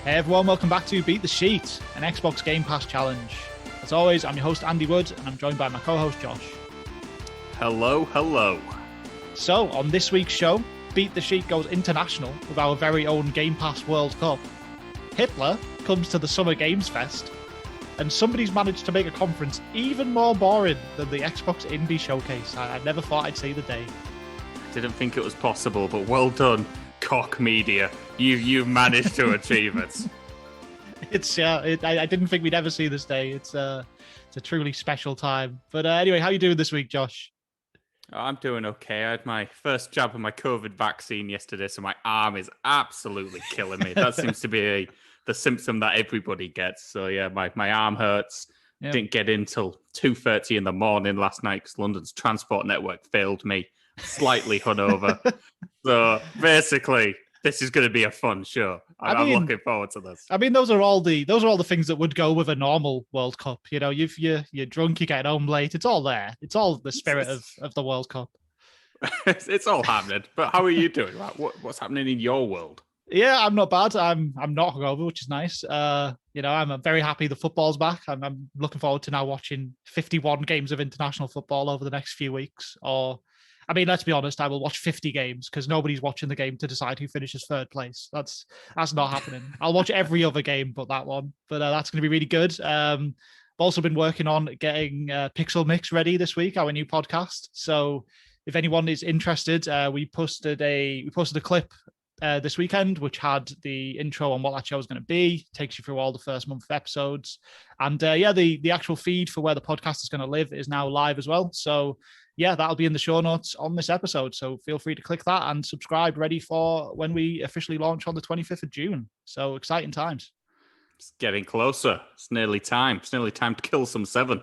Hey everyone, welcome back to Beat the Sheet, an Xbox Game Pass challenge. As always, I'm your host Andy Wood, and I'm joined by my co-host Josh. Hello, hello. So, on this week's show, Beat the Sheet goes international with our very own Game Pass World Cup. Hitler comes to the Summer Games Fest, and somebody's managed to make a conference even more boring than the Xbox Indie Showcase. I never thought I'd see the day. Didn't think it was possible, but well done, Koch Media. You've managed to achieve it. I didn't think we'd ever see this day. It's a truly special time. But anyway, how are you doing this week, Josh? I'm doing okay. I had my first jab of my COVID vaccine yesterday, so my arm is absolutely killing me. That seems to be the symptom that everybody gets. So yeah, my arm hurts. Yep. Didn't get in till 2:30 in the morning last night because London's transport network failed me. Slightly hungover. So basically, this is going to be a fun show. I'm looking forward to this. I mean, those are all the things that would go with a normal World Cup. You know, you're drunk, you get home late. It's all there. It's all the spirit of the World Cup. It's all happening. But how are you doing? What's happening in your world? Yeah, I'm not bad. I'm not hungover, which is nice. I'm very happy the football's back. I'm looking forward to now watching 51 games of international football over the next few weeks. Let's be honest, I will watch 50 games because nobody's watching the game to decide who finishes third place. That's not happening. I'll watch every other game but that one. But that's going to be really good. I've also been working on getting Pixel Mix ready this week, our new podcast. So if anyone is interested, we posted a clip this weekend, which had the intro on what that show is going to be, takes you through all the first month of episodes. And the actual feed for where the podcast is going to live is now live as well. So yeah, that'll be in the show notes on this episode. So feel free to click that and subscribe, ready for when we officially launch on the 25th of June. So exciting times. It's getting closer. It's nearly time. It's nearly time to kill some 7.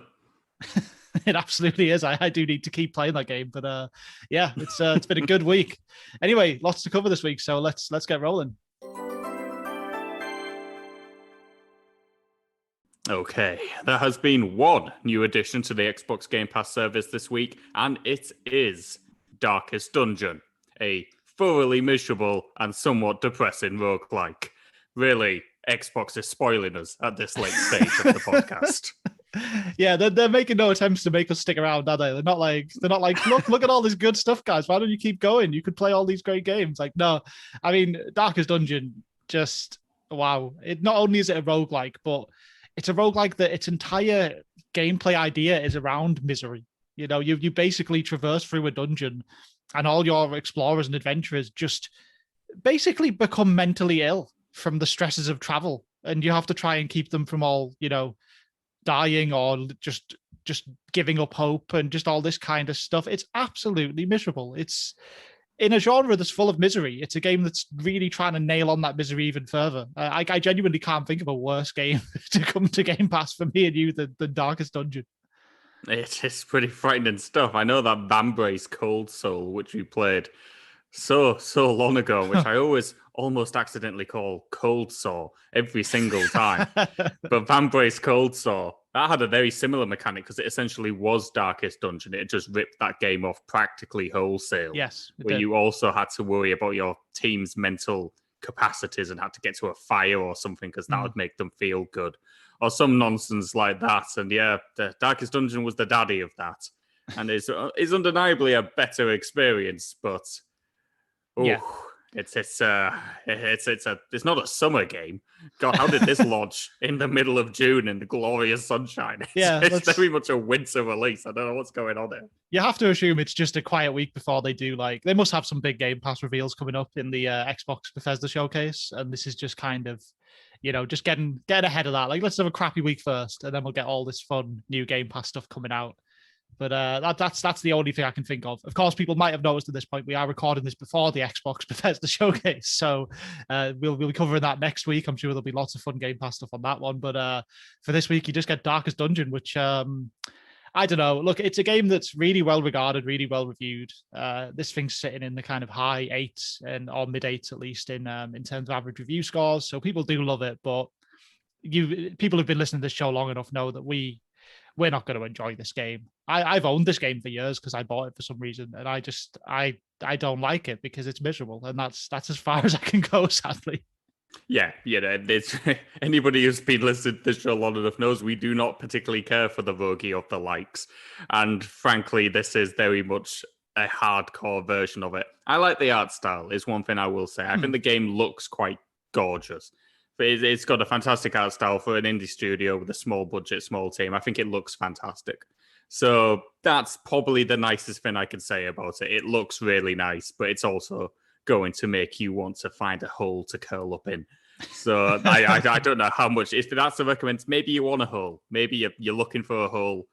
It absolutely is. I do need to keep playing that game, but it's been a good week. Anyway, lots to cover this week, so let's get rolling. Okay, there has been one new addition to the Xbox Game Pass service this week, and it is Darkest Dungeon, a thoroughly miserable and somewhat depressing roguelike. Really, Xbox is spoiling us at this late stage of the podcast. Yeah, they're making no attempts to make us stick around, are they? They're not like look at all this good stuff, guys. Why don't you keep going? You could play all these great games. Like, no, I mean, Darkest Dungeon, just wow. It not only is it a roguelike, but it's a roguelike that its entire gameplay idea is around misery. You know, you basically traverse through a dungeon, and all your explorers and adventurers just basically become mentally ill from the stresses of travel, and you have to try and keep them from all, dying or just giving up hope and just all this kind of stuff. It's absolutely miserable. It's in a genre that's full of misery. It's a game that's really trying to nail on that misery even further. I genuinely can't think of a worse game to come to Game Pass for me and you than Darkest Dungeon. It is pretty frightening stuff. I know that Vambrace Cold Soul, which we played so long ago, which I always almost accidentally call Cold Sore every single time. But Vambrace Cold Sore, that had a very similar mechanic because it essentially was Darkest Dungeon. It just ripped that game off practically wholesale. Yes. Where you also had to worry about your team's mental capacities and had to get to a fire or something because that would make them feel good. Or some nonsense like that. And yeah, the Darkest Dungeon was the daddy of that. And it's undeniably a better experience, but yeah. It's not a summer game. God, how did this launch in the middle of June in the glorious sunshine? It's very much a winter release. I don't know what's going on there. You have to assume it's just a quiet week before they do they must have some big Game Pass reveals coming up in the Xbox Bethesda showcase, and this is just kind of, just getting ahead of that. Like, let's have a crappy week first, and then we'll get all this fun new Game Pass stuff coming out. But that's the only thing I can think of. Of course, people might have noticed at this point we are recording this before the Xbox Bethesda showcase, so we'll be covering that next week. I'm sure there'll be lots of fun Game Pass stuff on that one. But for this week, you just get Darkest Dungeon, which I don't know. Look, it's a game that's really well regarded, really well reviewed. This thing's sitting in the kind of high 8s or mid 8s at least in terms of average review scores. So people do love it, but people who've been listening to this show long enough know that we're not going to enjoy this game. I've owned this game for years because I bought it for some reason, and I don't like it because it's miserable, and that's as far as I can go, sadly. Yeah, there's anybody who's been listening to this show long enough knows we do not particularly care for the voguing of the likes. And frankly, this is very much a hardcore version of it. I like the art style, is one thing I will say. I think the game looks quite gorgeous. But it's got a fantastic art style for an indie studio with a small budget, small team. I think it looks fantastic. So that's probably the nicest thing I can say about it. It looks really nice, but it's also going to make you want to find a hole to curl up in. So I don't know how much. If that's a recommend, maybe you want a hole. Maybe you're looking for a hole.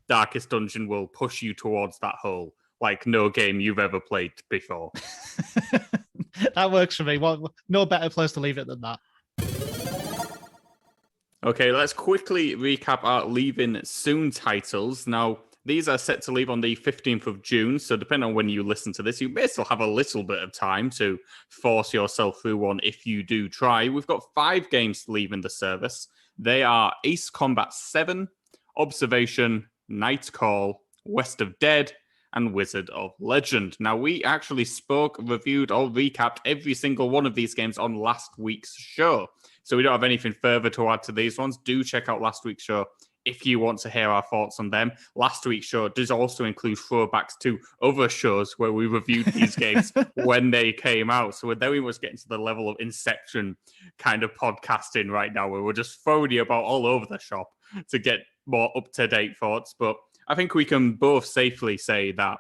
Darkest Dungeon will push you towards that hole like no game you've ever played before. That works for me. Well, no better place to leave it than that. Okay, let's quickly recap our leaving soon titles. Now, these are set to leave on the 15th of June, so depending on when you listen to this, you may still have a little bit of time to force yourself through one if you do try. We've got 5 games leaving the service. They are Ace Combat 7, Observation, Night Call, West of Dead, and Wizard of Legend. Now, we actually spoke, reviewed, or recapped every single one of these games on last week's show. So we don't have anything further to add to these ones. Do check out last week's show if you want to hear our thoughts on them. Last week's show does also include throwbacks to other shows where we reviewed these games when they came out. So we're very much getting to the level of Inception kind of podcasting right now, where we're just throwing you about all over the shop to get more up-to-date thoughts. But I think we can both safely say that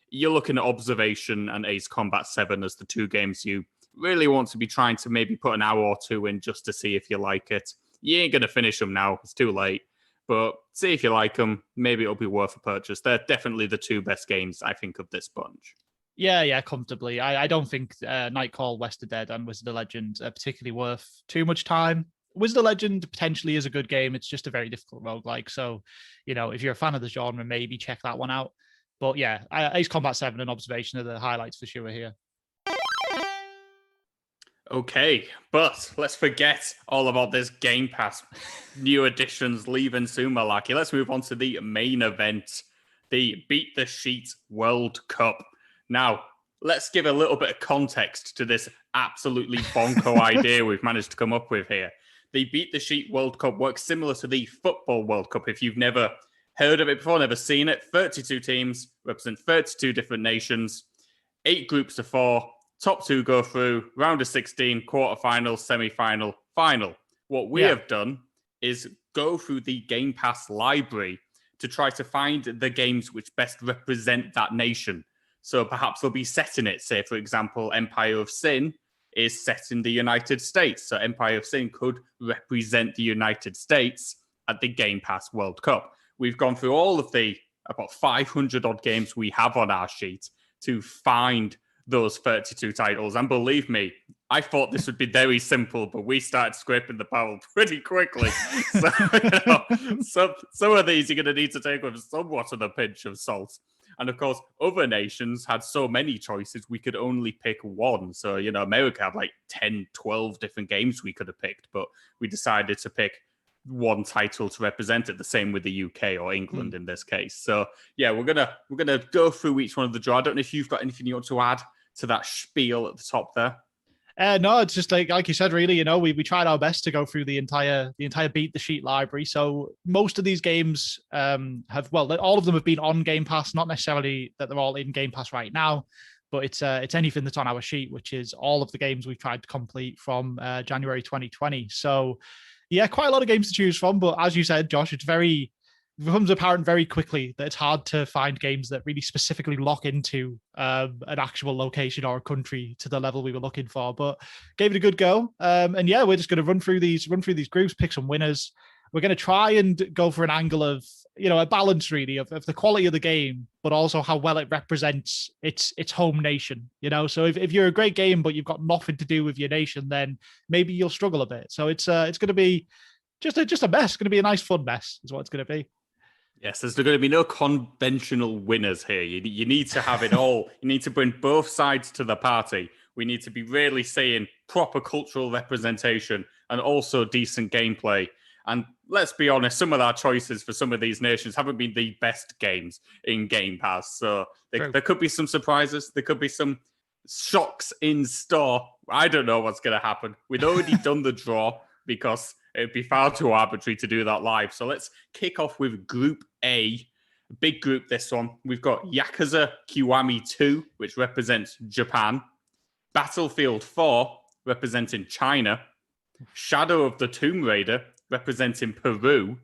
you're looking at Observation and Ace Combat 7 as the 2 games you really want to be trying to maybe put an hour or 2 in just to see if you like it. You ain't going to finish them now. It's too late. But see if you like them. Maybe it'll be worth a purchase. They're definitely the 2 best games, I think, of this bunch. Yeah, comfortably. I don't think Nightcall, West of Dead, and Wizard of Legend are particularly worth too much time. Wizard of Legend potentially is a good game. It's just a very difficult roguelike. So, if you're a fan of the genre, maybe check that one out. But yeah, Ace Combat 7 and Observation are the highlights for sure here. Okay, but let's forget all about this Game Pass new additions leaving soon, malarkey. Let's move on to the main event, the Beat the Sheet World Cup. Now, let's give a little bit of context to this absolutely bonko idea we've managed to come up with here. The Beat the Sheet World Cup works similar to the Football World Cup. If you've never heard of it before, never seen it, 32 teams represent 32 different nations, 8 groups of 4. Top 2 go through, round of 16, quarterfinal, semi-final, final. What we have done is go through the Game Pass library to try to find the games which best represent that nation. So perhaps they'll be set in it. Say, for example, Empire of Sin is set in the United States. So Empire of Sin could represent the United States at the Game Pass World Cup. We've gone through all of the about 500 odd games we have on our sheet to find those 32 titles. And believe me, I thought this would be very simple, but we started scraping the barrel pretty quickly. So, some of these you're going to need to take with somewhat of a pinch of salt. And of course, other nations had so many choices, we could only pick one. So, America had like 10, 12 different games we could have picked, but we decided to pick one title to represent it, the same with the UK or England in this case. So yeah, we're gonna go through each one of the draw. I don't know if you've got anything you want to add to that spiel at the top there. No, it's just like you said, really, we tried our best to go through the entire Beat the Sheet library. So most of these games all of them have been on Game Pass, not necessarily that they're all in Game Pass right now, but it's anything that's on our sheet, which is all of the games we've tried to complete from January 2020. So yeah, quite a lot of games to choose from. But as you said, Josh, it becomes apparent very quickly that it's hard to find games that really specifically lock into an actual location or a country to the level we were looking for. But gave it a good go. And yeah, we're just going to run through these groups, pick some winners. We're going to try and go for an angle of, a balance really of the quality of the game, but also how well it represents its home nation, So if you're a great game, but you've got nothing to do with your nation, then maybe you'll struggle a bit. So it's going to be just a mess. It's going to be a nice, fun mess is what it's going to be. Yes, there's going to be no conventional winners here. You need to have it all. You need to bring both sides to the party. We need to be really seeing proper cultural representation and also decent gameplay. And let's be honest, some of our choices for some of these nations haven't been the best games in Game Pass. So there could be some surprises. There could be some shocks in store. I don't know what's going to happen. We'd already done the draw because it'd be far too arbitrary to do that live. So let's kick off with Group A. Big group, this one. We've got Yakuza Kiwami 2, which represents Japan. Battlefield 4, representing China. Shadow of the Tomb Raider, representing Peru.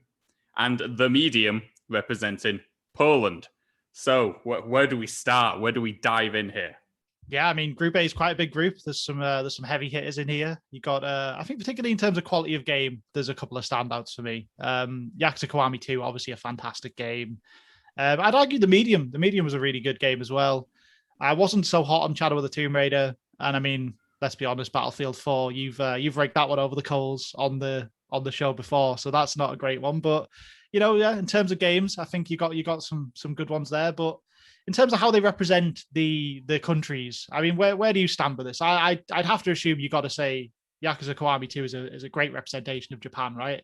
And The Medium, representing Poland. So where do we start? Where do we dive in here? Yeah, I mean, Group A is quite a big group. There's some heavy hitters in here. You got, I think, particularly in terms of quality of game, there's a couple of standouts for me. Yakuza Kiwami 2, obviously a fantastic game. I'd argue The Medium. The Medium was a really good game as well. I wasn't so hot on Shadow of the Tomb Raider, and I mean, let's be honest, Battlefield 4, you've raked that one over the coals on the show before, so that's not a great one. But yeah, in terms of games, I think you got some good ones there. But in terms of how they represent the countries, I mean, where do you stand with this? I'd have to assume you got to say Yakuza Kiwami 2 is a great representation of Japan, right?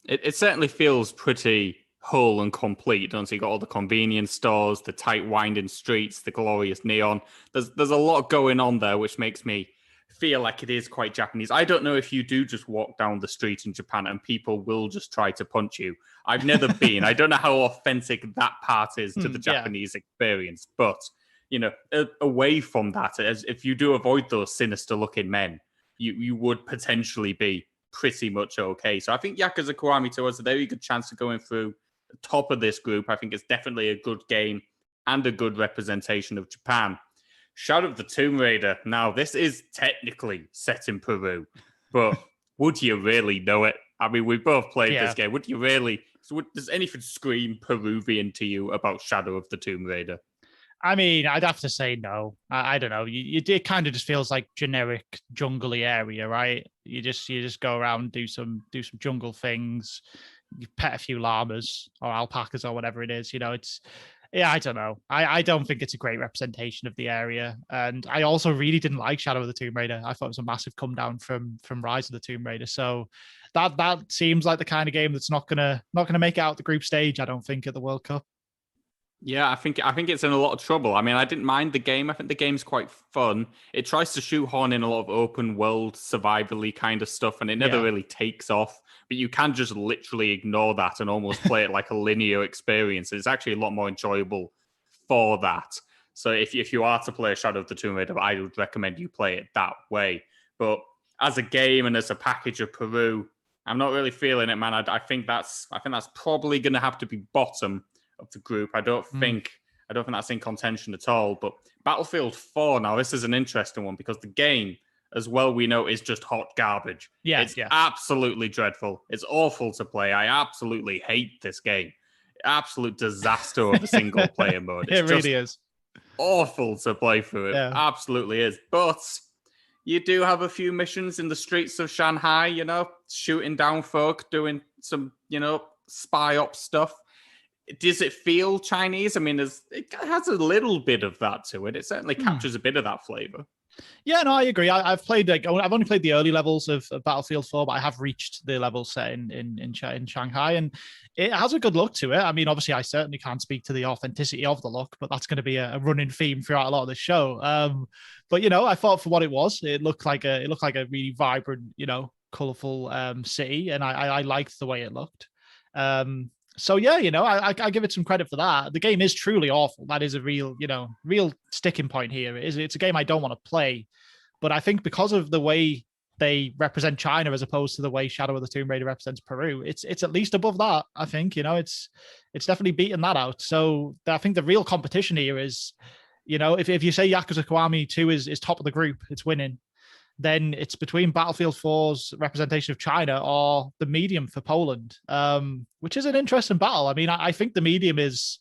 It certainly feels pretty whole and complete, don't you? You got all the convenience stores, the tight winding streets, the glorious neon. There's a lot going on there, which makes me feel like it is quite Japanese. I don't know if you do just walk down the street in Japan and people will just try to punch you. I've never been. I don't know how authentic that part is to the Japanese experience. But, away from that, as if you do avoid those sinister looking men, you would potentially be pretty much okay. So I think Yakuza Kiwami 2 has a very good chance of going through the top of this group. I think it's definitely a good game and a good representation of Japan. Shadow of the Tomb Raider. Now, this is technically set in Peru, but would you really know it? I mean, we both played this game. Would you really? Does anything scream Peruvian to you about Shadow of the Tomb Raider? I mean, I'd have to say no. I don't know. It kind of just feels like generic jungly area, right? You just go around, do some jungle things, you pet a few llamas or alpacas or whatever it is. I don't know. I don't think it's a great representation of the area. And I also really didn't like Shadow of the Tomb Raider. I thought it was a massive come down from Rise of the Tomb Raider. So that seems like the kind of game that's not gonna make it out the group stage, I don't think, at the World Cup. Yeah, I think it's in a lot of trouble. I mean, I didn't mind the game. I think the game's quite fun. It tries to shoehorn in a lot of open world survival-y kind of stuff, and it never really takes off. But you can just literally ignore that and almost play it like a linear experience. It's actually a lot more enjoyable for that. So if you are to play Shadow of the Tomb Raider, I would recommend you play it that way. But as a game and as a package of Peru, I'm not really feeling it, man. I think that's probably going to have to be bottom of the group. I don't think that's in contention at all. But Battlefield 4, now this is an interesting one because the game, as well we know, is just hot garbage. It's absolutely dreadful. It's awful to play. I absolutely hate this game. Absolute disaster of a single player mode. It really is awful to play through. It absolutely is. But you do have a few missions in the streets of Shanghai, shooting down folk, doing some, spy op stuff. Does it feel Chinese? I mean, it has a little bit of that to it. It certainly captures a bit of that flavor. Yeah, no, I agree. I've only played the early levels of Battlefield 4, but I have reached the levels set in Shanghai, and it has a good look to it. I mean, obviously, I certainly can't speak to the authenticity of the look, but that's going to be a running theme throughout a lot of the show. But I thought for what it was, it looked like a really vibrant, colorful city, and I liked the way it looked. So yeah, I give it some credit for that. The game is truly awful. That is a real sticking point here. It's a game I don't want to play, but I think because of the way they represent China as opposed to the way Shadow of the Tomb Raider represents Peru, it's at least above that. I think it's definitely beaten that out. So I think the real competition here is, if you say Yakuza Kiwami 2 is top of the group, it's winning. Then it's between Battlefield 4's representation of China or the Medium for Poland, which is an interesting battle. I mean, I think the Medium is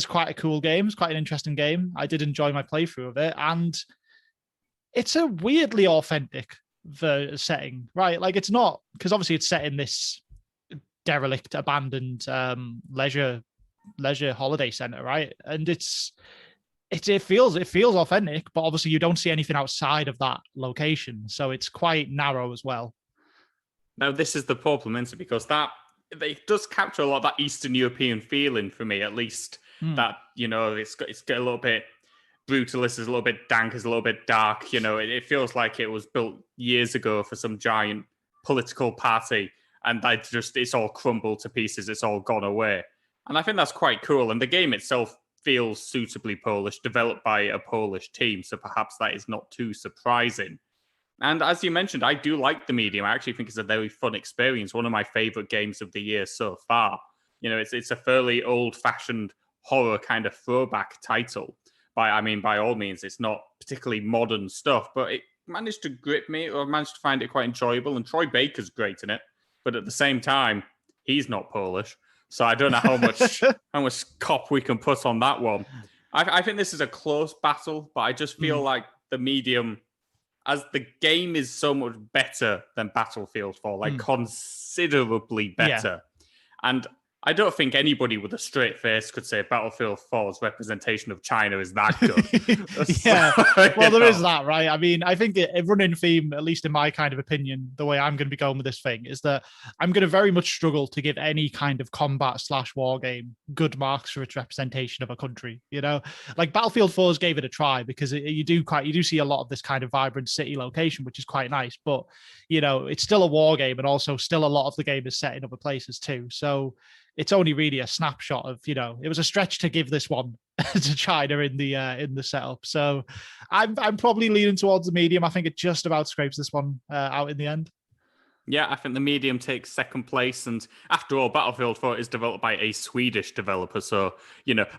quite a cool game. It's quite an interesting game. I did enjoy my playthrough of it, and it's a weirdly authentic setting, right? Like, it's not, because obviously it's set in this derelict, abandoned leisure holiday center, right? And it feels authentic, but obviously you don't see anything outside of that location, so it's quite narrow as well. Now, this is the problem, isn't it? Because it does capture a lot of that Eastern European feeling for me, at least. That it's got a little bit brutalist, is a little bit dank, is a little bit dark. It feels like it was built years ago for some giant political party, and it's all crumbled to pieces. It's all gone away. And I think that's quite cool. And the game itself feels suitably Polish, developed by a Polish team. So perhaps that is not too surprising. And as you mentioned, I do like the medium. I actually think it's a very fun experience. One of my favorite games of the year so far. It's a fairly old-fashioned horror kind of throwback title. By all means, it's not particularly modern stuff, but it managed to grip me, or managed to find it quite enjoyable. And Troy Baker's great in it, but at the same time, he's not Polish. So I don't know how much cop we can put on that one. I think this is a close battle, but I just feel like the medium, as the game is so much better than Battlefield 4, like considerably better. Yeah. And I don't think anybody with a straight face could say Battlefield 4's representation of China is that good. Yeah, well, there is that, right? I mean, I think a running theme, at least in my kind of opinion, the way I'm going to be going with this thing is that I'm going to very much struggle to give any kind of combat/war game good marks for its representation of a country. Like Battlefield 4's gave it a try because you do see a lot of this kind of vibrant city location, which is quite nice. But it's still a war game, and also still a lot of the game is set in other places too. So it's only really a snapshot of, it was a stretch to give this one to China in the setup. So I'm probably leaning towards the medium. I think it just about scrapes this one out in the end. Yeah, I think the medium takes second place. And after all, Battlefield 4 is developed by a Swedish developer. So,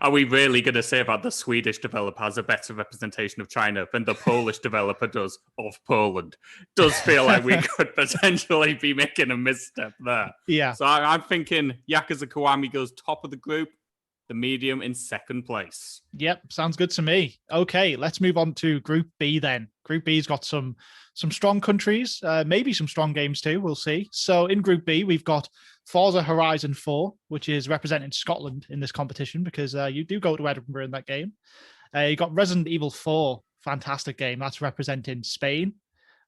are we really going to say about the Swedish developer has a better representation of China than the Polish developer does of Poland? Does feel like we could potentially be making a misstep there. Yeah. So I'm thinking Yakuza Kiwami goes top of the group, the medium in second place. Yep, sounds good to me. Okay, let's move on to Group B then. Group B's got some strong countries, maybe some strong games too. We'll see. So in Group B, we've got Forza Horizon 4, which is representing Scotland in this competition because you do go to Edinburgh in that game. You got Resident Evil 4, fantastic game. That's representing Spain.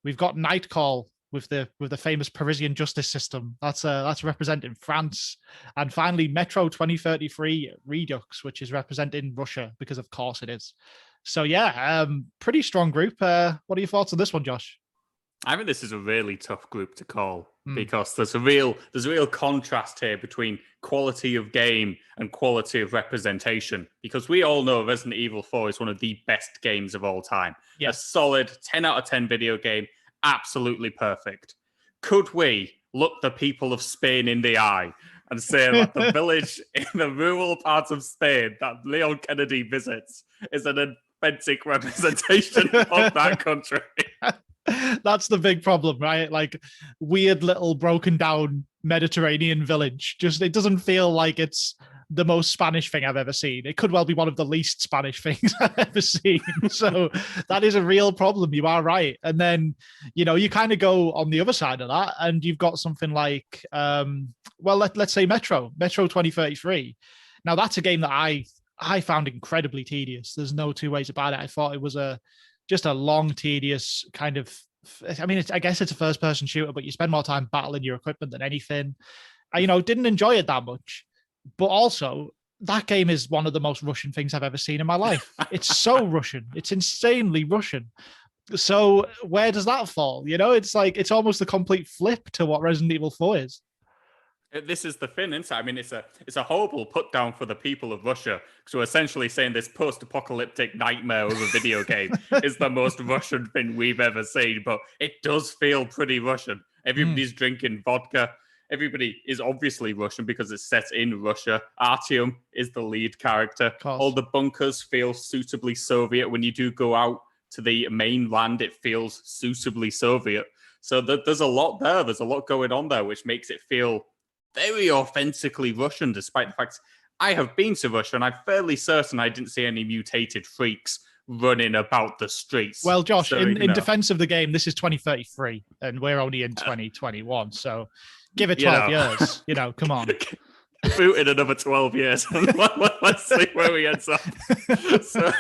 We've got Nightcall with the famous Parisian justice system. That's representing France. And finally, Metro 2033 Redux, which is representing Russia, because of course it is. So yeah, pretty strong group. What are your thoughts on this one, Josh? I think this is a really tough group to call because there's a real contrast here between quality of game and quality of representation. Because we all know Resident Evil 4 is one of the best games of all time. Yes. A solid 10 out of 10 video game, absolutely perfect. Could we look the people of Spain in the eye and say that the village in the rural parts of Spain that Leon Kennedy visits is an authentic representation of that country? That's the big problem, right? Like weird little broken down Mediterranean village. Just it doesn't feel like it's the most Spanish thing I've ever seen. It could well be one of the least Spanish things I've ever seen. So that is a real problem. You are right. And then, you kind of go on the other side of that and you've got something like, let's say Metro 2033. Now that's a game that I found incredibly tedious. There's no two ways about it. I thought it was just a long, tedious kind of, I guess it's a first person shooter, but you spend more time battling your equipment than anything. I, didn't enjoy it that much. But also, that game is one of the most Russian things I've ever seen in my life. It's so Russian. It's insanely Russian. So where does that fall? It's like, it's almost a complete flip to what Resident Evil 4 is. This is the thing, isn't it? It's a horrible put down for the people of Russia. So essentially saying this post-apocalyptic nightmare of a video game is the most Russian thing we've ever seen. But it does feel pretty Russian. Everybody's drinking vodka. Everybody is obviously Russian because it's set in Russia. Artyom is the lead character. All the bunkers feel suitably Soviet. When you do go out to the mainland, it feels suitably Soviet. So there's a lot there. There's a lot going on there, which makes it feel very authentically Russian, despite the fact I have been to Russia and I'm fairly certain I didn't see any mutated freaks running about the streets. Well, Josh, so, in defense of the game, this is 2033 and we're only in 2021. So give it 12 years, come on. Boot in another 12 years and let's see where we end up. So,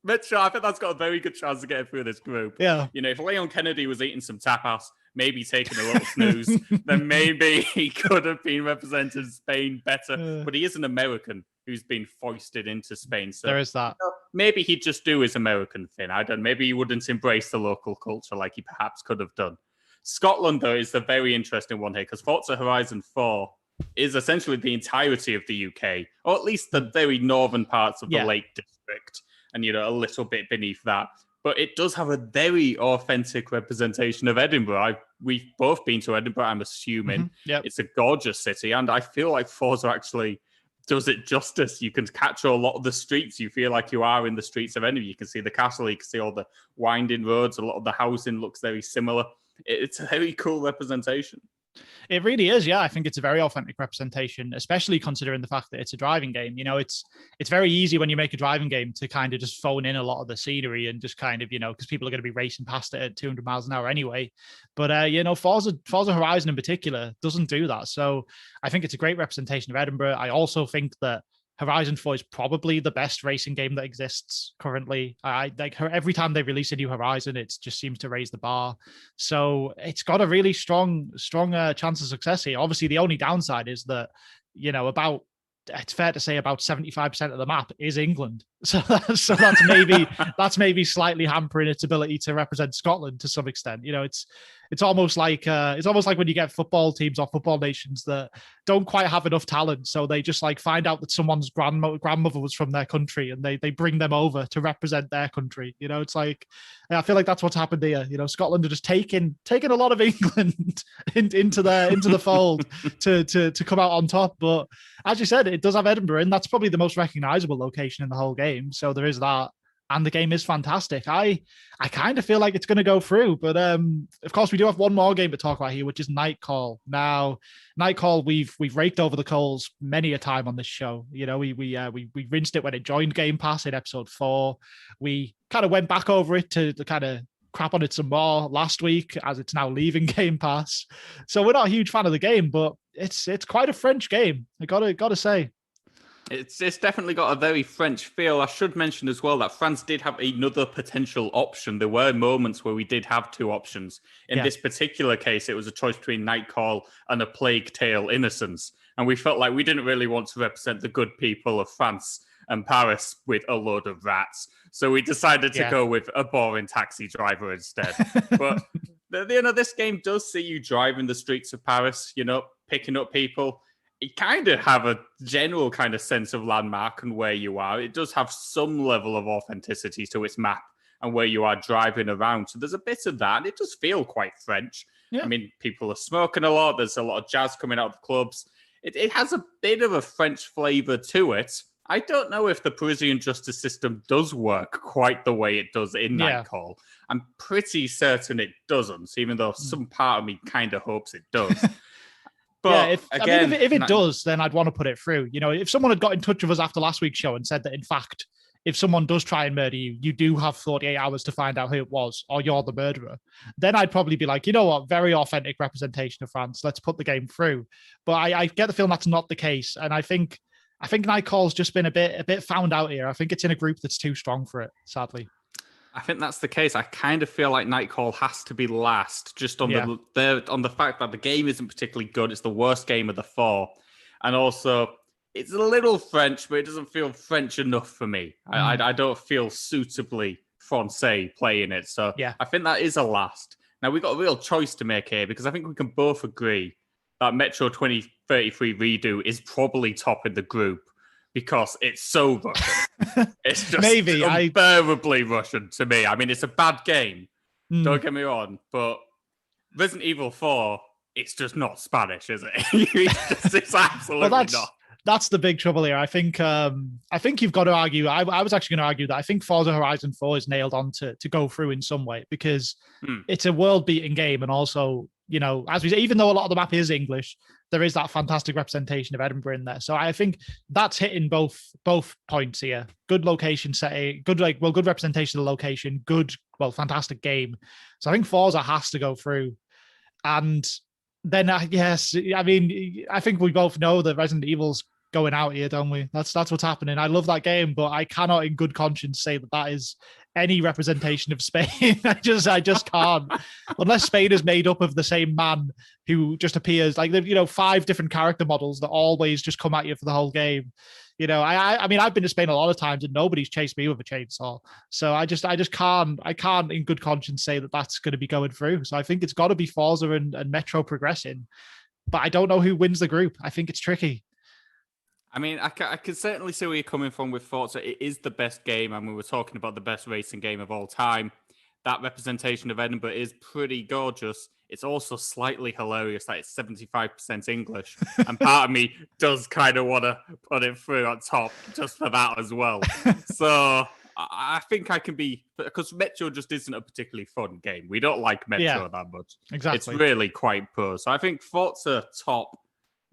Metro, I think that's got a very good chance of getting through this group. Yeah. If Leon Kennedy was eating some tapas, maybe taking a little snooze, then maybe he could have been representing Spain better. But he is an American who's been foisted into Spain. So there is that. Maybe he'd just do his American thing. I don't know. Maybe he wouldn't embrace the local culture like he perhaps could have done. Scotland, though, is the very interesting one here because Forza Horizon 4 is essentially the entirety of the UK, or at least the very northern parts of the Lake District, and a little bit beneath that. But it does have a very authentic representation of Edinburgh. We've both been to Edinburgh, I'm assuming. It's a gorgeous city, and I feel like Forza actually does it justice. You can catch a lot of the streets. You feel like you are in the streets of Edinburgh. You can see the castle, you can see all the winding roads. A lot of the housing looks very similar. It's a very cool representation. It really is, yeah. I think it's a very authentic representation, especially considering the fact that it's a driving game. It's very easy when you make a driving game to kind of just phone in a lot of the scenery and just kind of, because people are going to be racing past it at 200 miles an hour anyway. But, Forza Horizon in particular doesn't do that. So I think it's a great representation of Edinburgh. I also think that Horizon 4 is probably the best racing game that exists currently. Every time they release a new Horizon, it just seems to raise the bar. So it's got a really strong chance of success here. Obviously, the only downside is that, it's fair to say about 75% of the map is England. So that's maybe slightly hampering its ability to represent Scotland to some extent. It's almost like when you get football teams or football nations that don't quite have enough talent, so they just find out that someone's grandmother was from their country and they bring them over to represent their country. It's like, I feel like that's what's happened here. Scotland are just taking a lot of England into the fold to come out on top. But as you said, it does have Edinburgh, and that's probably the most recognizable location in the whole game. So there is that. And the game is fantastic. I kind of feel like it's going to go through, but of course we do have one more game to talk about here, which is Nightcall. Now, Nightcall, we've raked over the coals many a time on this show. We rinsed it when it joined Game Pass in episode 4. We kind of went back over it to kind of crap on it some more last week, as it's now leaving Game Pass. So we're not a huge fan of the game, but it's quite a French game. I gotta say. It's definitely got a very French feel. I should mention as well that France did have another potential option. There were moments where we did have two options. In this particular case, it was a choice between Nightcall and A Plague Tale: Innocence. And we felt like we didn't really want to represent the good people of France and Paris with a load of rats. So we decided to go with a boring taxi driver instead. But, this game does see you driving the streets of Paris, picking up people. You kind of have a general kind of sense of landmark and where you are. It does have some level of authenticity to its map and where you are driving around. So there's a bit of that. It does feel quite French. Yeah. I mean, people are smoking a lot. There's a lot of jazz coming out of the clubs. It has a bit of a French flavor to it. I don't know if the Parisian justice system does work quite the way it does in Nightcall. I'm pretty certain it doesn't, even though some part of me kind of hopes it does. But if it does, then I'd want to put it through. If someone had got in touch with us after last week's show and said that, in fact, if someone does try and murder you, you do have 48 hours to find out who it was, or you're the murderer, then I'd probably be like, you know what, very authentic representation of France. Let's put the game through. But I get the feeling that's not the case, and I think Nightcall's just been a bit found out here. I think it's in a group that's too strong for it, sadly. I think that's the case. I kind of feel like Nightcall has to be last, just on the fact that the game isn't particularly good. It's the worst game of the 4, and also it's a little French, but it doesn't feel French enough for me. I don't feel suitably Francais playing it, so I think that is a last. Now we've got a real choice to make here because I think we can both agree that Metro 2033 Redo is probably top in the group because it's so Russian. It's just unbearably Russian to me. I mean, it's a bad game. Don't get me wrong, but Resident Evil 4, it's just not Spanish, is it? it's absolutely not. That's the big trouble here. I think you've got to argue. I was actually going to argue that I think Forza Horizon 4 is nailed on to go through in some way because it's a world-beating game, and also, as we say, even though a lot of the map is English, there is that fantastic representation of Edinburgh in there. So I think that's hitting both points here. Good location setting, good representation of the location, fantastic game. So I think Forza has to go through. And then, yes, I mean, I think we both know that Resident Evil's going out here, don't we? That's what's happening. I love that game, but I cannot in good conscience say that is any representation of Spain. I just can't. Unless Spain is made up of the same man who just appears, like, 5 different character models that always just come at you for the whole game. You know, I mean, I've been to Spain a lot of times and nobody's chased me with a chainsaw. So I just can't in good conscience say that that's going to be going through. So I think it's got to be Forza and Metro progressing, but I don't know who wins the group. I think it's tricky. I mean, I can certainly see where you're coming from with Forza. It is the best game, and we were talking about the best racing game of all time. That representation of Edinburgh is pretty gorgeous. It's also slightly hilarious that it's 75% English. And part of me does kind of want to put it through on top just for that as well. So I think I can be, because Metro just isn't a particularly fun game. We don't like Metro that much. Exactly. It's really quite poor. So I think Forza top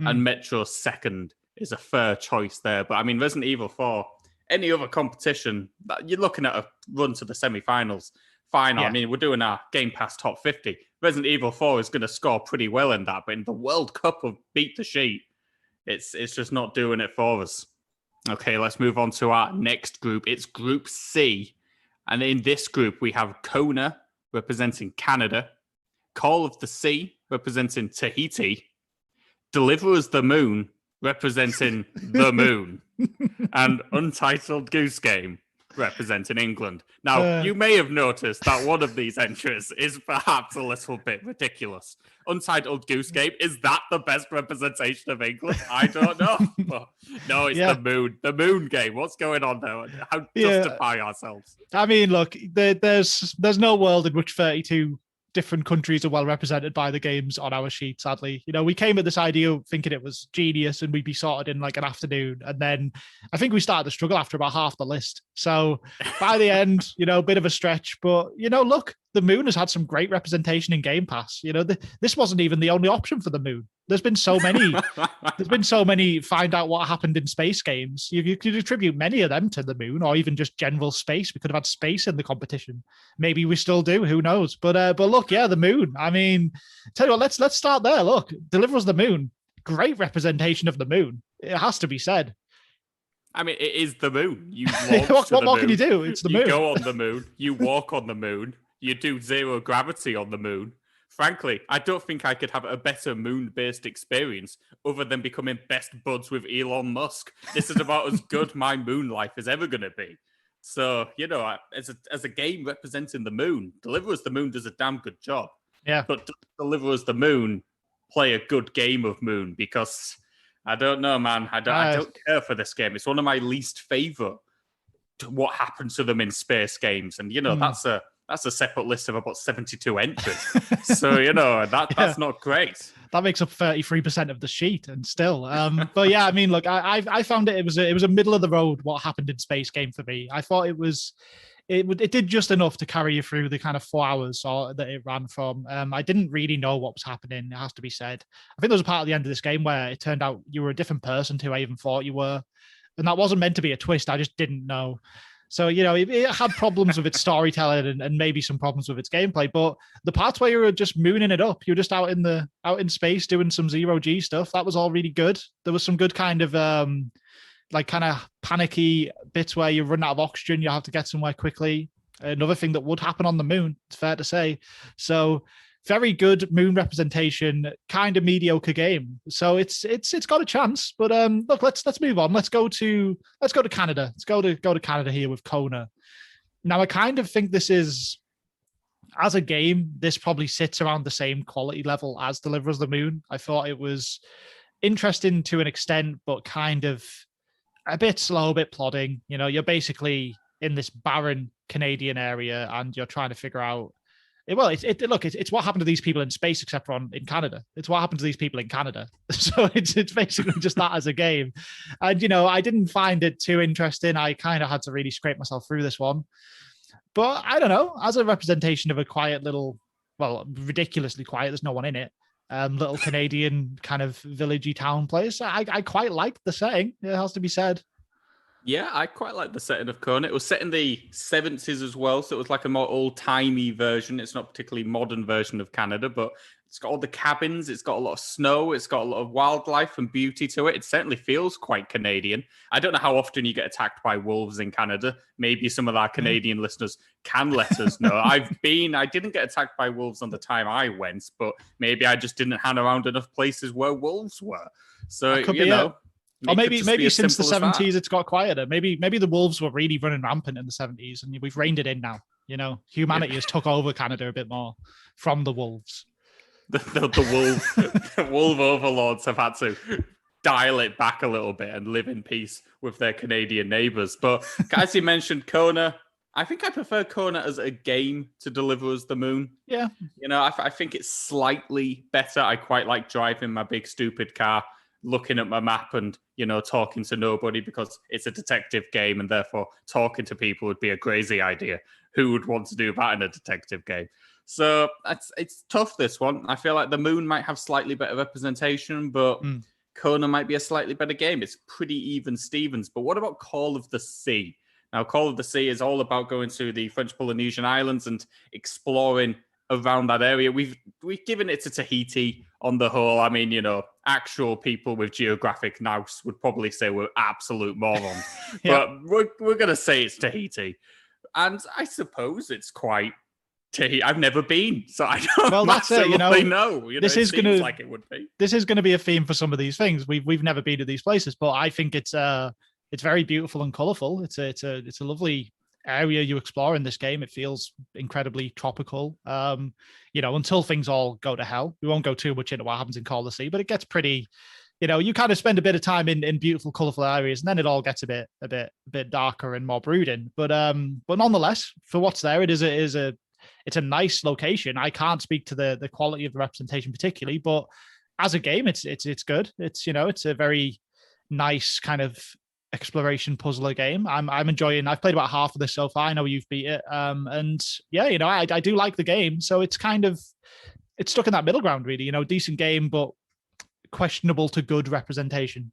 and Metro second is a fair choice there. But I mean, Resident Evil 4, any other competition, you're looking at a run to the semi-finals. Final. I mean, we're doing our Game Pass top 50. Resident Evil 4 is going to score pretty well in that, but in the World Cup of Beat the Sheet, it's just not doing it for us. Okay, let's move on to our next group. It's Group C. And in this group, we have Kona representing Canada, Call of the Sea representing Tahiti, Deliver Us the Moon representing the Moon, and Untitled Goose Game representing England. Now, you may have noticed that one of these entries is perhaps a little bit ridiculous. Untitled Goose Game, is that the best representation of England? I don't know. But no, it's the Moon Game. What's going on there? How justify ourselves? I mean, look, there's no world in which 32 different countries are well represented by the games on our sheet, sadly. You know, we came at this idea thinking it was genius and we'd be sorted in like an afternoon. And then I think we started to struggle after about half the list. So by the end, you know, a bit of a stretch. But, you know, look, the Moon has had some great representation in Game Pass. You know, this wasn't even the only option for the Moon. There's been so many find out what happened in space games. You could attribute many of them to the Moon or even just general space. We could have had space in the competition. Maybe we still do. Who knows? But look, the Moon. I mean, tell you what, let's start there. Look, Deliver Us the Moon. Great representation of the Moon. It has to be said. I mean, it is the Moon. You what more can you do? It's the Moon. You go on the Moon. You walk on the Moon. You do zero gravity on the Moon. Frankly, I don't think I could have a better moon-based experience other than becoming best buds with Elon Musk. This is about as good my moon life is ever going to be. So, you know, as a game representing the Moon, Deliver Us the Moon does a damn good job. Yeah. But Deliver Us the Moon play a good game of Moon? Because I don't know, man. I don't care for this game. It's one of my least favorite what happens to them in space games. And, you know, that's a separate list of about 72 entries. So, you know, that's not great. That makes up 33% of the sheet and still. But yeah, I mean, look, I found it was a middle of the road what happened in Space Game for me. I thought it did just enough to carry you through the kind of 4 hours that it ran from. I didn't really know what was happening, it has to be said. I think there was a part at the end of this game where it turned out you were a different person to who I even thought you were. And that wasn't meant to be a twist. I just didn't know. So, you know, it had problems with its storytelling and maybe some problems with its gameplay. But the parts where you were just mooning it up, you're just out in space doing some zero-G stuff. That was all really good. There was some good kind of kind of panicky bits where you run out of oxygen. You have to get somewhere quickly. Another thing that would happen on the Moon, it's fair to say. So very good Moon representation, kind of mediocre game. So it's got a chance. But look, let's move on. Let's go to Canada. Let's go to Canada here with Kona. Now I kind of think this is, as a game, this probably sits around the same quality level as Deliver Us the Moon. I thought it was interesting to an extent, but kind of a bit slow, a bit plodding. You know, you're basically in this barren Canadian area and you're trying to figure out. Well, it's what happened to these people in space, except for in Canada. It's what happened to these people in Canada. So it's basically just that as a game. And, you know, I didn't find it too interesting. I kind of had to really scrape myself through this one. But I don't know, as a representation of a quiet little, well, ridiculously quiet, there's no one in it, little Canadian kind of villagey town place, I quite liked the setting. It has to be said. Yeah, I quite like the setting of Kona. It was set in the 70s as well, so it was like a more old-timey version. It's not a particularly modern version of Canada, but it's got all the cabins, it's got a lot of snow, it's got a lot of wildlife and beauty to it. It certainly feels quite Canadian. I don't know how often you get attacked by wolves in Canada. Maybe some of our Canadian listeners can let us know. I didn't get attacked by wolves on the time I went, but maybe I just didn't hang around enough places where wolves were. So, you know... Or It could maybe just be as since the simple as that. 70s it's got quieter. Maybe the Wolves were really running rampant in the 70s, and we've reined it in now. Humanity has took over Canada a bit more from the Wolves. The wolf overlords have had to dial it back a little bit and live in peace with their Canadian neighbours. But as you mentioned, Kona, I think I prefer Kona as a game to Deliver Us the Moon. Yeah. I think it's slightly better. I quite like driving my big stupid car, looking at my map and, talking to nobody, because it's a detective game and therefore talking to people would be a crazy idea. Who would want to do that in a detective game? So it's tough, this one. I feel like the Moon might have slightly better representation, but Kona might be a slightly better game. It's pretty even Stevens. But what about Call of the Sea? Now, Call of the Sea is all about going to the French Polynesian Islands and exploring around that area. We've given it to Tahiti on the whole. I mean, actual people with geographic nous would probably say we're absolute morons. But we're going to say it's Tahiti. And I suppose it's quite Tahiti. I've never been, so I don't know. This is going like it would be. This is going to be a theme for some of these things. We've never been to these places, but I think it's very beautiful and colourful. It's a lovely area you explore in this game. It feels incredibly tropical. Until things all go to hell. We won't go too much into what happens in Call of the Sea, but it gets pretty. You kind of spend a bit of time in beautiful, colourful areas, and then it all gets a bit darker and more brooding. But nonetheless, for what's there, it's a nice location. I can't speak to the quality of the representation particularly, but as a game, it's good. It's a very nice kind of exploration puzzler game. I'm enjoying. I've played about half of this so far. I know you've beat it, and yeah, I do like the game. So it's stuck in that middle ground, really. Decent game, but questionable to good representation.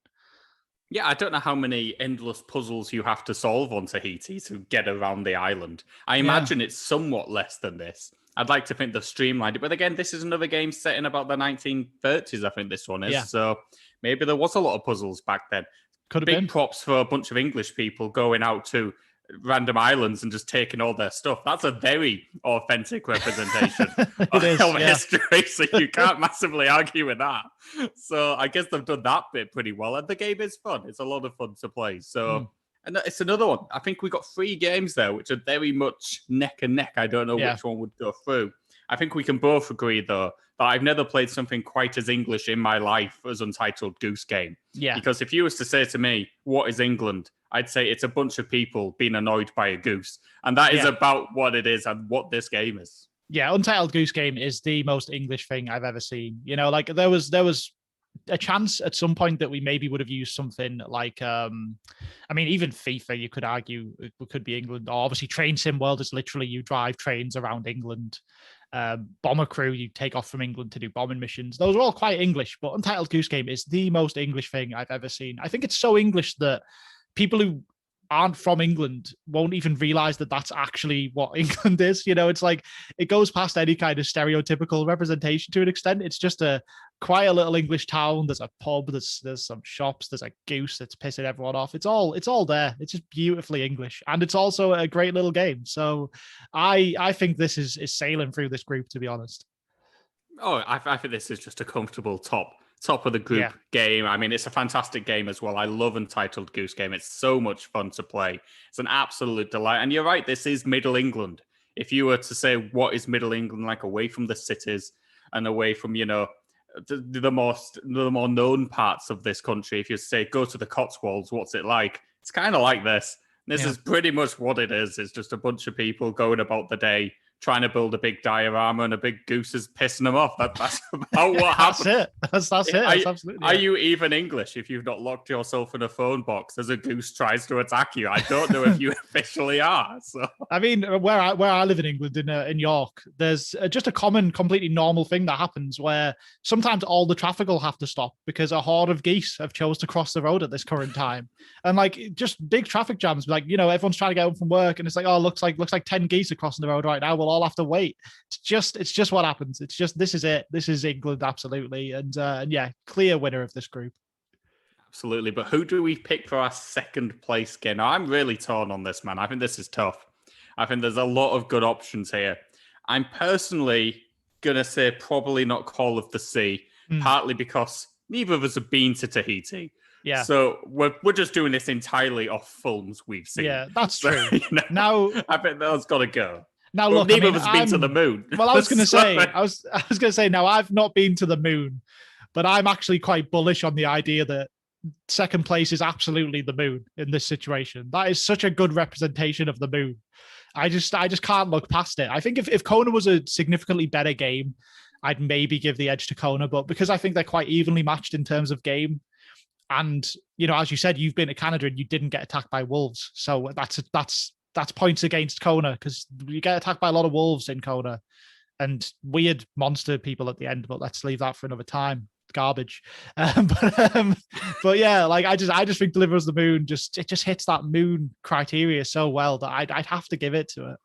Yeah, I don't know how many endless puzzles you have to solve on Tahiti to get around the island. I imagine it's somewhat less than this. I'd like to think they've streamlined it. But again, this is another game set in about the 1930s, I think this one is. Yeah. So maybe there was a lot of puzzles back then. Could have been. Big props for a bunch of English people going out to random islands and just taking all their stuff. That's a very authentic representation of history, so you can't massively argue with that. So I guess they've done that bit pretty well, and the game is fun. It's a lot of fun to play. So and it's another one. I think we got 3 games there, which are very much neck and neck. I don't know which one would go through. I think we can both agree, though, that I've never played something quite as English in my life as Untitled Goose Game. Yeah. Because if you was to say to me, what is England? I'd say it's a bunch of people being annoyed by a goose. And that is about what it is and what this game is. Yeah, Untitled Goose Game is the most English thing I've ever seen. There was a chance at some point that we maybe would have used something like, even FIFA, you could argue it could be England. Or obviously Train Sim World is literally you drive trains around England. Bomber Crew, you take off from England to do bombing missions. Those are all quite English, but Untitled Goose Game is the most English thing I've ever seen. I think it's so English that people who aren't from England won't even realize that that's actually what England is. It's like it goes past any kind of stereotypical representation to an extent. It's just a quiet little English town. There's a pub, there's some shops, there's a goose that's pissing everyone off. It's all there. It's just beautifully English, and it's also a great little game. So I think this is sailing through this group, to be honest. Oh, I think this is just a comfortable top of the group game. I mean, it's a fantastic game as well. I love Untitled Goose Game. It's so much fun to play. It's an absolute delight. And you're right, this is Middle England. If you were to say, what is Middle England like away from the cities and away from, the more known parts of this country, if you say, go to the Cotswolds, what's it like? It's kind of like this. This is pretty much what it is. It's just a bunch of people going about the day, trying to build a big diorama, and a big goose is pissing them off. That's about what happens. That's it. That's it. That's absolutely. Are you even English if you've not locked yourself in a phone box as a goose tries to attack you? I don't know if you officially are. So I mean, where I live in England, in York, there's just a common, completely normal thing that happens where sometimes all the traffic will have to stop because a horde of geese have chose to cross the road at this current time, and just big traffic jams. Everyone's trying to get home from work, and it's like, oh, looks like 10 geese are crossing the road right now. We'll all have to wait. It's just what happens. It's just, this is it. This is England, absolutely. And clear winner of this group. Absolutely. But who do we pick for our second place game? Now, I'm really torn on this, man. I think this is tough. I think there's a lot of good options here. I'm personally going to say probably not Call of the Sea, partly because neither of us have been to Tahiti. Yeah. So we're just doing this entirely off films we've seen. Yeah, that's so, true. Now, I think that's got to go. now Well, look, neither of us have been to the moon. Well, I was going to So- say, I was going to say, now I've not been to the moon, but I'm actually quite bullish on the idea that second place is absolutely the moon in this situation. That is such a good representation of the moon. I just can't look past it. I think if Kona was a significantly better game, I'd maybe give the edge to Kona, but because I think they're quite evenly matched in terms of game, and as you said, you've been to Canada and you didn't get attacked by wolves, so that's points against Kona because you get attacked by a lot of wolves in Kona and weird monster people at the end. But let's leave that for another time. Garbage. But yeah, like I just think Deliver Us the Moon it just hits that moon criteria so well that I'd have to give it to it.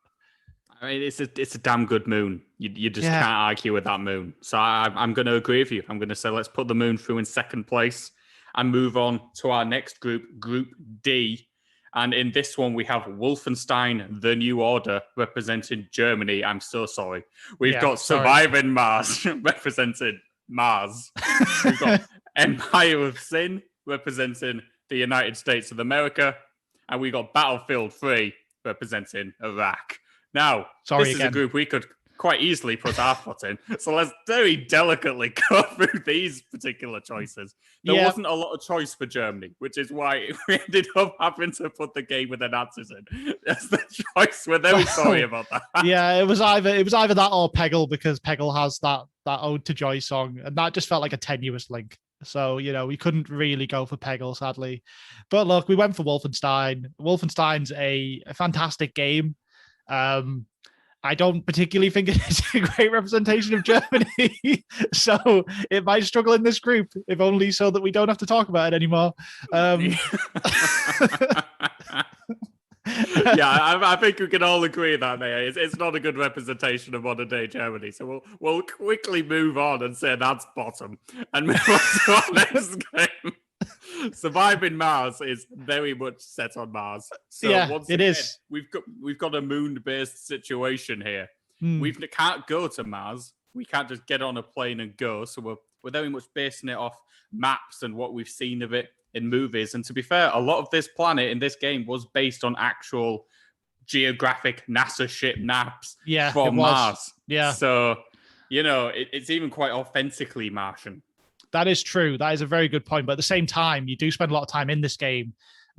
I mean, it's a damn good moon. You just can't argue with that moon. So I'm going to agree with you. I'm going to say let's put the moon through in second place and move on to our next group, Group D. And in this one, we have Wolfenstein: The New Order representing Germany. I'm so sorry. We've got Surviving Mars representing Mars. We've got Empire of Sin representing the United States of America. And we got Battlefield 3 representing Iraq. Now, this is a group we could quite easily put our foot in. So let's very delicately go through these particular choices. There wasn't a lot of choice for Germany, which is why we ended up having to put the game with the Nazis in. That's the choice. We're very sorry about that. Yeah, it was either that or Peggle, because Peggle has that Ode to Joy song, and that just felt like a tenuous link. So, we couldn't really go for Peggle, sadly. But look, we went for Wolfenstein. Wolfenstein's a fantastic game. I don't particularly think it's a great representation of Germany, so it might struggle in this group, if only so that we don't have to talk about it anymore. I think we can all agree that it's not a good representation of modern day Germany. So we'll quickly move on and say that's bottom and move on to our next game. Surviving Mars is very much set on Mars. So once again, we've got a moon-based situation here. We can't go to Mars. We can't just get on a plane and go. So we're very much basing it off maps and what we've seen of it in movies. And to be fair, a lot of this planet in this game was based on actual geographic NASA ship maps from Mars. Yeah. So, it's even quite authentically Martian. That is true. That is a very good point. But at the same time, you do spend a lot of time in this game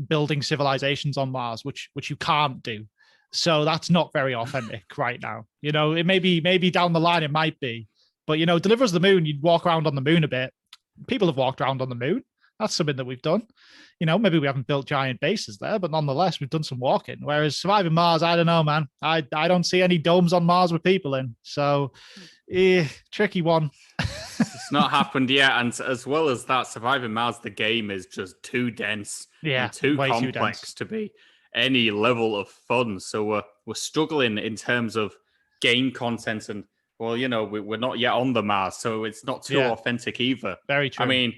building civilizations on Mars, which you can't do. So that's not very authentic right now. It maybe down the line it might be. But Deliver Us the Moon, you'd walk around on the moon a bit. People have walked around on the moon. That's something that we've done. Maybe we haven't built giant bases there, but nonetheless, we've done some walking. Whereas Surviving Mars, I don't know, man. I don't see any domes on Mars with people in. So, tricky one. It's not happened yet, and as well as that, Surviving Mars, the game is just too dense, and too complex to be any level of fun. So we're struggling in terms of game content, and we're not yet on the Mars, so it's not too authentic either. Very true. I mean,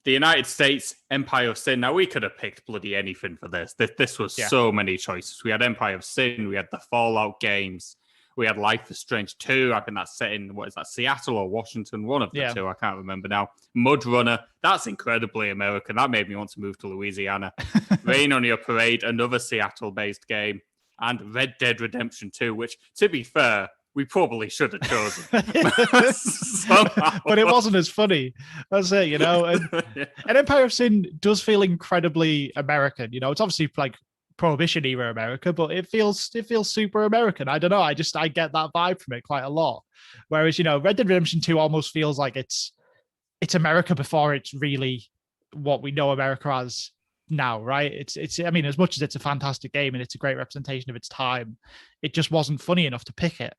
the United States, Empire of Sin. Now we could have picked bloody anything for this. This was so many choices. We had Empire of Sin, we had the Fallout games. We had Life is Strange 2. I think that's set in, Seattle or Washington? One of the two. I can't remember now. Mud Runner. That's incredibly American. That made me want to move to Louisiana. Rain on Your Parade, another Seattle-based game. And Red Dead Redemption 2, which, to be fair, we probably should have chosen. But it wasn't as funny. That's it, And Empire of Sin does feel incredibly American. It's obviously like Prohibition era America, but it feels super American. I don't know. I get that vibe from it quite a lot. Whereas, Red Dead Redemption 2 almost feels like it's America before it's really what we know America as now, right? It's I mean, as much as it's a fantastic game and it's a great representation of its time, it just wasn't funny enough to pick it.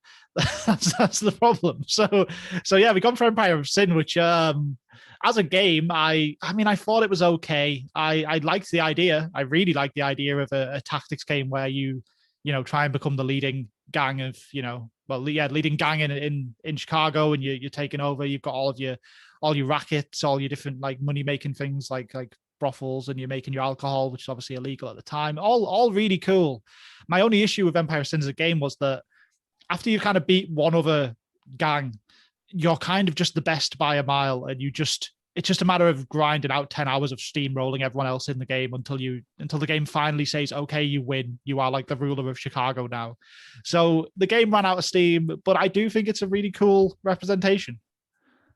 That's the problem. So yeah, we gone for Empire of Sin, which as a game, I thought it was okay. I liked the idea. I really liked the idea of a tactics game where you try and become the leading gang of leading gang in Chicago, and you're taking over. You've got all your rackets, all your different like money making things like brothels, and you're making your alcohol, which is obviously illegal at the time. All really cool. My only issue with Empire of Sin as a game was that after you kind of beat one other gang, you're kind of just the best by a mile, and you just it's just a matter of grinding out 10 hours of steamrolling everyone else in the game until the game finally says, okay, you win. You are like the ruler of Chicago now. So the game ran out of steam, but I do think it's a really cool representation.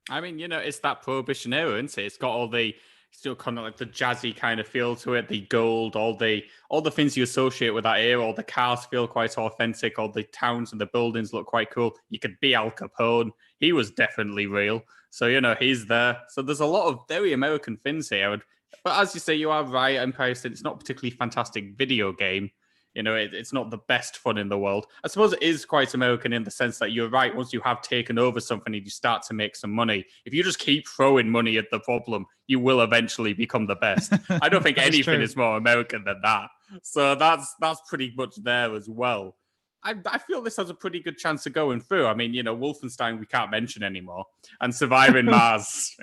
I mean, it's that Prohibition era, isn't it? It's got all the still kind of like the jazzy kind of feel to it, the gold, all the things you associate with that era. All the cars feel quite authentic. All the towns and the buildings look quite cool. You could be Al Capone. He was definitely real. So, he's there. So there's a lot of very American things here. But as you say, you are right. Empire Sin, it's not a particularly fantastic video game. It's not the best fun in the world. I suppose it is quite American in the sense that you're right. Once you have taken over something and you start to make some money, if you just keep throwing money at the problem, you will eventually become the best. I don't think anything is more American than that. So that's pretty much there as well. I feel this has a pretty good chance of going through. I mean, Wolfenstein we can't mention anymore, and Surviving Mars.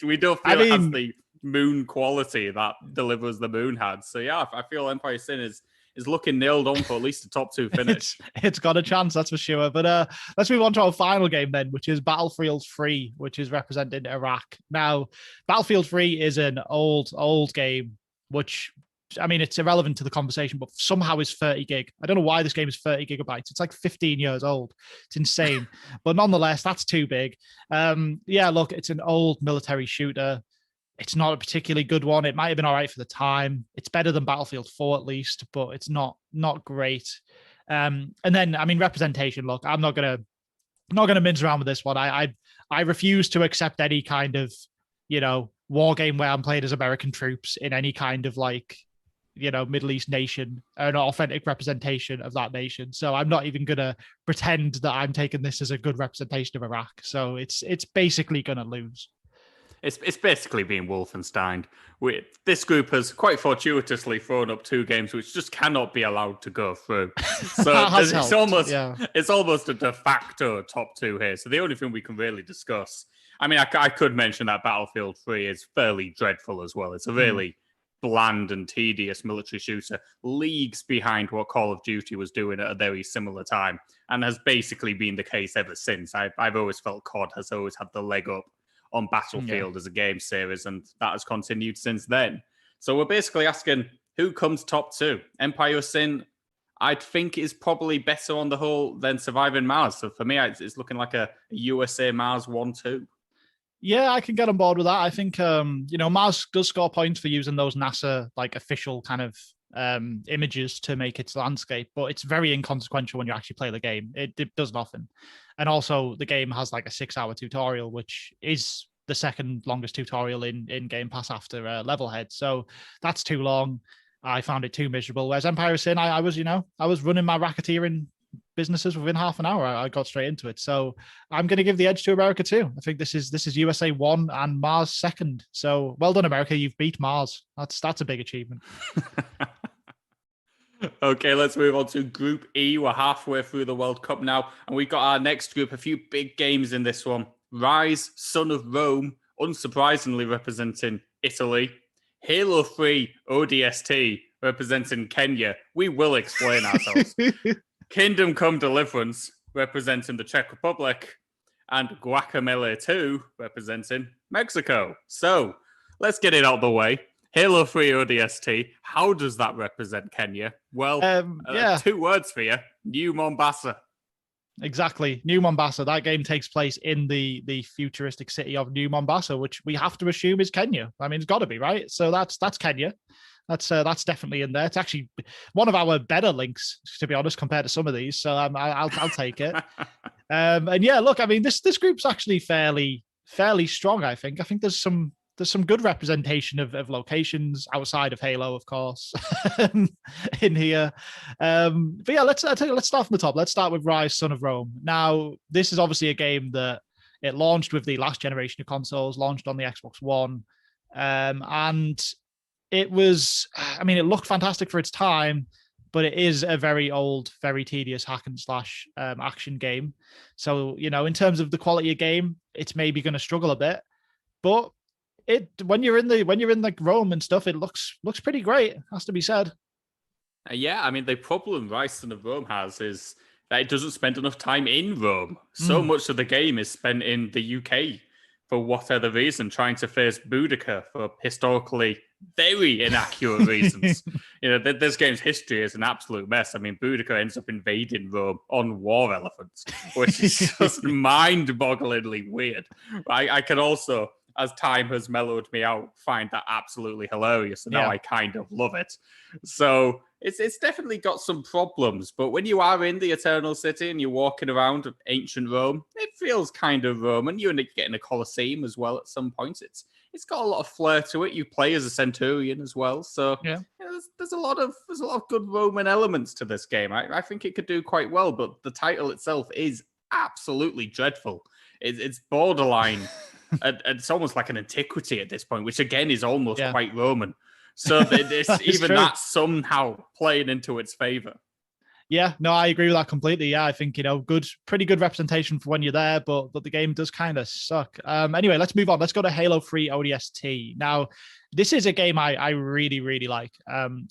We don't feel it has the moon quality that Delivers the Moon had. So yeah, I feel Empire Sin is looking nailed on for at least a top 2 finish. It's got a chance, that's for sure. But let's move on to our final game then, which is Battlefield 3, which is representing Iraq. Now, Battlefield 3 is an old game, which, I mean, it's irrelevant to the conversation, but somehow is 30 gig. I don't know why this game is 30 gigabytes. It's like 15 years old. It's insane. But nonetheless, that's too big. Yeah, look, it's an old military shooter. It's not a particularly good one. It might have been all right for the time. It's better than Battlefield 4 at least, but it's not great. And then, I mean, representation. Look, I'm not gonna mince around with this one. I refuse to accept any kind of war game where I'm played as American troops in any kind of Middle East nation, an authentic representation of that nation. So I'm not even gonna pretend that I'm taking this as a good representation of Iraq. So it's basically gonna lose. It's basically being Wolfenstein. This group has quite fortuitously thrown up 2 games which just cannot be allowed to go through. So it's almost a de facto top 2 here. So the only thing we can really discuss, I mean, I could mention that Battlefield 3 is fairly dreadful as well. It's a really bland and tedious military shooter, leagues behind what Call of Duty was doing at a very similar time, and has basically been the case ever since. I've always felt COD has always had the leg up on Battlefield as a game series, and that has continued since then. So we're basically asking, who comes top 2? Empire Sin, I'd think, is probably better on the whole than Surviving Mars. So for me, it's looking like a USA Mars 1-2. Yeah, I can get on board with that. I think, Mars does score points for using those NASA official kind of images to make its landscape, but it's very inconsequential when you actually play the game. It does nothing. And also the game has like a 6-hour tutorial, which is the second longest tutorial in Game Pass after Levelhead. So that's too long. I found it too miserable. Whereas Empire Sin, I was running my racketeering businesses within half an hour. I got straight into it. So I'm going to give the edge to America too. I think this is USA 1 and Mars 2nd. So well done, America. You've beat Mars. That's a big achievement. Okay, let's move on to Group E. We're halfway through the World Cup now, and we've got our next group, a few big games in this one. Rise, Son of Rome, unsurprisingly representing Italy. Halo 3 ODST representing Kenya. We will explain ourselves. Kingdom Come Deliverance representing the Czech Republic. And Guacamelee 2 representing Mexico. So let's get it out of the way. Halo 3 ODST, how does that represent Kenya? Well, 2 words for you. New Mombasa. Exactly. New Mombasa. That game takes place in the futuristic city of New Mombasa, which we have to assume is Kenya. I mean, it's got to be, right? So that's Kenya. That's definitely in there. It's actually one of our better links, to be honest, compared to some of these. So I'll take it. And yeah, look, I mean, this group's actually fairly strong. I think there's some good representation of locations outside of Halo, of course, in here. But yeah, let's start from the top. Let's start with Rise, Son of Rome. Now, this is obviously a game that it launched with the last generation of consoles, launched on the Xbox One, and it was, I mean, it looked fantastic for its time, but it is a very old, very tedious hack and slash action game. So, in terms of the quality of game, it's maybe going to struggle a bit, but when you're in like Rome and stuff, it looks pretty great, has to be said. Yeah, I mean, the problem Rise Son of Rome has is that it doesn't spend enough time in Rome. So much of the game is spent in the UK. for whatever reason, trying to face Boudica for historically very inaccurate reasons. This game's history is an absolute mess. I mean, Boudica ends up invading Rome on war elephants, which is just mind-bogglingly weird. I can also, as time has mellowed me out, find that absolutely hilarious. And now I kind of love it. So it's definitely got some problems. But when you are in the Eternal City and you're walking around ancient Rome, it feels kind of Roman. You end up getting a Colosseum as well at some points. It's got a lot of flair to it. You play as a centurion as well. So there's a lot of good Roman elements to this game. I think it could do quite well, but the title itself is absolutely dreadful. It's borderline. It's almost like an antiquity at this point, which again is almost quite Roman. So that's somehow playing into its favor. Yeah, no, I agree with that completely. Yeah, I think, pretty good representation for when you're there, but the game does kind of suck. Anyway, let's move on. Let's go to Halo 3 ODST. Now, this is a game I really, really like.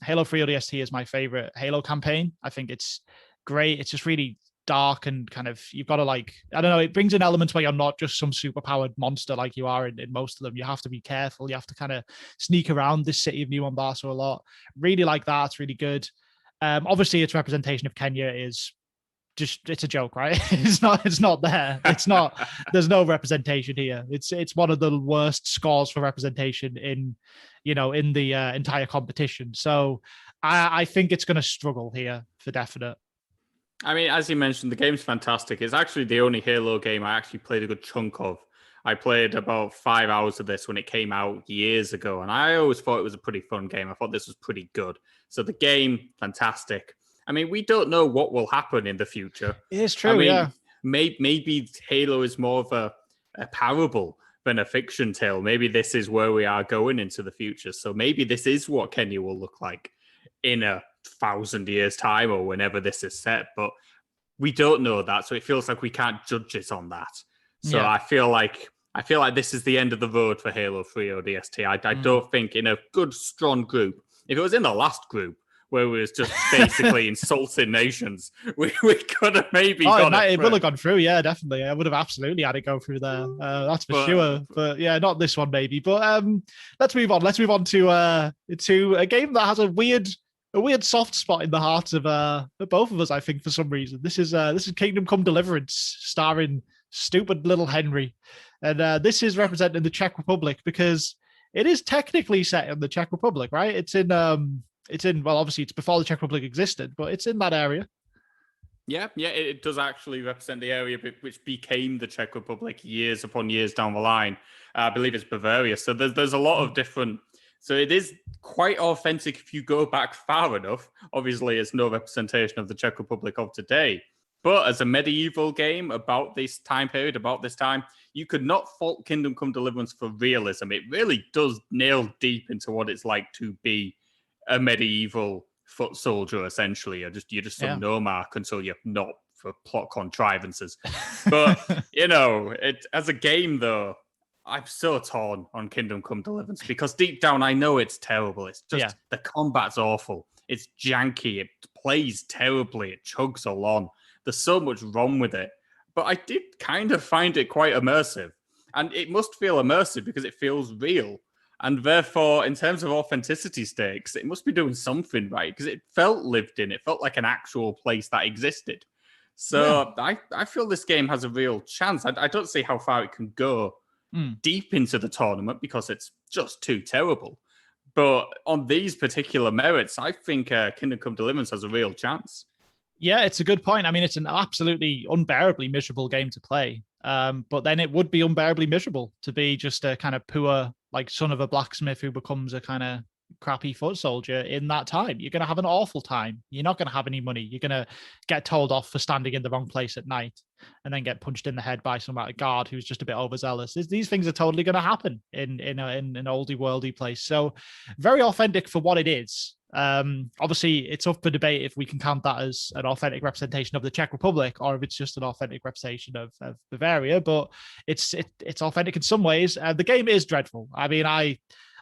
Halo 3 ODST is my favorite Halo campaign. I think it's great. It's just really dark and kind of, you've got to I don't know, it brings in elements where you're not just some superpowered monster like you are in most of them. You have to be careful. You have to kind of sneak around this city of New Mombasa a lot. Really like that. It's really good. Obviously its representation of Kenya is just, it's a joke, right? It's not there. There's no representation here. It's one of the worst scores for representation in the entire competition. So I think it's going to struggle here for definite. I mean, as you mentioned, the game's fantastic. It's actually the only Halo game I actually played a good chunk of. I played about 5 hours of this when it came out years ago, and I always thought it was a pretty fun game. I thought this was pretty good. So the game, fantastic. I mean, we don't know what will happen in the future. It is true, Maybe Halo is more of a parable than a fiction tale. Maybe this is where we are going into the future. So maybe this is what Kenya will look like in 1,000 years' time or whenever this is set. But we don't know that. So it feels like we can't judge it on that. So I feel like this is the end of the road for Halo 3 ODST. I don't think in a good, strong group, if it was in the last group where it was just basically insulting nations, we could have maybe it would have gone through, yeah, definitely. I would have absolutely had it go through there. That's for sure. But yeah, not this one maybe. But let's move on. Let's move on to a game that has a weird soft spot in the hearts of both of us, I think, for some reason. This is Kingdom Come Deliverance, starring stupid little Henry. And this is representing the Czech Republic because it is technically set in the Czech Republic, right? It's in well, obviously it's before the Czech Republic existed, but it's in that area. Yeah, it does actually represent the area which became the Czech Republic years upon years down the line. I believe it's Bavaria. So there's a lot of different. So it is quite authentic if you go back far enough. Obviously, it's no representation of the Czech Republic of today. But as a medieval game about this time period, about this time, you could not fault Kingdom Come Deliverance for realism. It really does nail deep into what it's like to be a medieval foot soldier, essentially. You're just some nomad until you're not, for plot contrivances. But, as a game, though, I'm so torn on Kingdom Come Deliverance because deep down, I know it's terrible. It's just the combat's awful. It's janky. It plays terribly. It chugs along. There's so much wrong with it. But I did kind of find it quite immersive. And it must feel immersive because it feels real. And therefore, in terms of authenticity stakes, it must be doing something right because it felt lived in. It felt like an actual place that existed. So I feel this game has a real chance. I don't see how far it can go deep into the tournament because it's just too terrible. But on these particular merits, I think Kingdom Come Deliverance has a real chance. Yeah, it's a good point. I mean, it's an absolutely unbearably miserable game to play. But then it would be unbearably miserable to be just a kind of poor, son of a blacksmith who becomes a kind of crappy foot soldier in that time. You're going to have an awful time. You're not going to have any money. You're going to get told off for standing in the wrong place at night and then get punched in the head by some guard who's just a bit overzealous. These things are totally going to happen in an oldie worldy place. So very authentic for what it is. Obviously it's up for debate if we can count that as an authentic representation of the Czech Republic or if it's just an authentic representation of Bavaria, but it's authentic in some ways. The game is dreadful. I mean,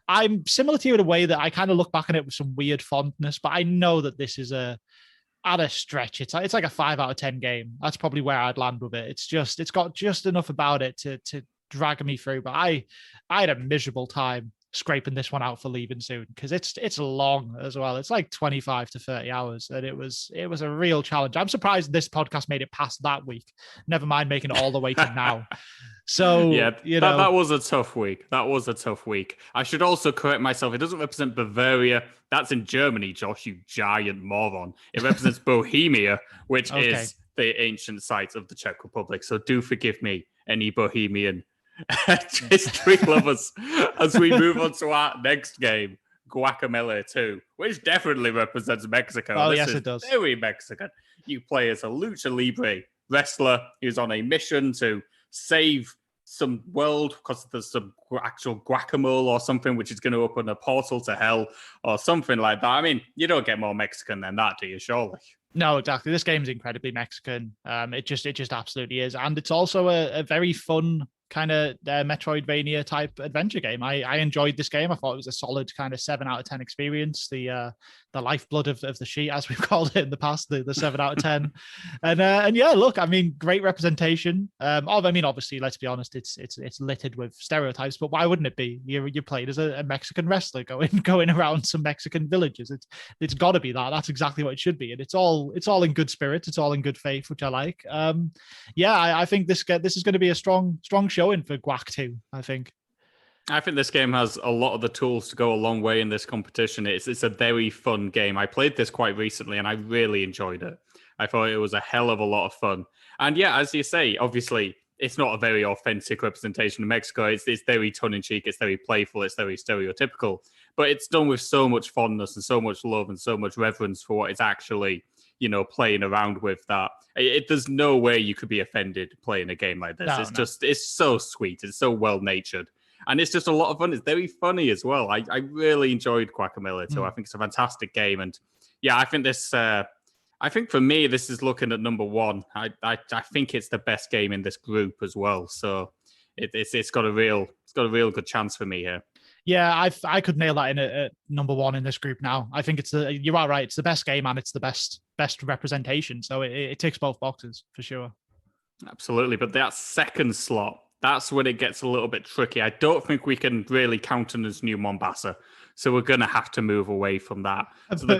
I'm similar to you in a way that I kind of look back on it with some weird fondness, but I know that this is at a stretch. It's like a 5 out of 10 game. That's probably where I'd land with it. It's got just enough about it to dragging me through. But I had a miserable time scraping this one out for leaving soon because it's long as well. It's like 25 to 30 hours, and it was a real challenge. I'm surprised this podcast made it past that week. Never mind making it all the way to now. So yeah, you that, know, that was a tough week. That was a tough week. I should also correct myself. It doesn't represent Bavaria. That's in Germany, Josh, you giant moron. It represents Bohemia, which is the ancient site of the Czech Republic. So do forgive me, any Bohemian history lovers, as we move on to our next game, Guacamole 2, which definitely represents Mexico. Oh, this yes, is it does. Very Mexican. You play as a lucha libre wrestler who's on a mission to save some world because there's some actual guacamole or something which is going to open a portal to hell or something like that. I mean, you don't get more Mexican than that, do you? Surely. No, exactly. This game's incredibly Mexican. It just absolutely is, and it's also a very fun kind of Metroidvania type adventure game. I enjoyed this game. I thought it was a solid kind of 7 out of 10 experience. The lifeblood of the sheet, as we've called it in the past, the 7 out of 10. And yeah, look, I mean, great representation. Obviously, let's be honest, it's littered with stereotypes, but why wouldn't it be? You're played as a Mexican wrestler going around some Mexican villages. It's got to be that. That's exactly what it should be, and it's all in good spirits. It's all in good faith, which I like. I think this is going to be a strong showing for Guac 2, I think. I think this game has a lot of the tools to go a long way in this competition. It's a very fun game. I played this quite recently and I really enjoyed it. I thought it was a hell of a lot of fun. And yeah, as you say, obviously, it's not a very authentic representation of Mexico. It's very tongue-in-cheek, it's very playful, it's very stereotypical. But it's done with so much fondness and so much love and so much reverence for what it's actually, playing around with that. There's no way you could be offended playing a game like this. It's so sweet. It's so well-natured. And it's just a lot of fun. It's very funny as well. I really enjoyed Guacamole 2. I think it's a fantastic game. And yeah, I think for me, this is looking at number one. I think it's the best game in this group as well. So it's got a real good chance for me here. Yeah, I could nail that in at number one in this group now. I think you are right. It's the best game and it's the best representation. So it ticks both boxes for sure. Absolutely. But that second slot, that's when it gets a little bit tricky. I don't think we can really count on as New Mombasa. So we're going to have to move away from that. So the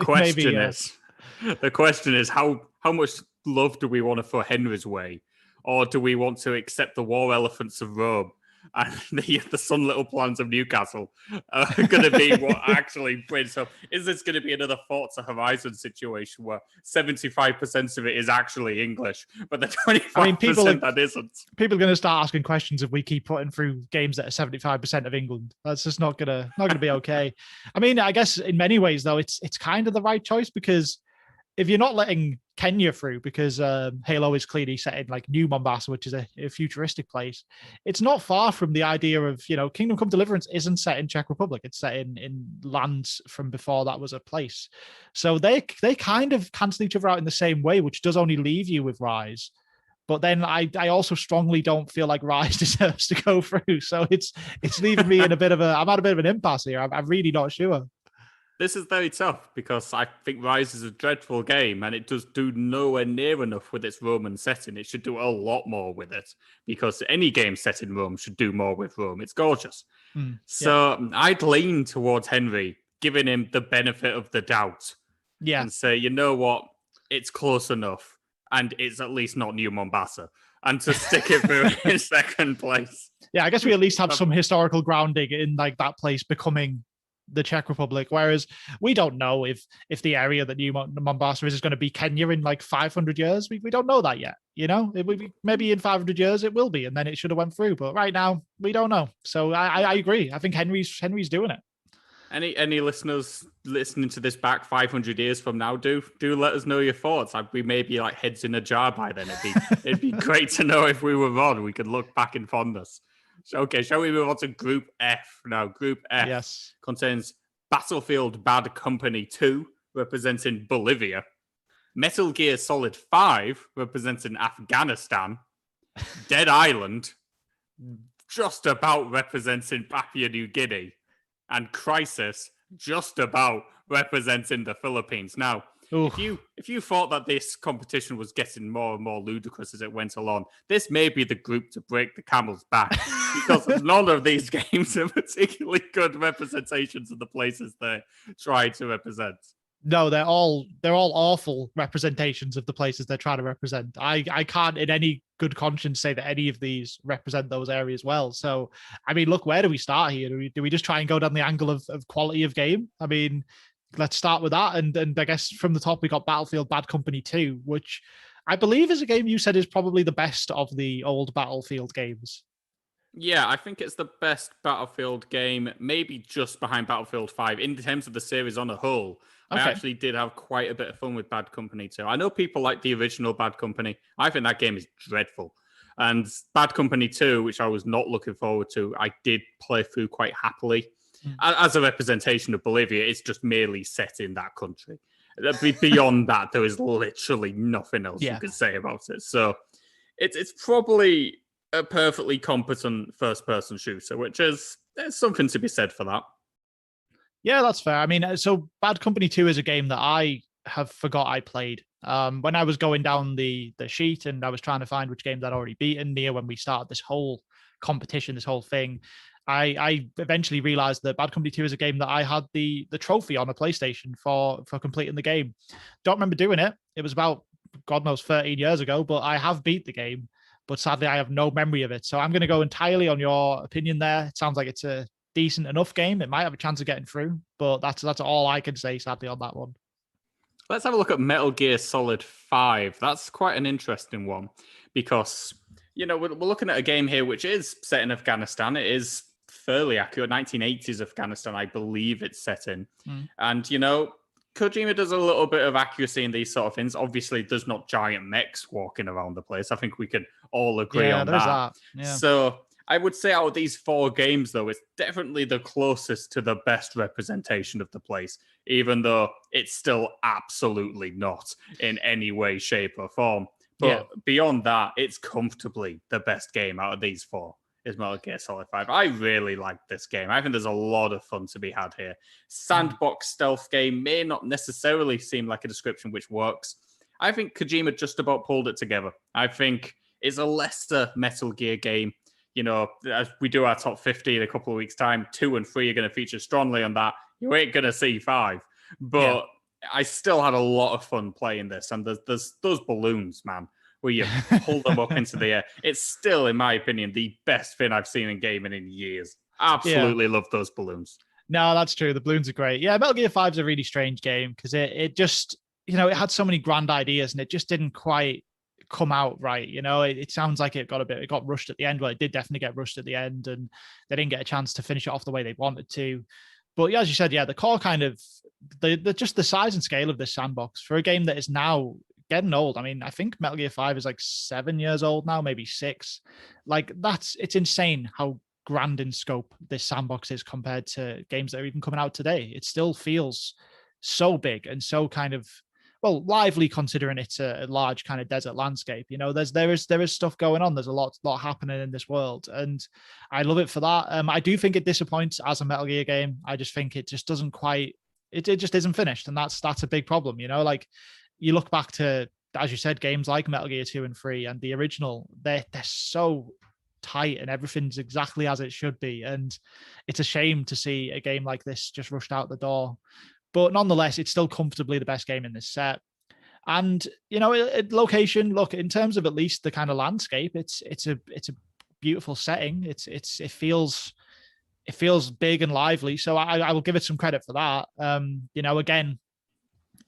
question is how much love do we want to throw Henry's way? Or do we want to accept the war elephants of Rome? And the Sun Little Plans of Newcastle are going to be what actually brings up. Is this going to be another Forza Horizon situation where 75% of it is actually English, but the 25% that isn't? People are going to start asking questions if we keep putting through games that are 75% of England. That's just not going to be okay. I mean, I guess in many ways though, it's kind of the right choice because if you're not letting Kenya through because Halo is clearly set in like New Mombasa, which is a futuristic place, it's not far from the idea of, Kingdom Come Deliverance isn't set in Czech Republic. It's set in lands from before that was a place. So they kind of cancel each other out in the same way, which does only leave you with Rise. But then I also strongly don't feel like Rise deserves to go through. So it's leaving me in I'm at a bit of an impasse here. I'm really not sure. This is very tough because I think Rise is a dreadful game and it does do nowhere near enough with its Roman setting. It should do a lot more with it because any game set in Rome should do more with Rome. It's gorgeous. I'd lean towards Henry, giving him the benefit of the doubt. Yeah. And say, you know what? It's close enough and it's at least not New Mombasa. And to stick it through in second place. Yeah, I guess we at least have some historical grounding in like that place becoming the Czech Republic, whereas we don't know if the area that New Mombasa is going to be Kenya in like 500 years. We don't know that yet. Maybe in 500 years it will be, and then it should have went through. But right now we don't know. So I agree. I think Henry's doing it. Any listeners listening to this back 500 years from now, do let us know your thoughts. We may be like heads in a jar by then. It'd be great to know if we were wrong. We could look back in fondness. Okay, shall we move on to Group F now? Group F contains Battlefield Bad Company 2, representing Bolivia, Metal Gear Solid 5, representing Afghanistan, Dead Island, just about representing Papua New Guinea, and Crisis, just about representing the Philippines. Now, If Oof. you thought that this competition was getting more and more ludicrous as it went along, this may be the group to break the camel's back, because none of these games are particularly good representations of the places they try to represent. No, they're all awful representations of the places they're trying to represent. I can't in any good conscience say that any of these represent those areas well. So I mean, look, where do we start here? Do we just try and go down the angle of quality of game? I mean, let's start with that. And I guess from the top we got Battlefield Bad Company 2, which I believe is a game you said is probably the best of the old Battlefield games. Yeah, I think it's the best Battlefield game, maybe just behind Battlefield 5 in terms of the series on a whole. I Okay. actually did have quite a bit of fun with Bad Company too. I know people like the original Bad Company. I think that game is dreadful. And Bad Company 2, which I was not looking forward to, I did play through quite happily. Mm. As a representation of Bolivia, it's just merely set in that country. Beyond that, there is literally nothing else you could say about it. So it's probably a perfectly competent first-person shooter, which is there's something to be said for that. Yeah, that's fair. I mean, so Bad Company 2 is a game that I have forgot I played. When I was going down the sheet and I was trying to find which games I'd already beaten near when we started this whole competition, this whole thing, I eventually realized that Bad Company 2 is a game that I had the trophy on a PlayStation for completing the game. Don't remember doing it. It was about God knows 13 years ago, but I have beat the game. But sadly, I have no memory of it. So I'm going to go entirely on your opinion there. It sounds like it's a decent enough game. It might have a chance of getting through, but that's all I can say sadly on that one. Let's have a look at Metal Gear Solid 5. That's quite an interesting one because, we're looking at a game here which is set in Afghanistan. It is fairly accurate, 1980s Afghanistan, I believe it's set in. And, Kojima does a little bit of accuracy in these sort of things. Obviously, there's not giant mechs walking around the place. I think we can all agree on that. Yeah. So I would say out of these 4 games, though, it's definitely the closest to the best representation of the place, even though it's still absolutely not in any way, shape, or form. But beyond that, it's comfortably the best game out of these 4. Is Metal Gear Solid 5. I really like this game. I think there's a lot of fun to be had here. Sandbox stealth game may not necessarily seem like a description which works. I think Kojima just about pulled it together. I think it's a lesser Metal Gear game. As we do our top 50 in a couple of weeks' time, 2 and 3 are going to feature strongly on that. You ain't going to see 5. But I still had a lot of fun playing this. And there's those balloons, man, where you pull them up into the air. It's still, in my opinion, the best thing I've seen in gaming in years. Absolutely love those balloons. No, that's true. The balloons are great. Yeah, Metal Gear 5 is a really strange game because it just, it had so many grand ideas and it just didn't quite come out right. It sounds like it got rushed at the end. Well, it did definitely get rushed at the end and they didn't get a chance to finish it off the way they wanted to. But yeah, as you said, the core kind of, just the size and scale of this sandbox for a game that is now getting old. I mean, I think Metal Gear 5 is like 7 years old now, maybe 6. Like it's insane how grand in scope this sandbox is compared to games that are even coming out today. It still feels so big and so kind of, lively considering it's a large kind of desert landscape. There is stuff going on. There's a lot happening in this world, and I love it for that. I do think it disappoints as a Metal Gear game. I just think it just doesn't quite. It just isn't finished, and that's a big problem. Like you look back to, as you said, games like Metal Gear 2 and 3 and the original. They're so tight and everything's exactly as it should be, and it's a shame to see a game like this just rushed out the door. But nonetheless, it's still comfortably the best game in this set. And location. Look, in terms of at least the kind of landscape, it's a beautiful setting. It feels big and lively. So I will give it some credit for that. Again,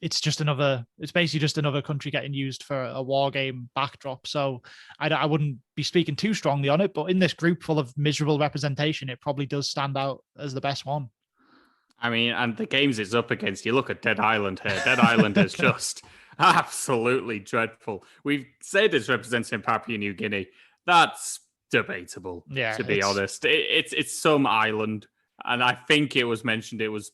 it's basically just another country getting used for a war game backdrop. So I wouldn't be speaking too strongly on it. But in this group full of miserable representation, it probably does stand out as the best one. I mean, and the games it's up against, you look at Dead Island here. Dead Island is just absolutely dreadful. We've said it's representing Papua New Guinea. That's debatable, to be honest. It's some island, and I think it was mentioned it was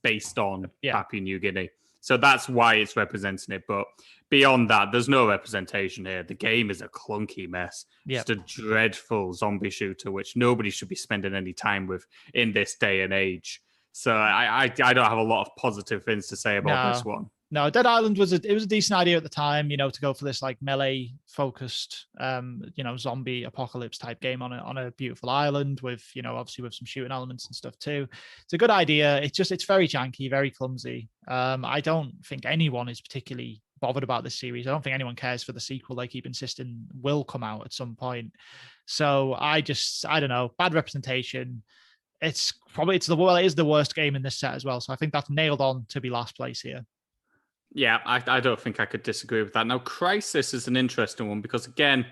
based on Papua New Guinea. So that's why it's representing it. But beyond that, there's no representation here. The game is a clunky mess. It's a dreadful zombie shooter, which nobody should be spending any time with in this day and age. So I don't have a lot of positive things to say about this one. No, Dead Island was a decent idea at the time, to go for this like melee focused, zombie apocalypse type game on a beautiful island with, obviously with some shooting elements and stuff too. It's a good idea. It's very janky, very clumsy. I don't think anyone is particularly bothered about this series. I don't think anyone cares for the sequel. They keep insisting will come out at some point. So I don't know, bad representation. It is the worst game in this set as well. So I think that's nailed on to be last place here. Yeah, I don't think I could disagree with that. Now, Crisis is an interesting one because, again,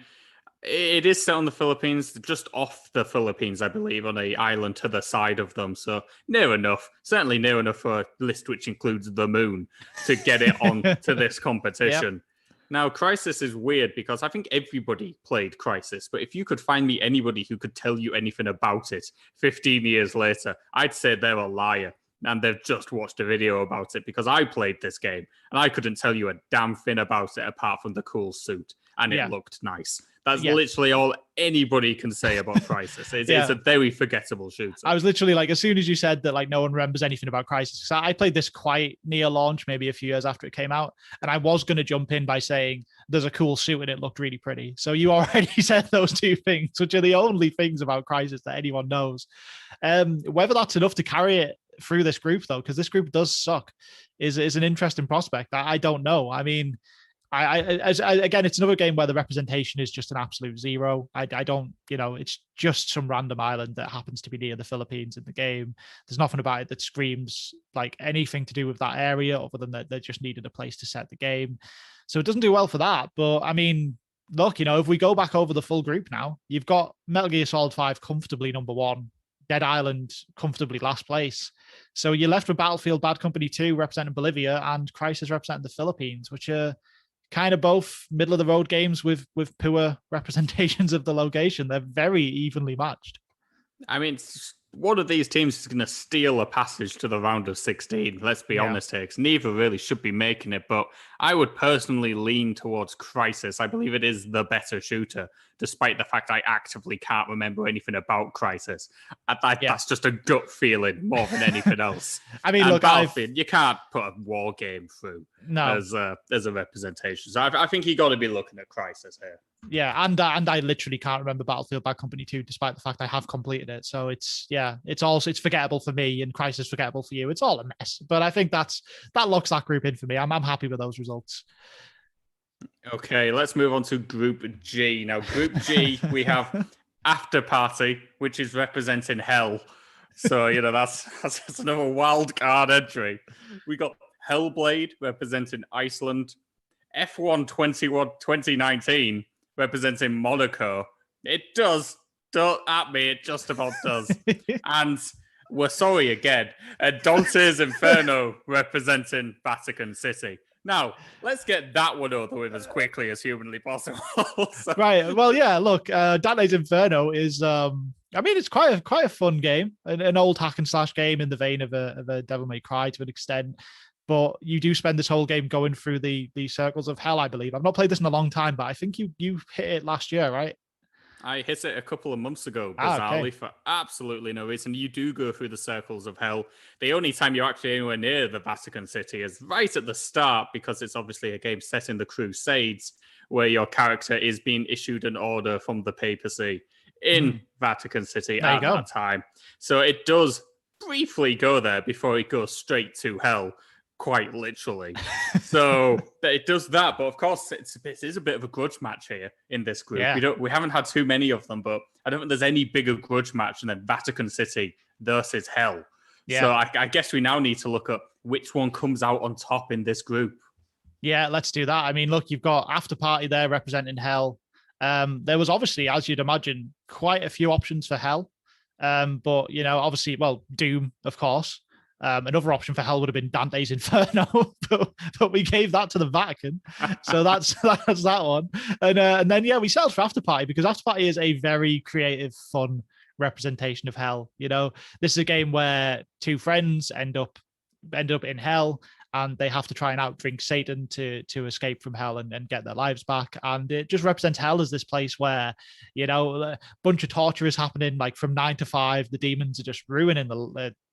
it is set on the Philippines, just off the Philippines, I believe, on an island to the side of them. So near enough, certainly near enough for a list which includes the moon to get it on to this competition. Yep. Now, Crisis is weird because I think everybody played Crisis, but if you could find me anybody who could tell you anything about it 15 years later, I'd say they're a liar. And they've just watched a video about it because I played this game and I couldn't tell you a damn thing about it apart from the cool suit. And it looked nice. That's literally all anybody can say about Crisis. It's a very forgettable shooter. I was literally like, as soon as you said that, like, no one remembers anything about Crisis, so I played this quite near launch, maybe a few years after it came out. And I was going to jump in by saying there's a cool suit and it looked really pretty. So you already said those two things, which are the only things about Crisis that anyone knows. Whether that's enough to carry it through this group, though, because this group does suck, is an interesting prospect. I don't know. I mean, again, it's another game where the representation is just an absolute zero. I don't, it's just some random island that happens to be near the Philippines in the game. There's nothing about it that screams like anything to do with that area other than that they just needed a place to set the game. So it doesn't do well for that. But I mean, look, if we go back over the full group now, you've got Metal Gear Solid 5 comfortably number one, Dead Island comfortably last place. So you're left with Battlefield Bad Company 2 representing Bolivia and Crisis representing the Philippines, which are kind of both middle of the road games with poor representations of the location. They're very evenly matched. I mean, one of these teams is going to steal a passage to the round of 16. Let's be honest here, because neither really should be making it. But I would personally lean towards Crisis. I believe it is the better shooter, despite the fact I actively can't remember anything about Crisis. That's just a gut feeling more than anything else. I mean, look, you can't put a war game through as a representation. So I think you got to be looking at Crisis here. Yeah, and I literally can't remember Battlefield Bad Company 2, despite the fact I have completed it. So it's forgettable for me, and Crisis forgettable for you. It's all a mess. But I think that locks that group in for me. I'm happy with those results. Okay, let's move on to Group G. Now, Group G, we have After Party, which is representing Hell. So, that's another wild card entry. We got Hellblade representing Iceland, F1 2019 representing Monaco. It does. Don't at me, it just about does. And we're sorry again. Dante's Inferno representing Vatican City. Now, let's get that one over with as quickly as humanly possible. Right. Well, yeah, look, Dante's Inferno is, it's quite a fun game, an old hack and slash game in the vein of a Devil May Cry to an extent. But you do spend this whole game going through the circles of hell, I believe. I've not played this in a long time, but I think you hit it last year, right? I hit it a couple of months ago, bizarrely, for absolutely no reason. You do go through the circles of hell. The only time you're actually anywhere near the Vatican City is right at the start, because it's obviously a game set in the Crusades, where your character is being issued an order from the papacy in Vatican City at that time. So it does briefly go there before it goes straight to hell. Quite literally. So it does that, but of course it is a bit of a grudge match here in this group. Yeah. We haven't had too many of them, but I don't think there's any bigger grudge match than Vatican City versus Hell. Yeah. So I guess we now need to look at which one comes out on top in this group. Yeah, let's do that. I mean, look, you've got After Party there representing Hell. There was obviously, as you'd imagine, quite a few options for Hell. But obviously, Doom, of course. Another option for Hell would have been Dante's Inferno, but we gave that to the Vatican. So that's that one. And then, we settled for After Party, because After Party is a very creative, fun representation of Hell. This is a game where two friends end up in Hell, and they have to try and outdrink Satan to escape from Hell and get their lives back. And it just represents Hell as this place where, a bunch of torture is happening, like from 9 to 5. The demons are just ruining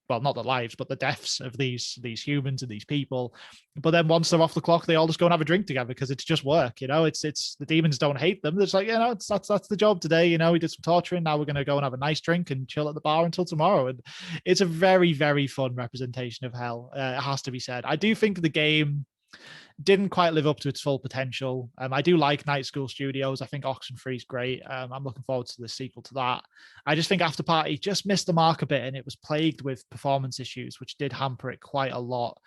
well, not the lives, but the deaths of these humans and these people. But then once they're off the clock, they all just go and have a drink together because it's just work. It's the demons don't hate them. It's like, that's the job today. We did some torturing. Now we're going to go and have a nice drink and chill at the bar until tomorrow. And it's a very, very fun representation of hell. It has to be said. I do think the game didn't quite live up to its full potential. I do like Night School Studios. I think Oxenfree is great. I'm looking forward to the sequel to that. I just think After Party just missed the mark a bit, and it was plagued with performance issues, which did hamper it quite a lot.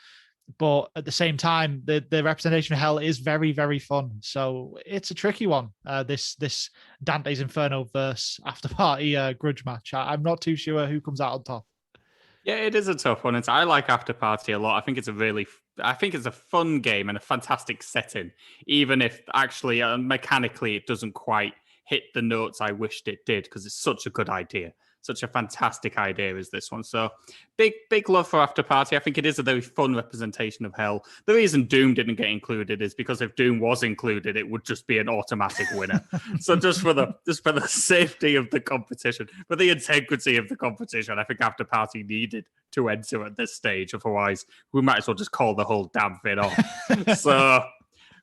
But at the same time, the representation of hell is very, very fun. So it's a tricky one. This Dante's Inferno versus After Party grudge match. I'm not too sure who comes out on top. Yeah, it is a tough one. I like After Party a lot. I think it's a fun game and a fantastic setting, even if actually mechanically it doesn't quite hit the notes I wished it did, because it's such a good idea. Such a fantastic idea is this one. So big love for After Party. I think it is a very fun representation of hell. The reason Doom didn't get included is because if Doom was included, it would just be an automatic winner. So just for the safety of the competition, for the integrity of the competition, I think After Party needed to enter at this stage. Otherwise, we might as well just call the whole damn thing off.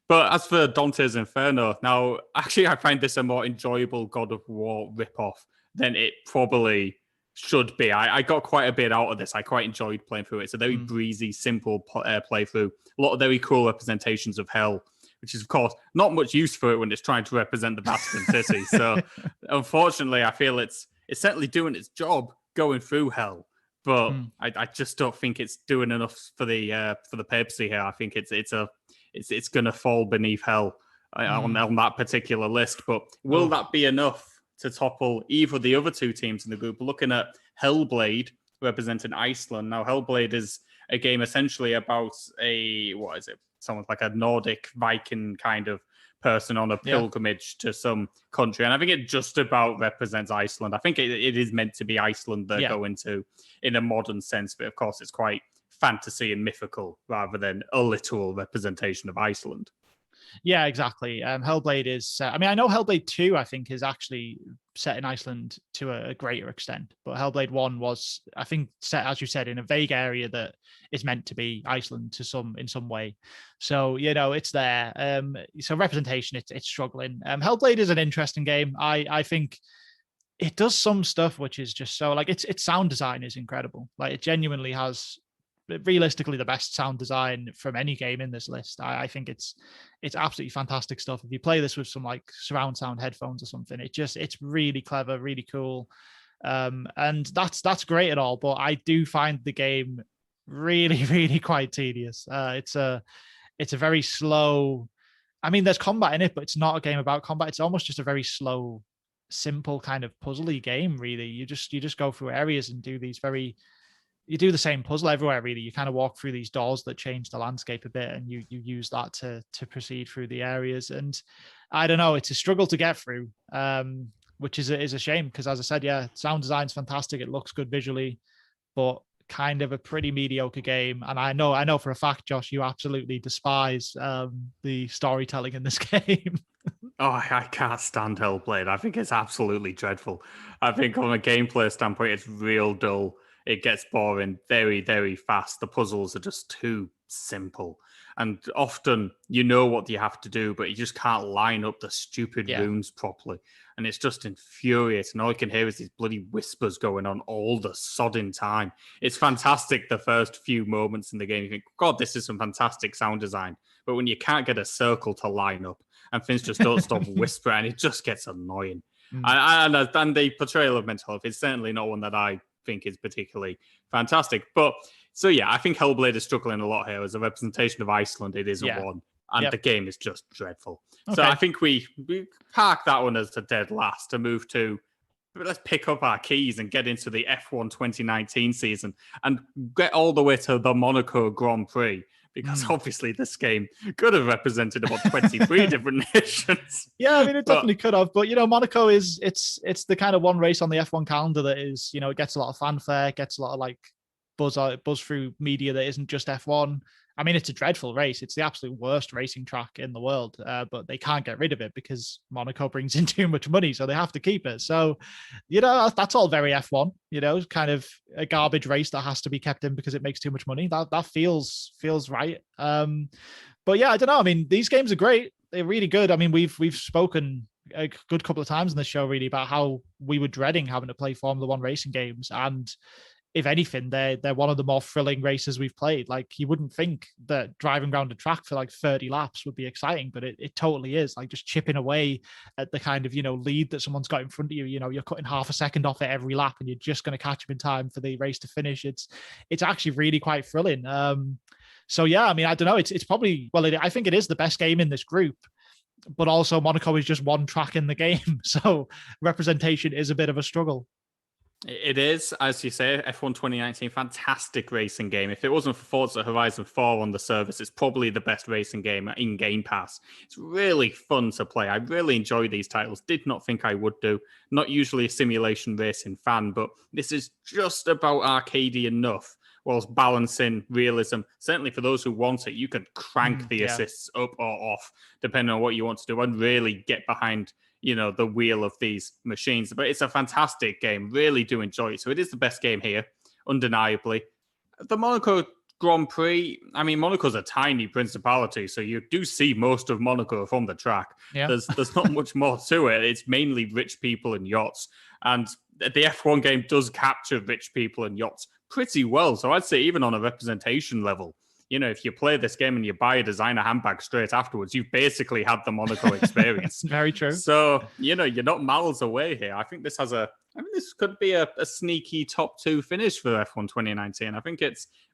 But as for Dante's Inferno, now actually I find this a more enjoyable God of War ripoff than it probably should be. I got quite a bit out of this. I quite enjoyed playing through it. It's a very breezy, simple playthrough. A lot of very cool representations of hell, which is, of course, not much use for it when it's trying to represent the Vatican City. So, unfortunately, I feel it's certainly doing its job going through hell. But I just don't think it's doing enough for the papacy here. I think it's going to fall beneath hell on that particular list. But will that be enough to topple either of the other two teams in the group? Looking at Hellblade representing Iceland. Now, Hellblade is a game essentially about someone like a Nordic Viking kind of person on a pilgrimage to some country. And I think it just about represents Iceland. I think it is meant to be Iceland they're going to in a modern sense, but of course it's quite fantasy and mythical rather than a literal representation of Iceland. Yeah, exactly. Hellblade is, I know Hellblade 2, I think, is actually set in Iceland to a greater extent. But Hellblade 1 was, I think, set, as you said, in a vague area that is meant to be Iceland in some way. So, it's there. So representation, it's struggling. Hellblade is an interesting game. I think it does some stuff which is just so, like, its sound design is incredible. Like, it genuinely has realistically the best sound design from any game in this list. I think it's absolutely fantastic stuff. If you play this with some like surround sound headphones or something, it's really clever, really cool. And that's great at all, but I do find the game really, really quite tedious. It's a very slow, there's combat in it, but it's not a game about combat. It's almost just a very slow, simple kind of puzzly game, really. You just go through areas and you do the same puzzle everywhere, really. You kind of walk through these doors that change the landscape a bit, and you use that to proceed through the areas. And I don't know, it's a struggle to get through, which is a shame, because as I said, sound design's fantastic. It looks good visually, but kind of a pretty mediocre game. And I know for a fact, Josh, you absolutely despise the storytelling in this game. Oh, I can't stand Hellblade. I think it's absolutely dreadful. I think from a gameplay standpoint, it's real dull. It gets boring very, very fast. The puzzles are just too simple. And often you know what you have to do, but you just can't line up the stupid rooms properly. And it's just infuriating. All you can hear is these bloody whispers going on all the sodding time. It's fantastic the first few moments in the game. You think, God, this is some fantastic sound design. But when you can't get a circle to line up and things just don't stop whispering, it just gets annoying. And the portrayal of mental health is certainly not one that I think is particularly fantastic. But so I think Hellblade is struggling a lot here as a representation of Iceland. It isn't one, and the game is just dreadful. Okay. So I think we park that one as a dead last to move to. Let's pick up our keys and get into the F1 2019 season and get all the way to the Monaco Grand Prix. Because obviously this game could have represented about 23 different nations. Yeah, it definitely could have. But, Monaco it's the kind of one race on the F1 calendar that is, it gets a lot of fanfare, gets a lot of like buzz through media that isn't just F1. I mean, it's a dreadful race. It's the absolute worst racing track in the world, but they can't get rid of it because Monaco brings in too much money, so they have to keep it. So, that's all very F1. Kind of a garbage race that has to be kept in because it makes too much money. That feels right. But yeah, I don't know. I mean, these games are great. They're really good. I mean, we've spoken a good couple of times in the show really about how we were dreading having to play Formula One racing games, and if anything, they're one of the more thrilling races we've played. Like, you wouldn't think that driving around a track for like 30 laps would be exciting, but it totally is. Like, just chipping away at the kind of, lead that someone's got in front of you. You're cutting half a second off at every lap and you're just going to catch them in time for the race to finish. It's actually really quite thrilling. So yeah, I mean, I don't know. It's probably, I think it is the best game in this group, but also Monaco is just one track in the game. So representation is a bit of a struggle. It is, as you say, F1 2019, fantastic racing game. If it wasn't for Forza Horizon 4 on the service, it's probably the best racing game in Game Pass. It's really fun to play. I really enjoy these titles. Did not think I would do. Not usually a simulation racing fan, but this is just about arcadey enough whilst balancing realism. Certainly for those who want it, you can crank the assists up or off, depending on what you want to do, and really get behind the wheel of these machines. But it's a fantastic game. Really do enjoy it. So it is the best game here, undeniably. The Monaco Grand Prix, I mean, Monaco's a tiny principality, so you do see most of Monaco from the track. Yeah. There's not much more to it. It's mainly rich people and yachts. And the F1 game does capture rich people and yachts pretty well. So I'd say even on a representation level, if you play this game and you buy a designer handbag straight afterwards, you've basically had the Monaco experience. Very true. So, you're not miles away here. I think this could be a sneaky top 2 finish for F1 2019. I think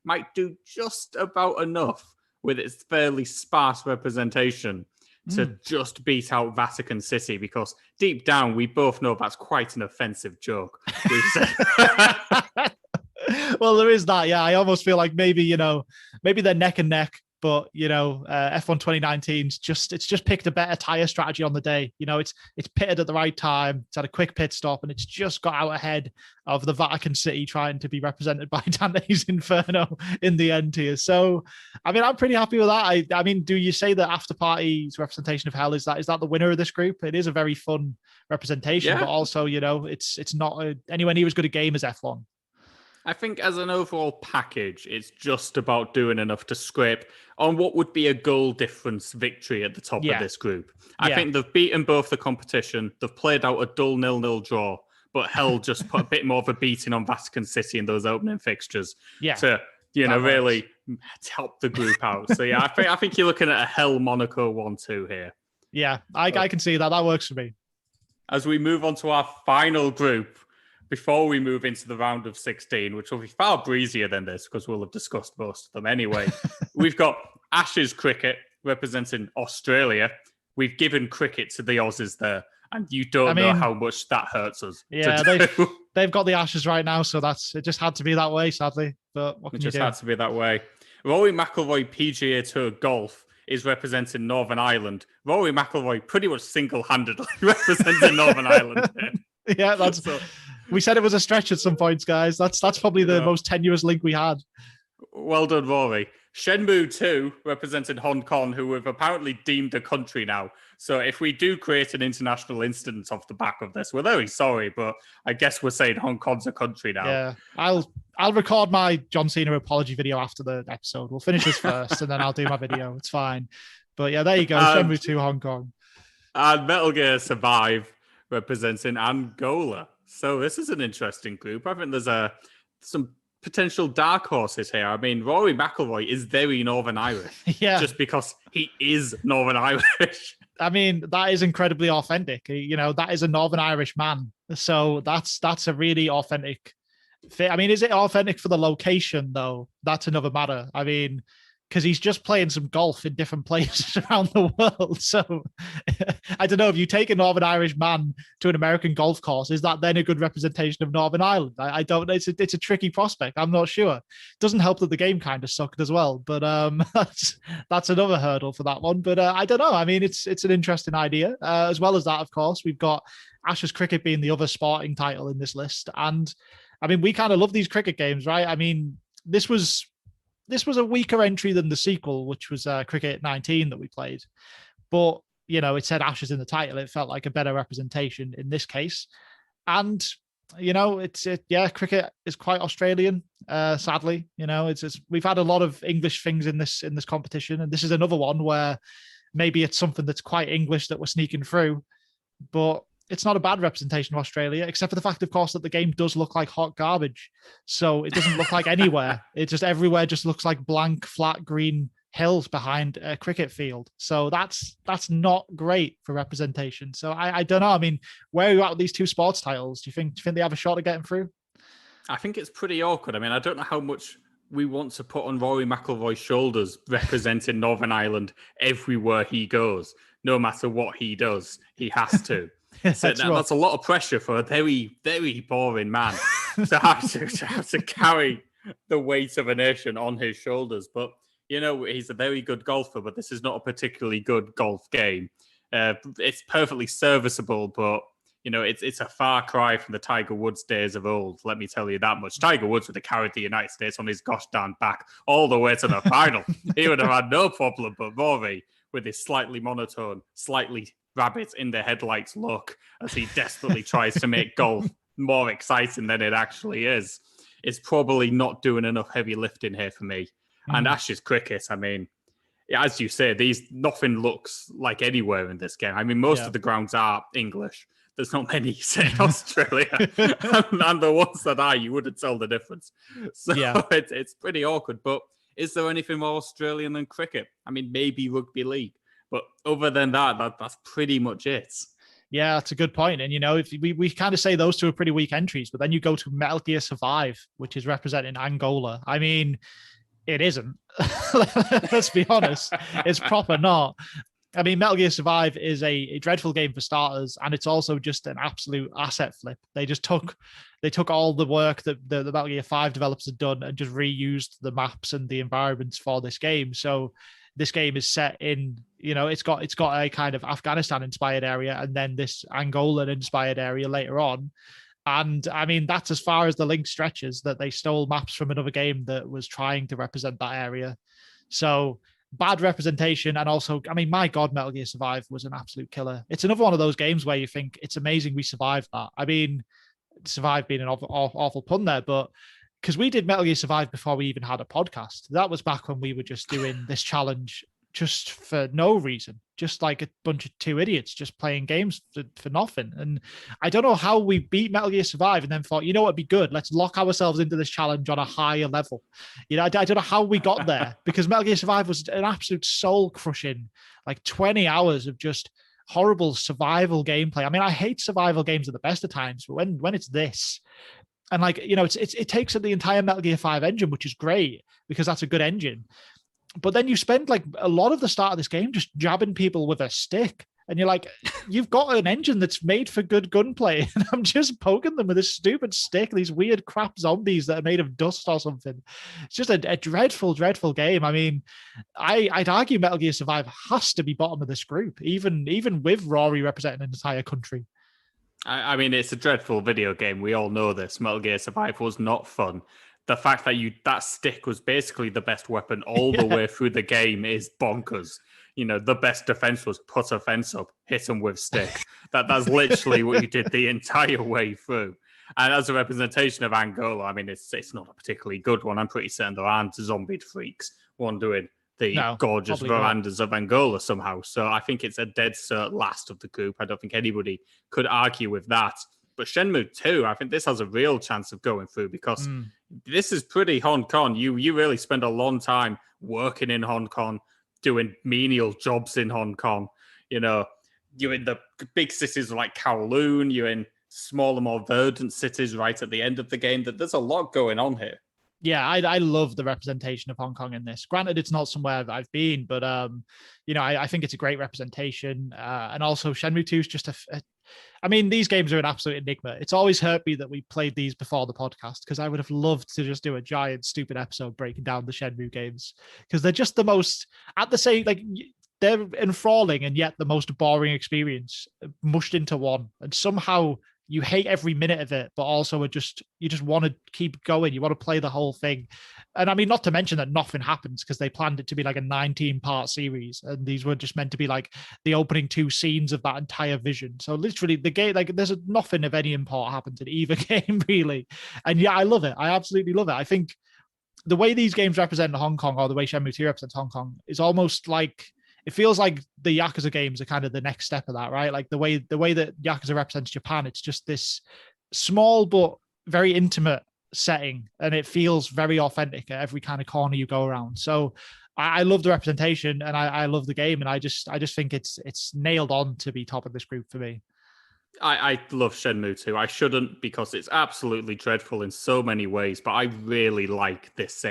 might do just about enough with its fairly sparse representation to just beat out Vatican City, because deep down, we both know that's quite an offensive joke. Well, there is that. Yeah, I almost feel like maybe they're neck and neck, but F1 2019's just picked a better tire strategy on the day. It's pitted at the right time. It's had a quick pit stop, and it's just got out ahead of the Vatican City trying to be represented by Dante's Inferno in the end here. So, I mean, I'm pretty happy with that. I mean, do you say that After Party's representation of Hell is that the winner of this group? It is a very fun representation, but also it's not anywhere near as good a game as F1. I think as an overall package, it's just about doing enough to scrape on what would be a goal difference victory at the top of this group. I think they've beaten both the competition. They've played out a dull 0-0 draw, but Hell just put a bit more of a beating on Vatican City in those opening fixtures to, really help the group out. So, I think you're looking at a Hell Monaco 1-2 here. Yeah, I can see that. That works for me. As we move on to our final group, before we move into the round of 16, which will be far breezier than this because we'll have discussed most of them anyway, we've got Ashes cricket representing Australia. We've given cricket to the Aussies there, and you don't know how much that hurts us. Yeah, they've got the Ashes right now, so it just had to be that way, sadly. But what can you do? It just had to be that way. Rory McIlroy PGA Tour Golf is representing Northern Ireland. Rory McIlroy pretty much single-handedly representing Northern Ireland here. Yeah, we said it was a stretch at some points, guys. That's probably the most tenuous link we had. Well done, Rory. Shenmue 2 represented Hong Kong, who we've apparently deemed a country now. So if we do create an international incident off the back of this, we're very sorry, but I guess we're saying Hong Kong's a country now. Yeah, I'll record my John Cena apology video after the episode. We'll finish this first, and then I'll do my video. It's fine. But yeah, there you go. Shenmue 2 Hong Kong. And Metal Gear Survive representing Angola. So this is an interesting group. I think there's some potential dark horses here. I mean, Rory McIlroy is very Northern Irish. Just because he is Northern Irish. I mean, that is incredibly authentic. That is a Northern Irish man. So that's a really authentic fit. I mean, is it authentic for the location, though? That's another matter. I mean, because he's just playing some golf in different places around the world. So I don't know, if you take a Northern Irish man to an American golf course, is that then a good representation of Northern Ireland? I don't know. It's a tricky prospect. I'm not sure. It doesn't help that the game kind of sucked as well. But that's another hurdle for that one. But I don't know. I mean, it's an interesting idea. As well as that, of course, we've got Ashes cricket being the other sporting title in this list. And I mean, we kind of love these cricket games, right? I mean, this was this was a weaker entry than the sequel, which was Cricket 19 that we played. But, it said Ashes in the title. It felt like a better representation in this case. And, cricket is quite Australian, sadly. We've had a lot of English things in this competition. And this is another one where maybe it's something that's quite English that we're sneaking through. But it's not a bad representation of Australia, except for the fact, of course, that the game does look like hot garbage. So it doesn't look like anywhere. It just everywhere just looks like blank, flat, green hills behind a cricket field. So that's not great for representation. So I don't know. I mean, where are you at with these two sports titles? Do you think they have a shot at getting through? I think it's pretty awkward. I mean, I don't know how much we want to put on Rory McIlroy's shoulders representing Northern Ireland everywhere he goes. No matter what he does, he has to. So that's a lot of pressure for a very, very boring man to have to carry the weight of a nation on his shoulders. But, he's a very good golfer, but this is not a particularly good golf game. It's perfectly serviceable, but, it's a far cry from the Tiger Woods days of old. Let me tell you that much. Tiger Woods would have carried the United States on his gosh darn back all the way to the final. He would have had no problem, but Rory, with his slightly monotone, slightly rabbit in the headlights look as he desperately tries to make golf more exciting than it actually is probably not doing enough heavy lifting here for me. And Ashes cricket, I mean, as you say, nothing looks like anywhere in this game. I mean, most of the grounds are English. There's not many, say, in Australia. and the ones that are, you wouldn't tell the difference. So it's pretty awkward. But is there anything more Australian than cricket? I mean, maybe rugby league. But other than that's pretty much it. Yeah, that's a good point. And, if we kind of say those two are pretty weak entries, but then you go to Metal Gear Survive, which is representing Angola. I mean, it isn't. Let's be honest. It's proper not. I mean, Metal Gear Survive is a dreadful game for starters, and it's also just an absolute asset flip. They took all the work that the Metal Gear 5 developers had done and just reused the maps and the environments for this game. So this game is set in, it's got a kind of Afghanistan-inspired area and then this Angolan-inspired area later on. And I mean, that's as far as the link stretches, that they stole maps from another game that was trying to represent that area. So bad representation. And also, I mean, my God, Metal Gear Survive was an absolute killer. It's another one of those games where you think it's amazing we survived that. I mean, survive being an awful pun there, but because we did Metal Gear Survive before we even had a podcast. That was back when we were just doing this challenge just for no reason, just like a bunch of two idiots just playing games for nothing. And I don't know how we beat Metal Gear Survive and then thought, what'd be good? Let's lock ourselves into this challenge on a higher level. I don't know how we got there because Metal Gear Survive was an absolute soul crushing, like 20 hours of just horrible survival gameplay. I mean, I hate survival games at the best of times, but when it's this, and it takes up the entire Metal Gear 5 engine, which is great because that's a good engine. But then you spend like a lot of the start of this game just jabbing people with a stick. And you're like, you've got an engine that's made for good gunplay. And I'm just poking them with this stupid stick, these weird crap zombies that are made of dust or something. It's just a dreadful, dreadful game. I mean, I'd argue Metal Gear Survive has to be bottom of this group, even with Rory representing an entire country. I mean, it's a dreadful video game. We all know this. Metal Gear Survive was not fun. The fact that that stick was basically the best weapon all the way through the game is bonkers. The best defense was put a fence up, hit them with stick. That's literally what you did the entire way through. And as a representation of Angola, I mean, it's not a particularly good one. I'm pretty certain there aren't zombied freaks wandering the gorgeous verandas of Angola somehow. So I think it's a dead cert last of the group. I don't think anybody could argue with that. But Shenmue 2, I think this has a real chance of going through because this is pretty Hong Kong. You really spend a long time working in Hong Kong, doing menial jobs in Hong Kong. You're in the big cities like Kowloon. You're in smaller, more verdant cities right at the end of the game. There's a lot going on here. Yeah, I love the representation of Hong Kong in this. Granted, it's not somewhere that I've been, but I think it's a great representation. And also, Shenmue 2 is just I mean, these games are an absolute enigma. It's always hurt me that we played these before the podcast because I would have loved to just do a giant, stupid episode breaking down the Shenmue games because they're just the most they're enthralling and yet the most boring experience mushed into one. And somehow you hate every minute of it, but also you just want to keep going. You want to play the whole thing. And I mean, not to mention that nothing happens because they planned it to be like a 19-part series, and these were just meant to be like the opening 2 scenes of that entire vision. So literally, the game, like, there's nothing of any import happens in either game, really. And yeah, I love it. I absolutely love it. I think the way these games represent Hong Kong, or the way Shenmue 2 represents Hong Kong, is almost like, it feels like the Yakuza games are kind of the next step of that, right? Like the way that Yakuza represents Japan, it's just this small but very intimate setting, and it feels very authentic at every kind of corner you go around. So I love the representation, and I love the game, and I just think it's nailed on to be top of this group for me. I love Shenmue 2. I shouldn't, because it's absolutely dreadful in so many ways, but I really like this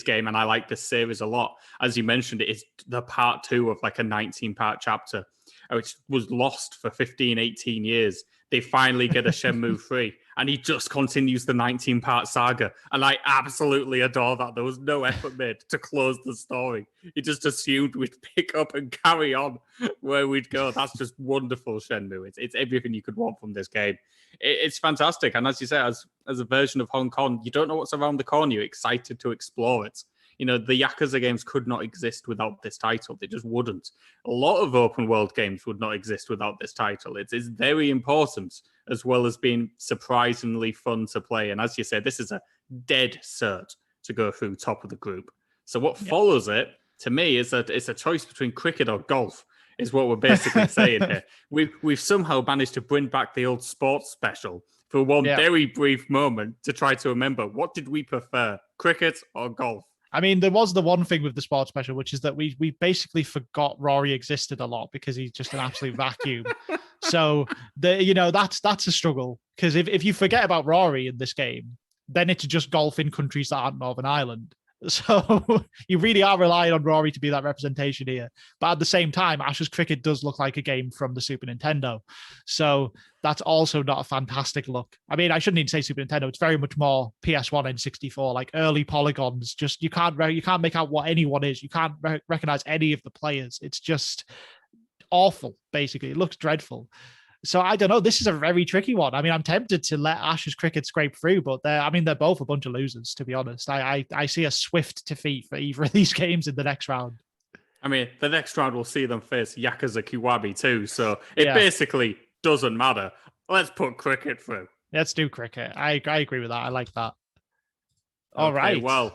game, and I like this series a lot. As you mentioned, it is the part 2 of like a 19-part chapter, which was lost for 15, 18 years. They finally get a Shenmue 3, and he just continues the 19-part saga. And I absolutely adore that. There was no effort made to close the story. He just assumed we'd pick up and carry on where we'd go. That's just wonderful, Shenmue. It's everything you could want from this game. It's fantastic. And as you say, as a version of Hong Kong, you don't know what's around the corner. You're excited to explore it. You know, the Yakuza games could not exist without this title. They just wouldn't. A lot of open world games would not exist without this title. It's very important, as well as being surprisingly fun to play. And as you said, this is a dead cert to go through top of the group. So what follows it, to me, is that it's a choice between cricket or golf, is what we're basically saying here. We've somehow managed to bring back the old sports special for one very brief moment to try to remember, what did we prefer, cricket or golf? I mean, there was the one thing with the sports special, which is that we basically forgot Rory existed a lot because he's just an absolute vacuum. So that's a struggle, because if you forget about Rory in this game, then it's just golf in countries that aren't Northern Ireland. So you really are relying on Rory to be that representation here. But at the same time, Ash's Cricket does look like a game from the Super Nintendo. So that's also not a fantastic look. I mean, I shouldn't even say Super Nintendo. It's very much more PS1 and 64, like early polygons. Just you can't make out what anyone is. You can't recognize any of the players. It's just awful, basically. It looks dreadful. So I don't know. This is a very tricky one. I mean, I'm tempted to let Ash's Cricket scrape through, but they're both a bunch of losers, to be honest. I see a swift defeat for either of these games in the next round. I mean, the next round will see them face Yakuza Kiwami too, so it basically doesn't matter. Let's put cricket through. Let's do cricket. I agree with that. I like that. All right. Well,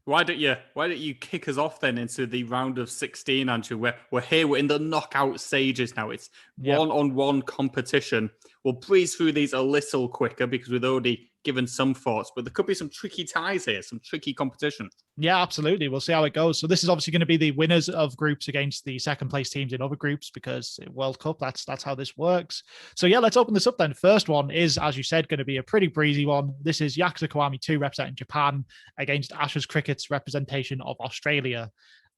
why don't you kick us off then into the round of 16, Andrew? We're here. We're in the knockout stages now. It's one-on-one competition. We'll breeze through these a little quicker because we've already given some thoughts, but there could be some tricky ties here, some tricky competition. Yeah, absolutely. We'll see how it goes. So this is obviously going to be the winners of groups against the second place teams in other groups, because World Cup, that's how this works. So yeah, let's open this up then. First one is, as you said, going to be a pretty breezy one. This is Yakuza Kiwami 2 representing Japan against Ash's Cricket's representation of Australia.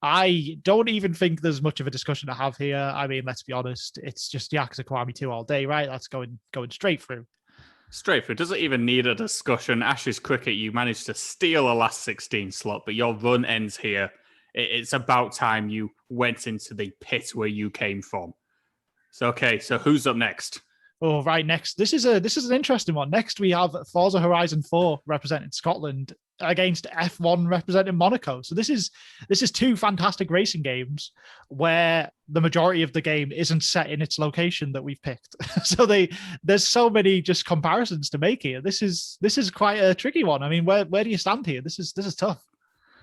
I don't even think there's much of a discussion to have here. I mean, let's be honest, it's just Yakuza Kiwami 2 all day, right? That's going straight through. Straight through. Doesn't even need a discussion. Ash's Cricket, you managed to steal a last 16 slot, but your run ends here. It's about time you went into the pit where you came from. So who's up next? Oh, right, next. This is an interesting one. Next, we have Forza Horizon 4 representing Scotland against F1 representing Monaco. So this is two fantastic racing games where the majority of the game isn't set in its location that we've picked. So there's so many just comparisons to make here. This is quite a tricky one. I mean, where do you stand here? This is tough.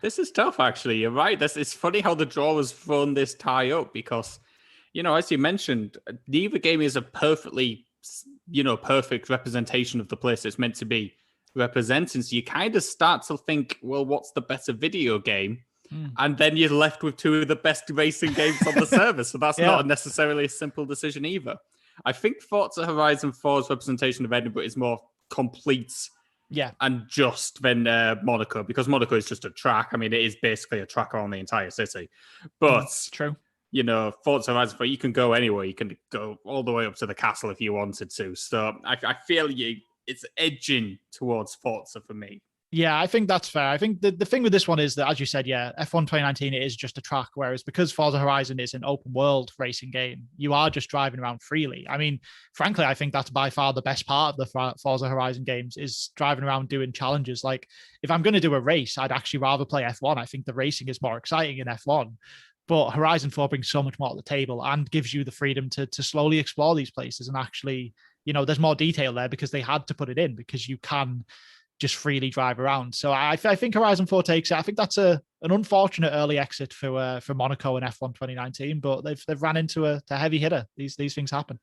This is tough, actually. You're right. It's funny how the draw has thrown this tie up because, as you mentioned, neither game is a perfect representation of the place it's meant to be representing. So you kind of start to think, well, what's the better video game? And then you're left with two of the best racing games on the service. So that's not necessarily a simple decision either. I think Forza Horizon 4's representation of Edinburgh is more complete and just than Monaco, because Monaco is just a track. I mean, it is basically a track on the entire city. But true. Forza Horizon 4, you can go anywhere. You can go all the way up to the castle if you wanted to. So I feel it's edging towards Forza for me. Yeah, I think that's fair. I think the thing with this one is that, as you said, yeah, F1 2019, it is just a track, whereas because Forza Horizon is an open world racing game, you are just driving around freely. I mean, frankly, I think that's by far the best part of the Forza Horizon games is driving around doing challenges. Like, if I'm going to do a race, I'd actually rather play F1. I think the racing is more exciting in F1. But Horizon 4 brings so much more to the table and gives you the freedom to slowly explore these places and actually, there's more detail there because they had to put it in because you can just freely drive around. So I think Horizon 4 takes it. I think that's an unfortunate early exit for Monaco and F1 2019, but they've ran into a heavy hitter. These things happen.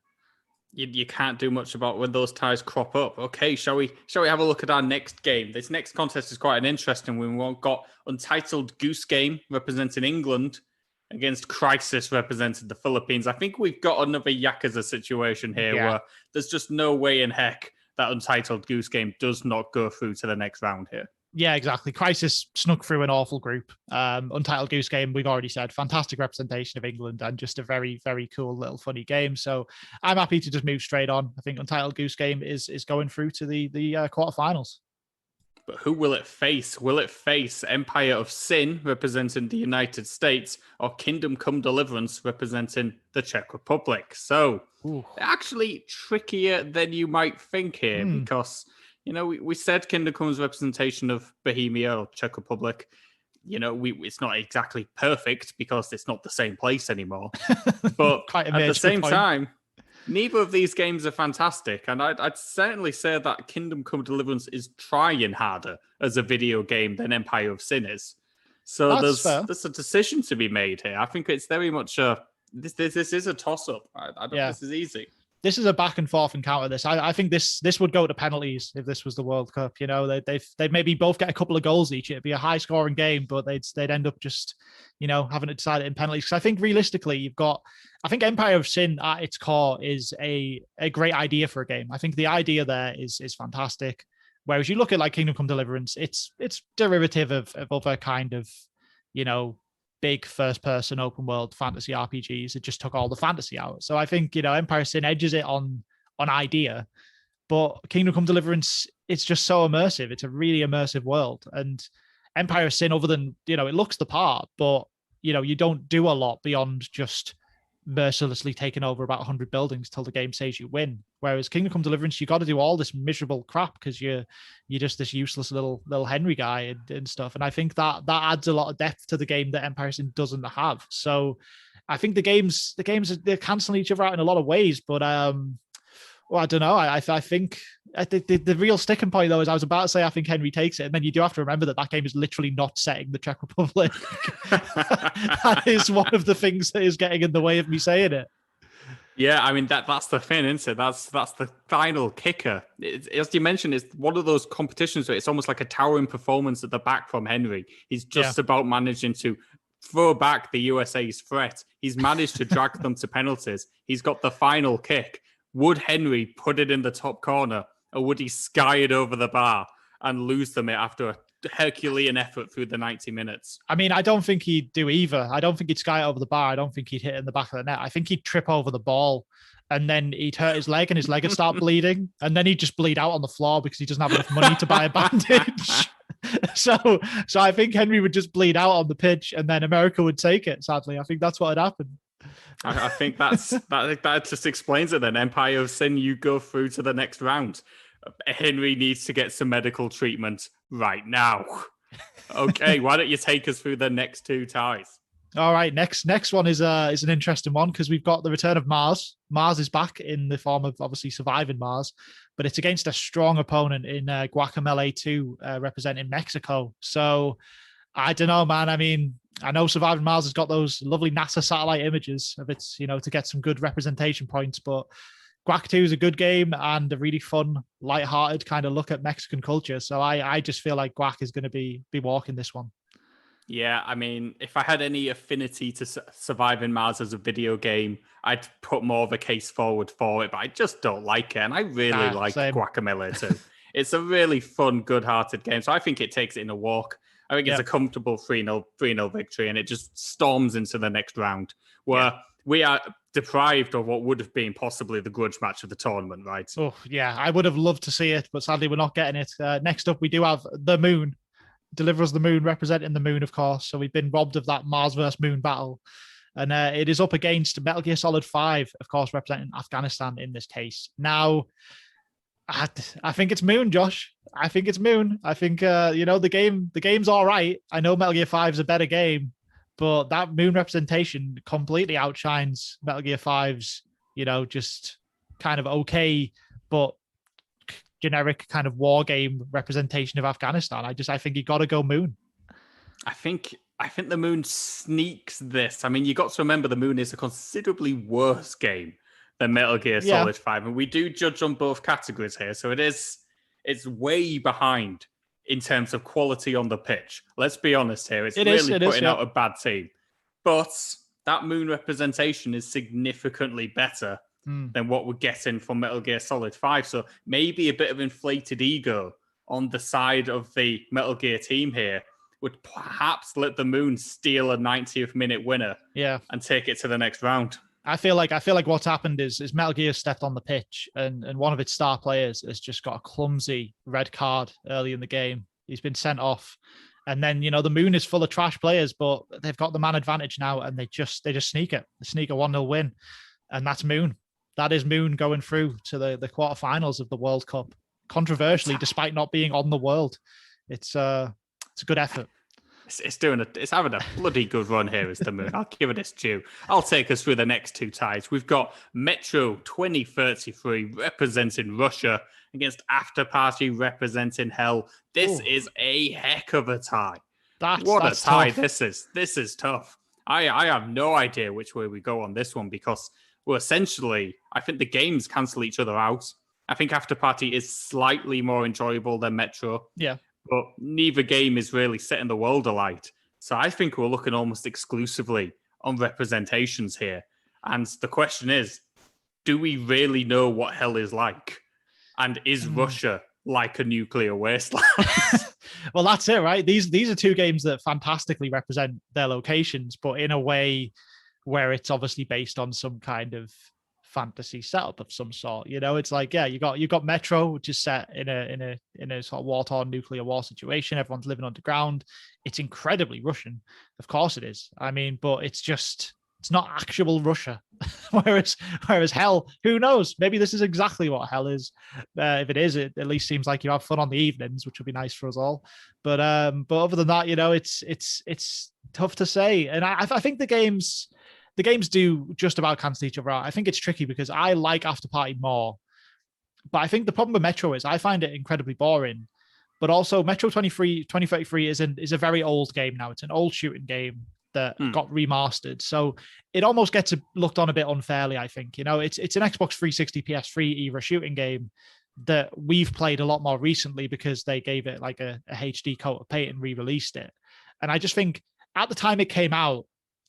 You can't do much about when those ties crop up. Okay, shall we have a look at our next game? This next contest is quite an interesting one. We've got Untitled Goose Game representing England against Crisis representing the Philippines. I think we've got another Yakuza situation here where there's just no way in heck that Untitled Goose Game does not go through to the next round here. Yeah, exactly. Crisis snuck through an awful group. Untitled Goose Game, we've already said, fantastic representation of England and just a very, very cool little funny game. So I'm happy to just move straight on. I think Untitled Goose Game is going through to the quarterfinals. But who will it face? Will it face Empire of Sin representing the United States or Kingdom Come Deliverance representing the Czech Republic? So actually trickier than you might think here because, we said Kingdom Come's representation of Bohemia or Czech Republic. It's not exactly perfect because it's not the same place anymore. But at the same time, neither of these games are fantastic, and I'd certainly say that Kingdom Come Deliverance is trying harder as a video game than Empire of Sin is. So there's a decision to be made here. I think it's very much this is a toss-up. I don't think this is easy. This is a back and forth encounter. I think this would go to penalties if this was the World Cup. They'd maybe both get a couple of goals each. It'd be a high scoring game, but they'd end up just having to decide it in penalties. Because I think realistically, I think Empire of Sin at its core is a great idea for a game. I think the idea there is fantastic. Whereas you look at like Kingdom Come Deliverance, it's derivative of other kind of big first-person open-world fantasy RPGs. It just took all the fantasy out. So I think, Empire Sin edges it on idea, but Kingdom Come Deliverance, it's just so immersive. It's a really immersive world. And Empire Sin, other than, it looks the part, but, you don't do a lot beyond just mercilessly taking over about 100 buildings till the game says you win. Whereas Kingdom Come Deliverance, you got to do all this miserable crap because you're just this useless little Henry guy and stuff. And I think that adds a lot of depth to the game that Empire Sin doesn't have. So I think the games they're canceling each other out in a lot of ways. But I don't know. I think the real sticking point though is I was about to say I think Henry takes it, and then you do have to remember that game is literally not setting the Czech Republic. That is one of the things that is getting in the way of me saying it. Yeah, I mean that's the thing, isn't it? That's the final kicker. As you mentioned, it's one of those competitions where it's almost like a towering performance at the back from Henry. He's just about managing to throw back the USA's threat. He's managed to drag them to penalties. He's got the final kick. Would Henry put it in the top corner, or would he sky it over the bar and lose them after a Herculean effort through the 90 minutes? I mean, I don't think he'd do either. I don't think he'd sky it over the bar. I don't think he'd hit it in the back of the net. I think he'd trip over the ball and then he'd hurt his leg and his leg would start bleeding. And then he'd just bleed out on the floor because he doesn't have enough money to buy a bandage. So I think Henry would just bleed out on the pitch and then America would take it, sadly. I think that's what had happened. I think that just explains it then. Empire of Sin, you go through to the next round. Henry needs to get some medical treatment right now. Okay, why don't you take us through the next two ties? All right, next one is an interesting one because we've got the return of Mars. Mars is back in the form of obviously Surviving Mars, but it's against a strong opponent in Guacamelee 2 representing Mexico. So I don't know, man. I mean, I know Surviving Mars has got those lovely NASA satellite images of its, to get some good representation points, but Guac 2 is a good game and a really fun, light-hearted kind of look at Mexican culture. So I just feel like Guac is going to be walking this one. Yeah, I mean, if I had any affinity to Surviving Mars as a video game, I'd put more of a case forward for it, but I just don't like it. And I really like Guacamelee too. It's a really fun, good-hearted game. So I think it takes it in a walk. I think it's a comfortable 3-0 victory, and it just storms into the next round where we are deprived of what would have been possibly the grudge match of the tournament, right? Oh, yeah. I would have loved to see it, but sadly, we're not getting it. Next up, we do have the Moon. Deliver Us the Moon, representing the Moon, of course. So we've been robbed of that Mars versus Moon battle. And it is up against Metal Gear Solid 5, of course, representing Afghanistan in this case. Now, I think it's Moon, Josh. I think it's Moon. I think the game's all right. I know Metal Gear 5 is a better game, but that Moon representation completely outshines Metal Gear 5's, just kind of okay, but generic kind of war game representation of Afghanistan. I think you got to go Moon. I think the Moon sneaks this. I mean, you got to remember the Moon is a considerably worse game than Metal Gear Solid 5. And we do judge on both categories here. So it's way behind in terms of quality on the pitch. Let's be honest here. It's really putting out a bad team. But that Moon representation is significantly better than what we're getting from Metal Gear Solid 5. So maybe a bit of inflated ego on the side of the Metal Gear team here would perhaps let the Moon steal a 90th minute winner and take it to the next round. I feel like what's happened is Metal Gear stepped on the pitch and one of its star players has just got a clumsy red card early in the game. He's been sent off. And then, the Moon is full of trash players, but they've got the man advantage now and they just sneak it. They sneak a 1-0 win. And that's Moon. That is Moon going through to the quarterfinals of the World Cup. Controversially, despite not being on the world. It's a good effort. It's having a bloody good run here as the Moon. I'll give it its due. I'll take us through the next two ties. We've got Metro 2033 representing Russia against After Party representing Hell. This is a heck of a tie. That's a tie tough. This is tough. I have no idea which way we go on this one because we're essentially, I think the games cancel each other out. I think After Party is slightly more enjoyable than Metro. Yeah. But neither game is really setting the world alight. So I think we're looking almost exclusively on representations here. And the question is, do we really know what hell is like? And is Russia like a nuclear wasteland? Well, that's it, right? These are two games that fantastically represent their locations, but in a way where it's obviously based on some kind of fantasy setup of some sort. It's like, you got Metro, which is set in a sort of war-torn nuclear war situation. Everyone's living underground. It's incredibly Russian, of course it is. I mean, but it's not actual Russia. whereas Hell, who knows? Maybe this is exactly what Hell is. If it is, it at least seems like you have fun on the evenings, which would be nice for us all. But other than that, it's tough to say. And I think the games do just about cancel each other out. I think it's tricky because I like After Party more. But I think the problem with Metro is I find it incredibly boring. But also Metro 2033 is a very old game now. It's an old shooting game that got remastered. So it almost gets looked on a bit unfairly, I think. It's an Xbox 360 PS3 era shooting game that we've played a lot more recently because they gave it like a HD coat of paint and re-released it. And I just think at the time it came out,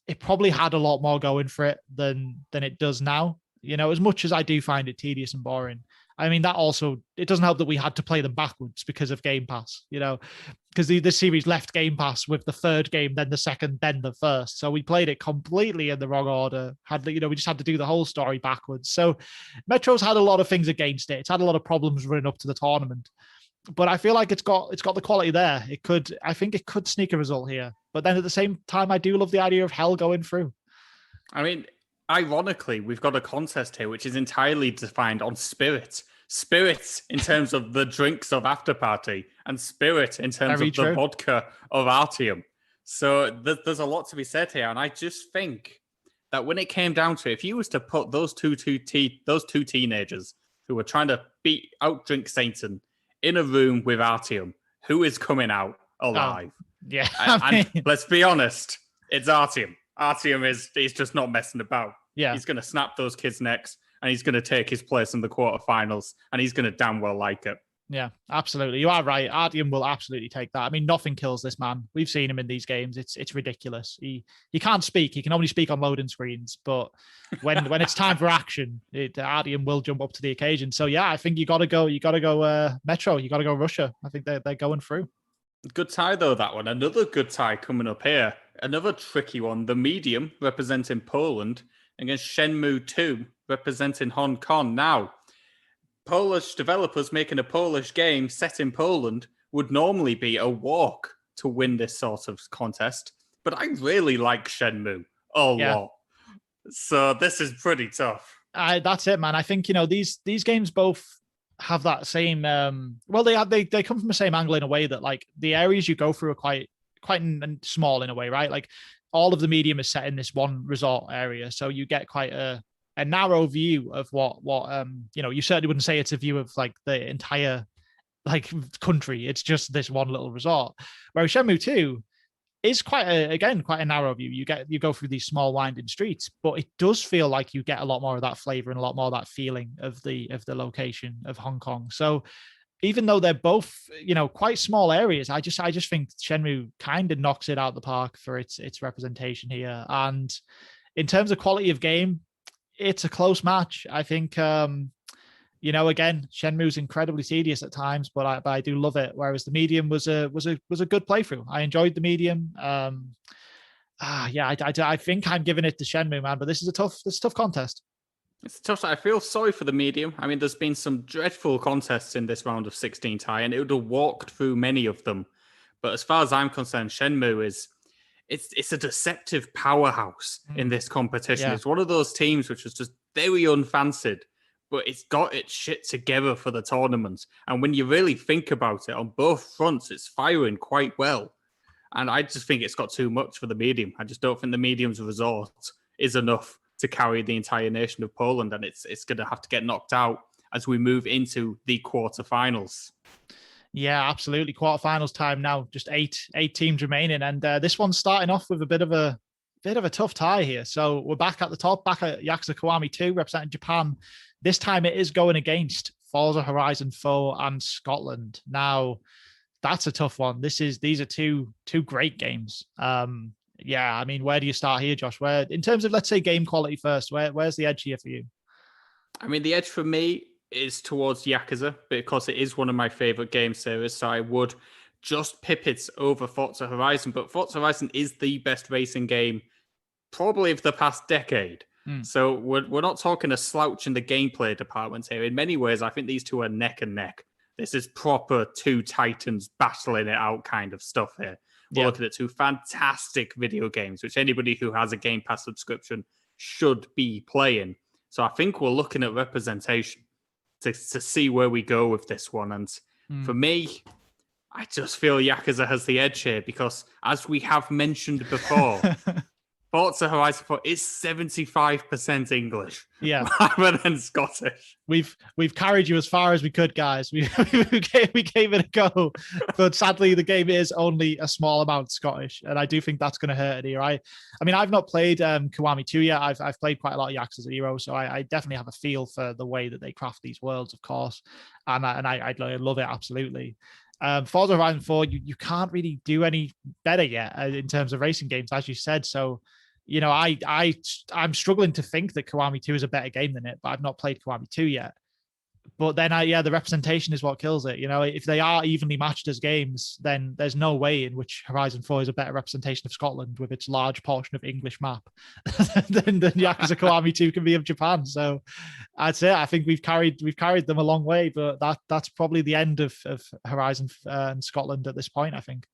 it probably had a lot more going for it than it does now. As much as I do find it tedious and boring. I mean, it doesn't help that we had to play them backwards because of Game Pass, because the series left Game Pass with the third game, then the second, then the first. So we played it completely in the wrong order. We just had to do the whole story backwards. So Metro's had a lot of things against it. It's had a lot of problems running up to the tournament. But I feel like it's got the quality there. I think it could sneak a result here. But then at the same time, I do love the idea of Hell going through. I mean, ironically, we've got a contest here which is entirely defined on spirit. Spirit in terms of the drinks of After Party and spirit in terms of the vodka of Artyom. So there's a lot to be said here. And I just think that when it came down to it, if you was to put those two teenagers who were trying to outdrink Satan in a room with Artyom, who is coming out alive? Yeah. And let's be honest, it's Artyom. Artyom he's just not messing about. Yeah. He's going to snap those kids' necks and he's going to take his place in the quarterfinals and he's going to damn well like it. Yeah, absolutely. You are right. Artyom will absolutely take that. I mean, nothing kills this man. We've seen him in these games. It's ridiculous. He can't speak. He can only speak on loading screens. But when it's time for action, Artyom will jump up to the occasion. So yeah, I think you got to go Metro. You got to go Russia. I think they're going through. Good tie though, that one. Another good tie coming up here. Another tricky one. The Medium representing Poland against Shenmue 2, representing Hong Kong. Now, Polish developers making a Polish game set in Poland would normally be a walk to win this sort of contest, but I really like Shenmue a lot. So this is pretty tough. That's it, man. I think, these games both have that same they come from the same angle in a way that, like, the areas you go through are quite small in a way, right? Like, all of the medium is set in this one resort area, so you get quite a narrow view of what you certainly wouldn't say it's a view of like the entire like country. It's just this one little resort. Whereas Shenmue 2 is quite a narrow view. You go through these small winding streets, but it does feel like you get a lot more of that flavor and a lot more of that feeling of the location of Hong Kong. So even though they're both, quite small areas, I just think Shenmue kind of knocks it out the park for its representation here. And in terms of quality of game, it's a close match. I think, again, Shenmue's incredibly tedious at times, but I do love it. Whereas the medium was a good playthrough. I enjoyed the medium. I think I'm giving it to Shenmue, man. But this is a tough contest. It's tough. I feel sorry for the medium. I mean, there's been some dreadful contests in this round of 16 tie, and it would have walked through many of them. But as far as I'm concerned, Shenmue it's a deceptive powerhouse in this competition. Yeah. It's one of those teams which was just very unfancied, but it's got its shit together for the tournament. And when you really think about it, on both fronts, it's firing quite well. And I just think it's got too much for the medium. I just don't think the medium's resort is enough to carry the entire nation of Poland. And it's going to have to get knocked out as we move into the quarterfinals. Yeah, absolutely. Quarterfinals time now. Just eight teams remaining, and this one's starting off with a bit of a tough tie here. So we're back at the top, back at Yakuza Kiwami 2, representing Japan. This time it is going against Forza Horizon 4 and Scotland. Now, that's a tough one. These are two great games. I mean, where do you start here, Josh? Where, in terms of, let's say, game quality first, where's the edge here for you? I mean, the edge for me is towards Yakuza because it is one of my favorite game series. So I would just pip it over Forza Horizon. But Forza Horizon is the best racing game probably of the past decade. So we're not talking a slouch in the gameplay department here. In many ways, I think these two are neck and neck. This is proper two titans battling it out kind of stuff here. We're looking at two fantastic video games, which anybody who has a Game Pass subscription should be playing. So I think we're looking at representation to see where we go with this one. And for me, I just feel Yakuza has the edge here because, as we have mentioned before, Forza Horizon 4 is 75% English, rather than Scottish. We've carried you as far as we could, guys. We gave it a go, but sadly the game is only a small amount Scottish, and I do think that's going to hurt it here. I mean, I've not played Kiwami 2 yet. I've played quite a lot of Yakuza 0, so I definitely have a feel for the way that they craft these worlds, of course, and I love it absolutely. Forza Horizon 4, you can't really do any better yet in terms of racing games, as you said. So, I'm struggling to think that Kiwami 2 is a better game than it, but I've not played Kiwami 2 yet. But then, the representation is what kills it. If they are evenly matched as games, then there's no way in which Horizon 4 is a better representation of Scotland with its large portion of English map than Yakuza Kiwami 2 can be of Japan. So I'd say I think we've carried them a long way, but that's probably the end of Horizon and Scotland at this point, I think.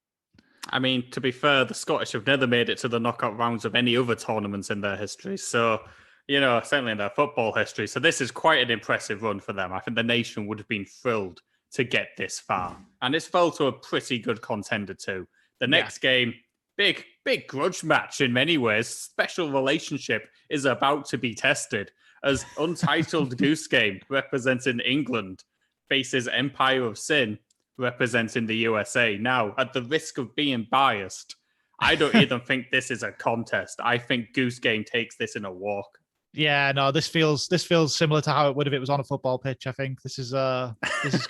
I mean, to be fair, the Scottish have never made it to the knockout rounds of any other tournaments in their history. So, certainly in their football history. So this is quite an impressive run for them. I think the nation would have been thrilled to get this far. And it's fell to a pretty good contender too. The next game, big grudge match in many ways. Special relationship is about to be tested as Untitled Goose Game, representing England, faces Empire of Sin, representing the USA. Now, at the risk of being biased, I don't even think this is a contest. I think Goose Game takes this in a walk. Yeah, no, this feels similar to how it would if it was on a football pitch. I think this is going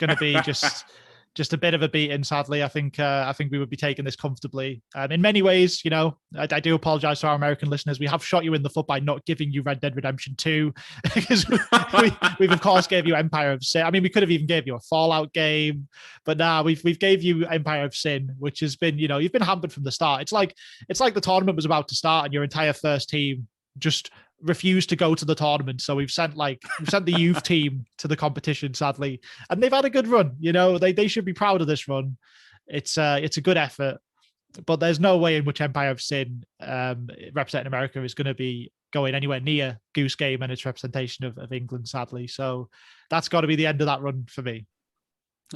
to be just a bit of a beating. Sadly, I think we would be taking this comfortably. In many ways, I do apologize to our American listeners. We have shot you in the foot by not giving you Red Dead Redemption 2 because we've of course gave you Empire of Sin. I mean, we could have even gave you a Fallout game, but now we've gave you Empire of Sin, which has been, you've been hampered from the start. It's like the tournament was about to start and your entire first team just refused to go to the tournament. So we've sent the youth team to the competition, sadly, and they've had a good run. They should be proud of this run. It's a good effort, but there's no way in which Empire of Sin representing America is going to be going anywhere near Goose Game and its representation of England, sadly. So that's got to be the end of that run for me.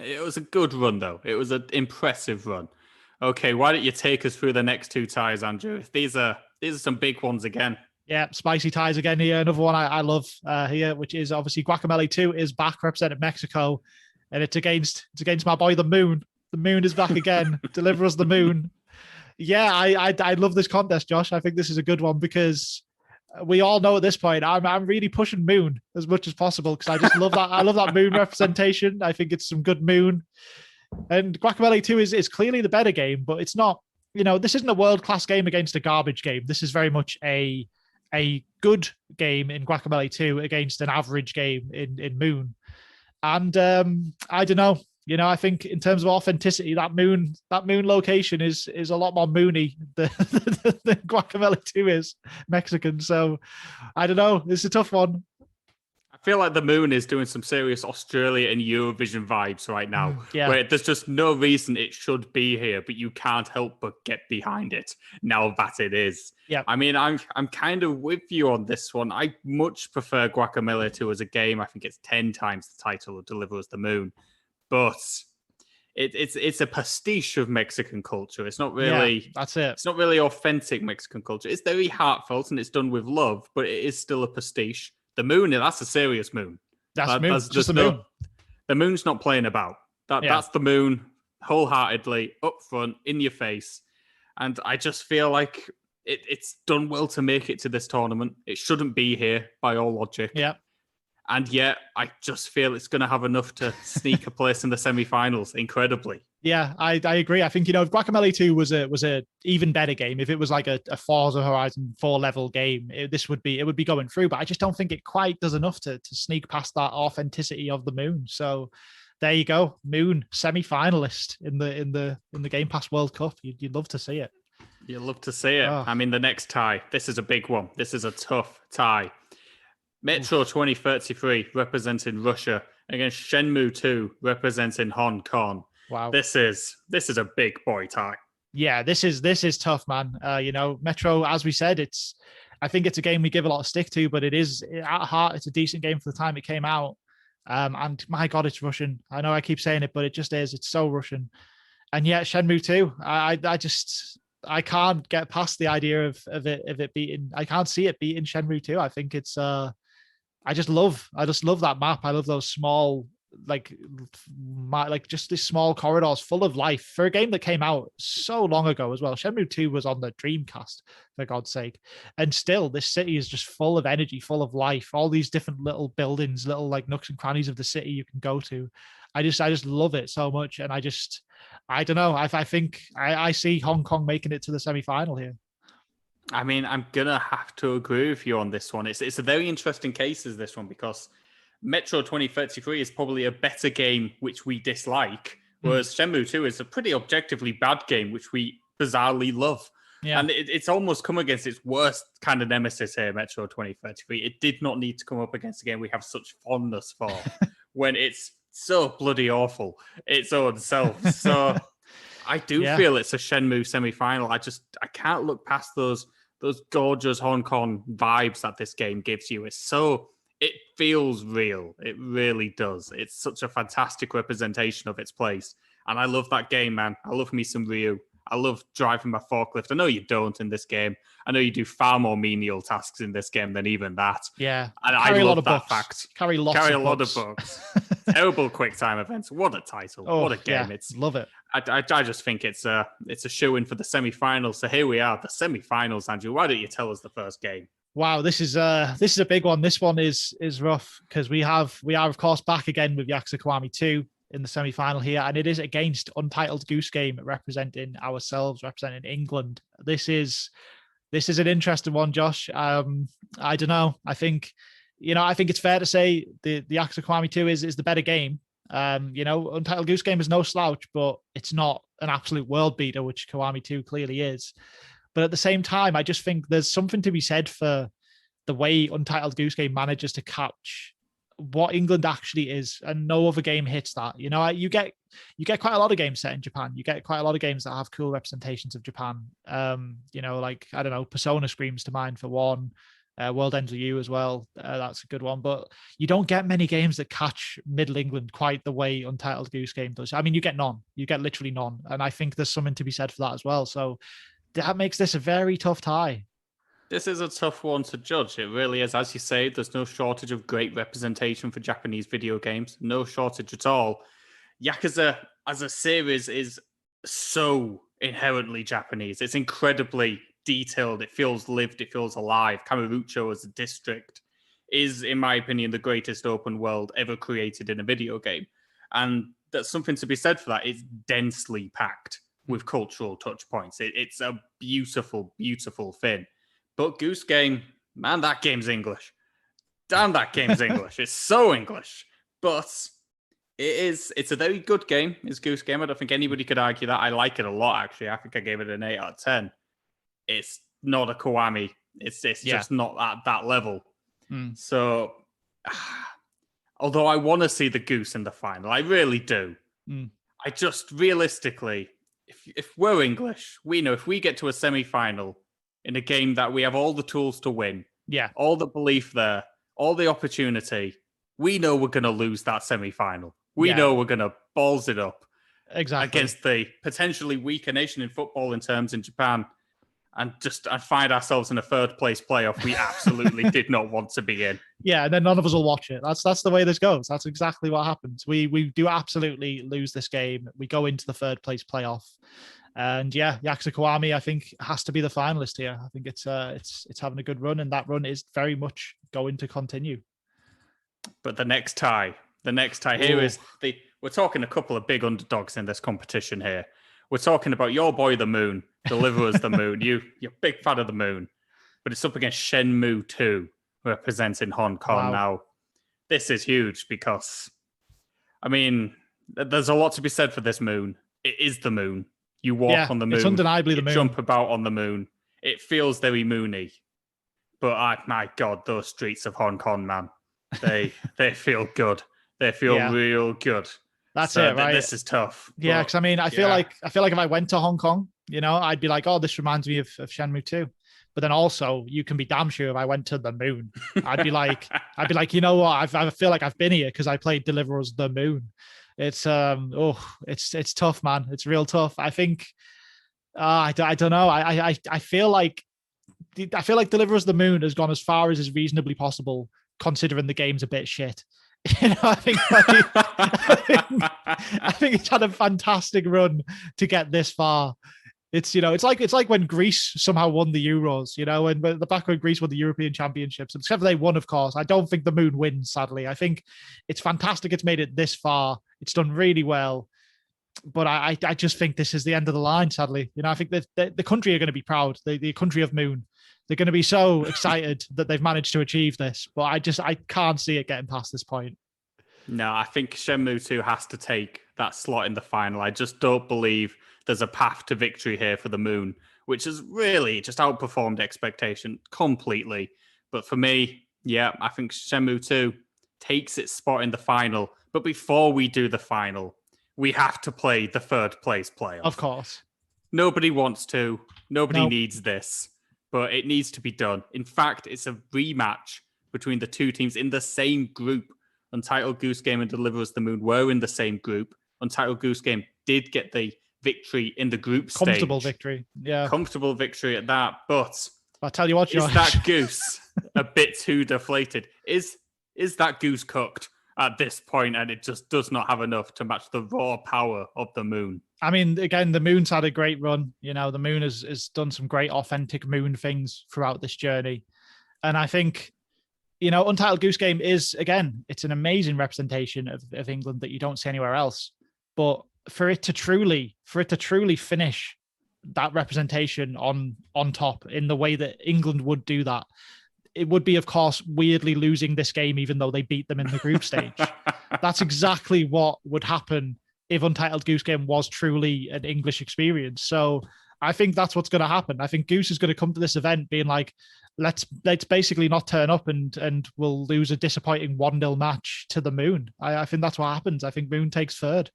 It was a good run, though. It was an impressive run. Okay, why don't you take us through the next two ties, Andrew? These are some big ones again. Yeah, spicy ties again here. Another one I love here, which is obviously Guacamole 2 is back representing Mexico, and it's against my boy the Moon. The Moon is back again. Deliver us the Moon. Yeah, I love this contest, Josh. I think this is a good one because we all know at this point I'm really pushing Moon as much as possible because I just love that. I love that Moon representation. I think it's some good Moon. And Guacamole 2 is clearly the better game, but it's not. This isn't a world-class game against a garbage game. This is very much a good game in Guacamole 2 against an average game in Moon. And I don't know. I think in terms of authenticity, that moon location is a lot more moony than Guacamole 2 is Mexican. So I don't know. It's a tough one. I feel like the Moon is doing some serious Australia and Eurovision vibes right now. Yeah. Where there's just no reason it should be here, but you can't help but get behind it now that it is. Yeah. I mean, I'm kind of with you on this one. I much prefer Guacamole 2 as a game. I think it's 10 times the title of Deliver Us the Moon. But it's a pastiche of Mexican culture. It's not really that's it. It's not really authentic Mexican culture. It's very heartfelt and it's done with love, but it is still a pastiche. The Moon, that's a serious Moon. That's just the Moon. The Moon's not playing about. That's the Moon, wholeheartedly, up front, in your face. And I just feel like it's done well to make it to this tournament. It shouldn't be here by all logic. Yeah. And yet, I just feel it's going to have enough to sneak a place in the semi-finals. Incredibly. Yeah, I agree. I think, if Guacamole 2 was a even better game, if it was like a Forza Horizon 4 level game, it would be going through. But I just don't think it quite does enough to sneak past that authenticity of the Moon. So there you go, Moon semi-finalist in the Game Pass World Cup. You'd love to see it. You'd love to see it. Oh. I mean, the next tie. This is a big one. This is a tough tie. Metro 2033 representing Russia against Shenmue 2 representing Hong Kong. Wow. This is a big boy tie. Yeah, this is tough, man. Metro, as we said, I think it's a game we give a lot of stick to, but it is at heart, it's a decent game for the time it came out. And my God, it's Russian. I know I keep saying it, but it just is. It's so Russian. And yet Shenmue 2, I can't get past the idea of it beating. I can't see it beating Shenmue 2. I think it's I just love that map. I love those small, just these small corridors full of life for a game that came out so long ago as well. Shenmue 2 was on the Dreamcast, for God's sake. And still, this city is just full of energy, full of life, all these different little buildings, little nooks and crannies of the city you can go to. I just love it so much. And I don't know. I think I see Hong Kong making it to the semi-final here. I mean, I'm going to have to agree with you on this one. It's a very interesting case as this one because Metro 2033 is probably a better game, which we dislike, whereas Shenmue 2 is a pretty objectively bad game, which we bizarrely love. Yeah. And it's almost come against its worst kind of nemesis here, Metro 2033. It did not need to come up against a game we have such fondness for when it's so bloody awful its own self. So I do feel it's a Shenmue semi-final. I can't look past those gorgeous Hong Kong vibes that this game gives you. It feels real. It really does. It's such a fantastic representation of its place. And I love that game, man. I love me some Ryu. I love driving my forklift. I know you don't in this game. I know you do far more menial tasks in this game than even that. Yeah. And I love that fact. Carry a lot of books. Terrible quick time events. What a title. What a game. Yeah, love it. I just think it's a shoe-in for the semi-finals. So here we are, the semi-finals, Andrew. Why don't you tell us the first game? Wow, this is a big one. This one is rough because we are of course back again with Yakuza Kiwami 2 in the semi-final here, and it is against Untitled Goose Game representing England. This is an interesting one, Josh. I don't know. I think it's fair to say the Yakuza Kiwami 2 is the better game. Untitled Goose Game is no slouch, but it's not an absolute world beater, which Kiwami 2 clearly is. But at the same time, I just think there's something to be said for the way Untitled Goose Game manages to catch what England actually is, and no other game hits that. You know, you get quite a lot of games set in Japan. You get quite a lot of games that have cool representations of Japan. You know, like, I don't know, Persona screams to mind for one. World Ends With You as well. That's a good one. But you don't get many games that catch Middle England quite the way Untitled Goose Game does. I mean, you get none. You get literally none. And I think there's something to be said for that as well. So that makes this a very tough tie. This is a tough one to judge. It really is. As you say, there's no shortage of great representation for Japanese video games. No shortage at all. Yakuza as a series is so inherently Japanese. It's incredibly detailed. It feels lived. It feels alive. Kamurocho as a district is, in my opinion, the greatest open world ever created in a video game. And that's something to be said for that. It's densely packed with cultural touch points. It's a beautiful, beautiful thing. But Goose Game, man, that game's English. Damn, that game's English. It's so English. But it's a very good game. It's Goose Game. I don't think anybody could argue that. I like it a lot, actually. I think I gave it an 8 out of 10. It's not a Kiwami. It's just not at that level. So, although I want to see the Goose in the final, I really do. I just, realistically, if we're English, we know if we get to a semi-final in a game that we have all the tools to win, all the belief there, all the opportunity, we know we're going to lose that semi-final. We know we're going to balls it up against the potentially weaker nation in football in terms in Japan, and find ourselves in a third place playoff we absolutely did not want to be in. Yeah, and then none of us will watch it. That's the way this goes. That's exactly what happens. We do absolutely lose this game. We go into the third place playoff. And yeah, Yakuza Kiwami, I think, has to be the finalist here. I think it's having a good run, and that run is very much going to continue. But the next tie here is we're talking a couple of big underdogs in this competition here. We're talking about your boy, the Moon, Deliver Us the Moon. You're a big fan of the Moon, but it's up against Shenmue 2, representing Hong Kong. Wow. Now, this is huge because, I mean, there's a lot to be said for this Moon. It is the Moon. You walk on the moon. It's undeniably the moon. Jump about on the moon. It feels very moony. But my God, those streets of Hong Kong, man, they feel good. They feel real good. That's it, right? This is tough. Yeah, because I mean, I feel like if I went to Hong Kong, you know, I'd be like, oh, this reminds me of Shenmue 2. But then also, you can be damn sure if I went to the moon, I'd be like, you know what? I feel like I've been here because I played Deliver Us the Moon. It's it's tough, man. It's real tough. I think I don't know. I feel like Deliver Us the Moon has gone as far as is reasonably possible, considering the game's a bit shit. You know, I think it's had a fantastic run to get this far. It's, you know, it's like when Greece somehow won the Euros, you know, and the back when Greece won the European Championships, except for they won, of course. I don't think the Moon wins, sadly. I think it's fantastic it's made it this far. It's done really well. But I just think this is the end of the line, sadly. You know, I think that the country are going to be proud, the country of Moon. They're going to be so excited that they've managed to achieve this. But I can't see it getting past this point. No, I think Shenmue 2 has to take that slot in the final. I just don't believe there's a path to victory here for the Moon, which has really just outperformed expectation completely. But for me, yeah, I think Shenmue 2 takes its spot in the final. But before we do the final, we have to play the third place playoff. Of course. Nobody wants to. Nobody needs this. But it needs to be done. In fact, it's a rematch between the two teams in the same group. Untitled Goose Game and Deliver Us the Moon were in the same group. Untitled Goose Game did get the victory in the group stage. Comfortable victory. Yeah. Comfortable victory at that. But I'll tell you what, Josh, is that goose a bit too deflated? Is that goose cooked at this point, and it just does not have enough to match the raw power of the Moon? I mean, again, the Moon's had a great run. You know, the Moon has done some great authentic Moon things throughout this journey. And I think, you know, Untitled Goose Game is, again, it's an amazing representation of England that you don't see anywhere else. But for it to truly finish that representation on top in the way that England would do that, it would be, of course, weirdly losing this game, even though they beat them in the group stage. That's exactly what would happen if Untitled Goose Game was truly an English experience. So I think that's what's going to happen. I think Goose is going to come to this event being like, let's basically not turn up and we'll lose a disappointing 1-0 match to the Moon. I think that's what happens. I think Moon takes third.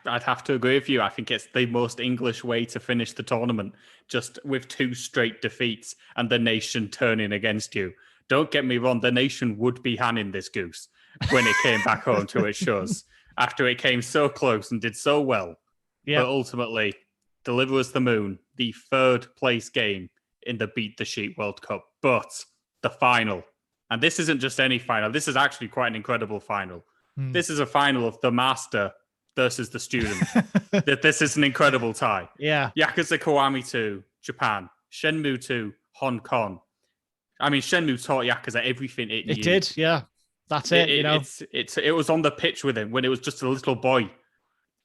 I'd have to agree with you. I think it's the most English way to finish the tournament, just with 2 straight defeats and the nation turning against you. Don't get me wrong, the nation would be hanning this goose when it came back home to its shores after it came so close and did so well. But ultimately, deliver us the Moon, the 3rd place game in the Beat the Sheet World Cup. But the final, and this isn't just any final, this is actually quite an incredible final. This is a final of the master versus the student. This is an incredible tie. Yeah. Yakuza Kiwami 2, Japan. Shenmue 2, Hong Kong. I mean, Shenmue taught Yakuza everything it knew. It did, yeah. That's it, you know. It was on the pitch with him when it was just a little boy.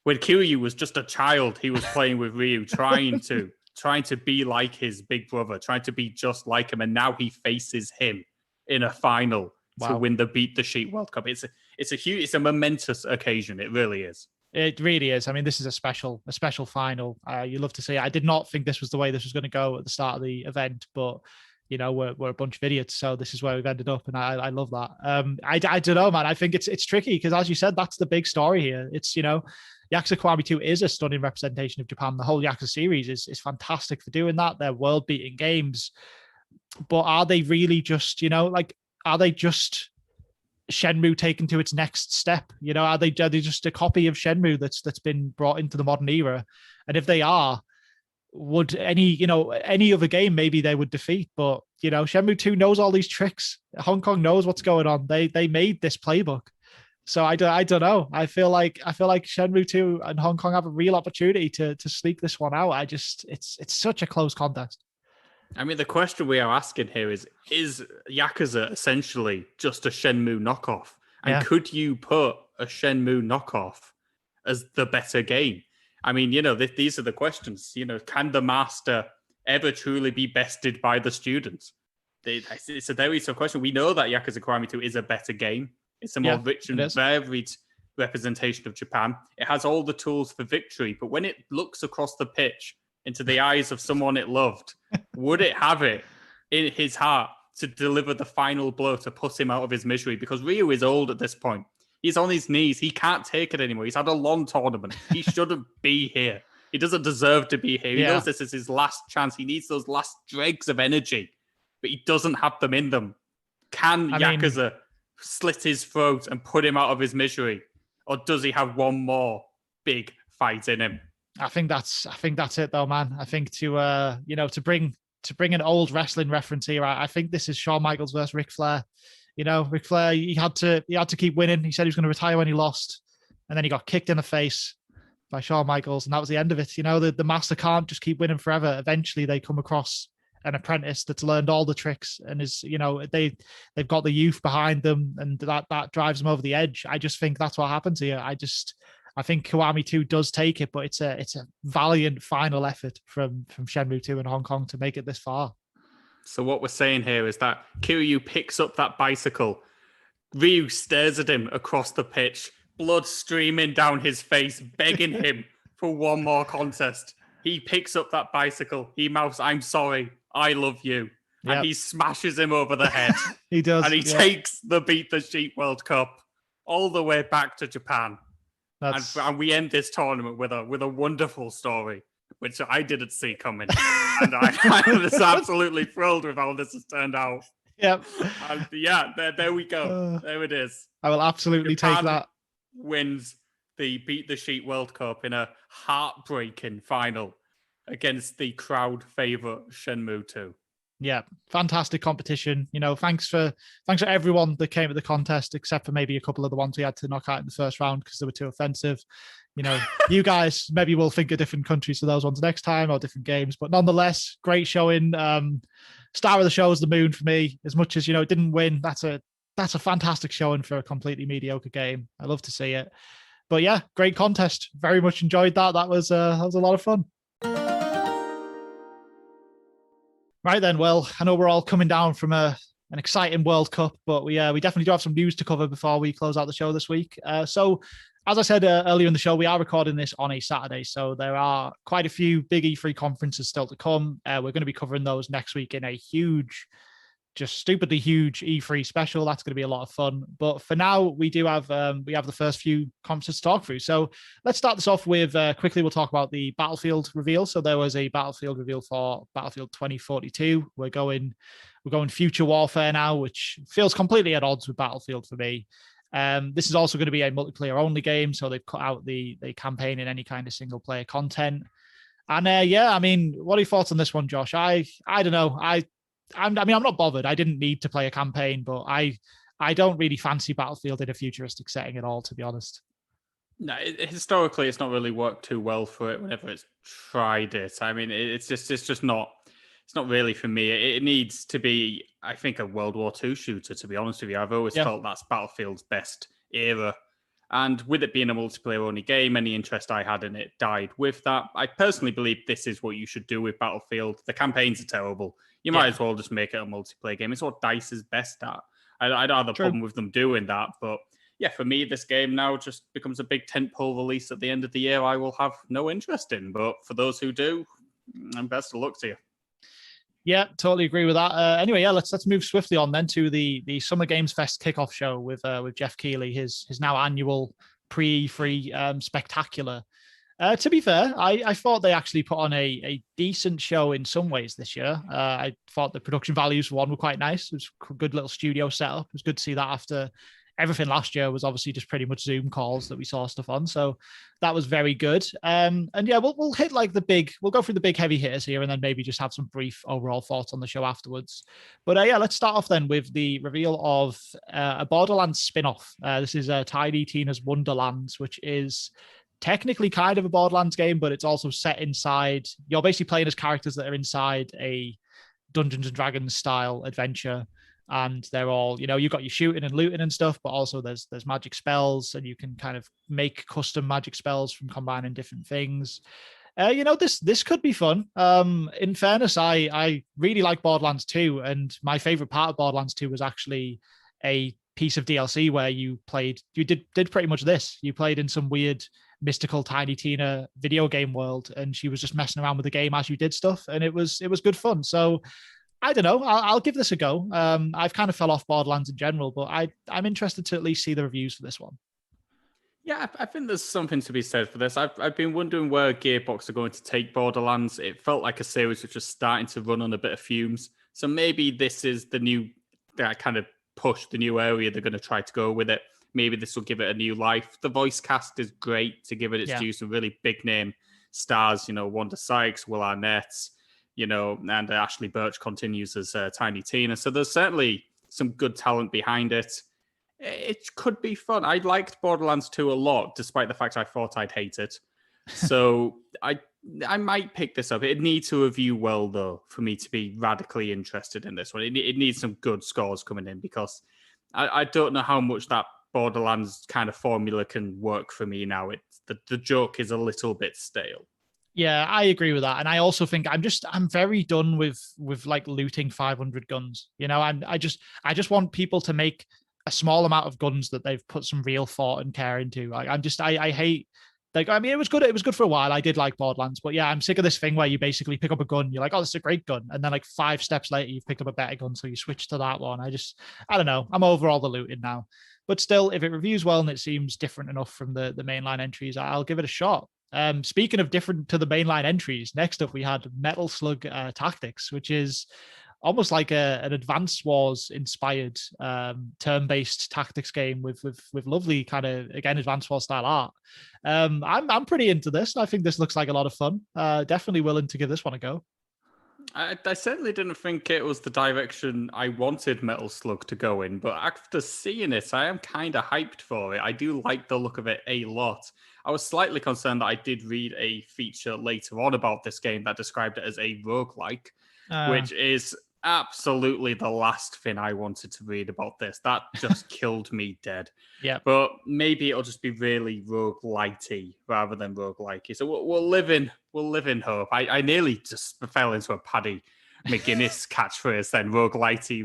When Kiryu was just a child, he was playing with Ryu, trying to be like his big brother, trying to be just like him, and now he faces him in a final to win the Beat the Sheet World Cup. It's a momentous occasion. It really is. It really is. I mean, this is a special final. You love to see it. I did not think this was the way this was going to go at the start of the event, but you know, we're a bunch of idiots, so this is where we've ended up, and I love that. I don't know, man. I think it's tricky because, as you said, that's the big story here. It's, you know, Yakuza Kiwami 2 is a stunning representation of Japan. The whole Yakuza series is fantastic for doing that. They're world-beating games, but are they really just, you know, like, are they just Shenmue taken to its next step? You know, are they just a copy of Shenmue that's been brought into the modern era? And if they are, would any other game maybe they would defeat? But you know, Shenmue 2 knows all these tricks. Hong Kong knows what's going on. They made this playbook. So I don't know. I feel like Shenmue 2 and Hong Kong have a real opportunity to sneak this one out. It's such a close contest. I mean, the question we are asking here is Yakuza essentially just a Shenmue knockoff? And could you put a Shenmue knockoff as the better game? I mean, you know, these are the questions. You know, can the master ever truly be bested by the students? It's a very tough question. We know that Yakuza Kiwami 2 is a better game. It's a more rich and varied representation of Japan. It has all the tools for victory, but when it looks across the pitch into the eyes of someone it loved, would it have it in his heart to deliver the final blow to put him out of his misery? Because Ryu is old at this point. He's on his knees. He can't take it anymore. He's had a long tournament. He shouldn't be here. He doesn't deserve to be here. He knows this is his last chance. He needs those last dregs of energy, but he doesn't have them in them. Can Yakuza slit his throat and put him out of his misery? Or does he have one more big fight in him? I think that's it though, man. I think to bring an old wrestling reference here, I think this is Shawn Michaels versus Ric Flair. You know, Ric Flair, he had to keep winning. He said he was going to retire when he lost, and then he got kicked in the face by Shawn Michaels, and that was the end of it. You know, the master can't just keep winning forever. Eventually, they come across an apprentice that's learned all the tricks and is, you know, they've got the youth behind them, and that drives them over the edge. I just think that's what happens here. I think Kiwami 2 does take it, but it's a valiant final effort from Shenmue 2 and Hong Kong to make it this far. So what we're saying here is that Kiryu picks up that bicycle. Ryu stares at him across the pitch, blood streaming down his face, begging him for one more contest. He picks up that bicycle. He mouths, "I'm sorry, I love you." And he smashes him over the head. He does. And he takes the Beat the Sheet World Cup all the way back to Japan. And we end this tournament with a wonderful story, which I didn't see coming. And I was absolutely thrilled with how this has turned out. Yep. And there we go. There it is. I will absolutely Japan take that. Wins the Beat the Sheet World Cup in a heartbreaking final against the crowd favourite Shenmue 2. Yeah, fantastic competition. You know, thanks for everyone that came at the contest, except for maybe a couple of the ones we had to knock out in the first round because they were too offensive. You know, you guys maybe will think of different countries for those ones next time or different games, but nonetheless, great showing. Star of the show is the Moon for me. As much as, you know, it didn't win, that's a fantastic showing for a completely mediocre game. I love to see it. But yeah, great contest. Very much enjoyed that. That was a lot of fun. Right then, well, I know we're all coming down from an exciting World Cup, but we definitely do have some news to cover before we close out the show this week. So as I said earlier in the show, we are recording this on a Saturday, so there are quite a few big E3 conferences still to come. We're going to be covering those next week in a huge, just stupidly huge E3 special. That's going to be a lot of fun. But for now, we have the first few conferences to talk through. So let's start this off with quickly. We'll talk about the Battlefield reveal. So there was a Battlefield reveal for Battlefield 2042. We're going future warfare now, which feels completely at odds with Battlefield for me. This is also going to be a multiplayer only game, so they've cut out the campaign and any kind of single player content. And I mean, what are your thoughts on this one, Josh? I don't know. I'm not bothered. I didn't need to play a campaign, but I don't really fancy Battlefield in a futuristic setting at all, to be honest. No, historically, it's not really worked too well for it whenever it's tried it. I mean, it's just not. It's not really for me. It needs to be, I think, a World War II shooter, to be honest with you. I've always felt that's Battlefield's best era. And with it being a multiplayer-only game, any interest I had in it died with that. I personally believe this is what you should do with Battlefield. The campaigns are terrible. You might as well just make it a multiplayer game. It's what DICE is best at. I don't have a problem with them doing that. But yeah, for me, this game now just becomes a big tentpole release at the end of the year I will have no interest in. But for those who do, best of luck to you. Yeah, totally agree with that. Anyway, let's move swiftly on then to the Summer Games Fest kickoff show with Geoff Keighley, his now annual pre-E3 spectacular. To be fair, I thought they actually put on a decent show in some ways this year. I thought the production values for one were quite nice. It was a good little studio setup. It was good to see that after everything last year was obviously just pretty much Zoom calls that we saw stuff on. So that was very good. And yeah, we'll hit we'll go through the big heavy hitters here and then maybe just have some brief overall thoughts on the show afterwards. But let's start off then with the reveal of a Borderlands spin-off. This is Tiny Tina's Wonderlands, which is technically kind of a Borderlands game, but it's also set inside, you're basically playing as characters that are inside a Dungeons and Dragons style adventure. And they're all, you've got your shooting and looting and stuff, but also there's magic spells, and you can kind of make custom magic spells from combining different things. This could be fun. In fairness, I really like Borderlands 2, and my favorite part of Borderlands 2 was actually a piece of DLC where you did pretty much this. You played in some weird mystical Tiny Tina video game world, and she was just messing around with the game as you did stuff, and it was good fun. So I don't know. I'll give this a go. I've kind of fell off Borderlands in general, but I'm interested to at least see the reviews for this one. Yeah, I think there's something to be said for this. I've been wondering where Gearbox are going to take Borderlands. It felt like a series which was starting to run on a bit of fumes. So maybe this is the new kind of push, the new area they're going to try to go with it. Maybe this will give it a new life. The voice cast is great to give it its due. Some really big name stars, Wanda Sykes, Will Arnett, and Ashley Birch continues as Tiny Tina. So there's certainly some good talent behind it. It could be fun. I liked Borderlands 2 a lot, despite the fact I thought I'd hate it. So I might pick this up. It needs to review well, though, for me to be radically interested in this one. It needs some good scores coming in, because I don't know how much that Borderlands kind of formula can work for me now. The joke is a little bit stale. Yeah, I agree with that. And I also think I'm very done with like looting 500 guns. I just want people to make a small amount of guns that they've put some real thought and care into. Like I hate, like, I mean, it was good for a while. I did like Borderlands, but yeah, I'm sick of this thing where you basically pick up a gun, you're like, oh, this is a great gun. And then like 5 steps later, you've picked up a better gun. So you switch to that one. I don't know. I'm over all the looting now. But still, if it reviews well and it seems different enough from the mainline entries, I'll give it a shot. Speaking of different to the mainline entries, next up we had Metal Slug Tactics, which is almost like an Advance Wars inspired turn-based tactics game with lovely kind of, again, Advance Wars style art. I'm pretty into this. I think this looks like a lot of fun. Definitely willing to give this one a go. I certainly didn't think it was the direction I wanted Metal Slug to go in, but after seeing it, I am kind of hyped for it. I do like the look of it a lot. I was slightly concerned that I did read a feature later on about this game that described it as a roguelike, which is absolutely the last thing I wanted to read about this. That just killed me dead. Yeah. But maybe it'll just be really roguelite-y rather than roguelikey. So we'll live in hope. I nearly just fell into a Paddy McGuinness catchphrase then, roguelitey.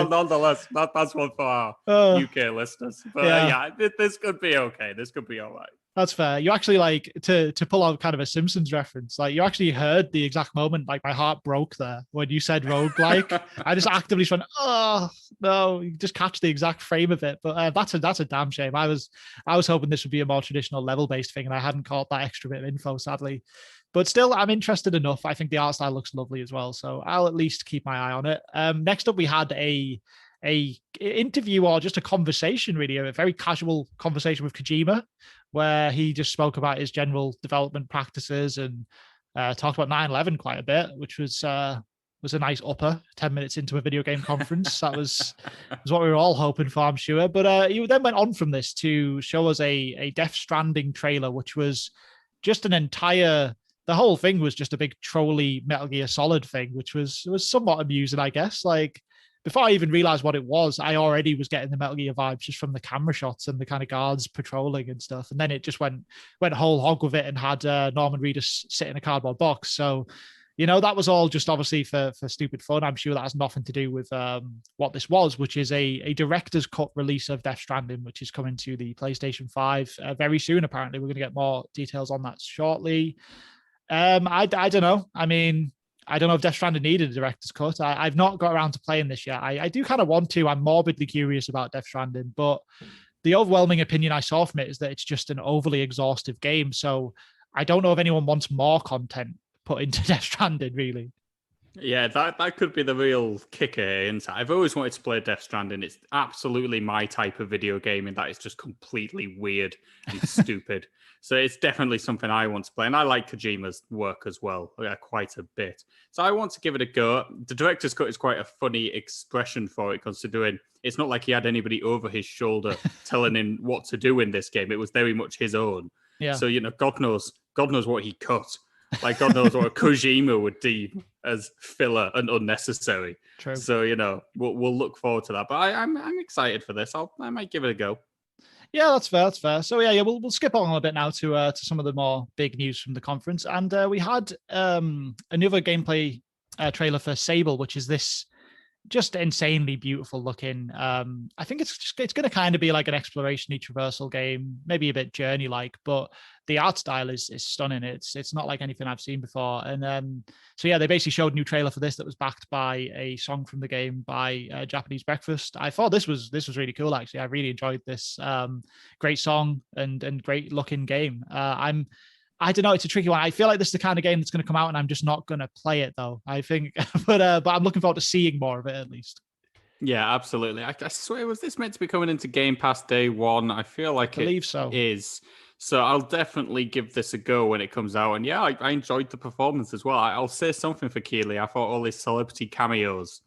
Nonetheless, that's one for our UK listeners. But this could be okay. This could be all right. That's fair. You actually like to pull out kind of a Simpsons reference. Like you actually heard the exact moment, like my heart broke there when you said roguelike. I just actively went, oh no, you just catch the exact frame of it. But that's a damn shame. I was hoping this would be a more traditional level-based thing, and I hadn't caught that extra bit of info, sadly. But still, I'm interested enough. I think the art style looks lovely as well, so I'll at least keep my eye on it. Next up, we had a interview or just a conversation, really, a very casual conversation with Kojima, where he just spoke about his general development practices and talked about 9/11 quite a bit, which was a nice upper 10 minutes into a video game conference. That was what we were all hoping for, I'm sure. But he then went on from this to show us a Death Stranding trailer, which was just the whole thing was just a big trolly Metal Gear Solid thing, which was somewhat amusing, I guess. Like, before I even realized what it was, I already was getting the Metal Gear vibes just from the camera shots and the kind of guards patrolling and stuff. And then it just went whole hog with it and had Norman Reedus sit in a cardboard box. So, that was all just obviously for stupid fun. I'm sure that has nothing to do with what this was, which is a director's cut release of Death Stranding, which is coming to the PlayStation 5 very soon. Apparently, we're going to get more details on that shortly. I don't know. I mean, I don't know if Death Stranding needed a director's cut. I've not got around to playing this yet. I do kind of want to. I'm morbidly curious about Death Stranding, but the overwhelming opinion I saw from it is that it's just an overly exhaustive game. So I don't know if anyone wants more content put into Death Stranding, really. Yeah, that could be the real kicker here. I've always wanted to play Death Stranding. It's absolutely my type of video game, and that is just completely weird and stupid. So it's definitely something I want to play. And I like Kojima's work as well, quite a bit. So I want to give it a go. The director's cut is quite a funny expression for it, considering it's not like he had anybody over his shoulder telling him what to do in this game. It was very much his own. Yeah. So, God knows what he cut. Like, God knows what a Kojima would deem as filler and unnecessary. True. So, we'll look forward to that. But I'm excited for this. I might give it a go. Yeah, that's fair. That's fair. So we'll skip on a bit now to some of the more big news from the conference. And we had another gameplay trailer for Sable, which is this just insanely beautiful looking. I think it's going to kind of be like an exploration-y traversal game, maybe a bit journey-like, but the art style is stunning. It's not like anything I've seen before. And so yeah, they basically showed a new trailer for this that was backed by a song from the game by Japanese Breakfast. I thought this was really cool, actually. I really enjoyed this. Great song and great looking game. I don't know. It's a tricky one. I feel like this is the kind of game that's going to come out and I'm just not going to play it, though, I think. but I'm looking forward to seeing more of it, at least. Yeah, absolutely. I swear, was this meant to be coming into Game Pass day one? I feel like it is. So I'll definitely give this a go when it comes out. And yeah, I enjoyed the performance as well. I'll say something for Keighley. I thought all his celebrity cameos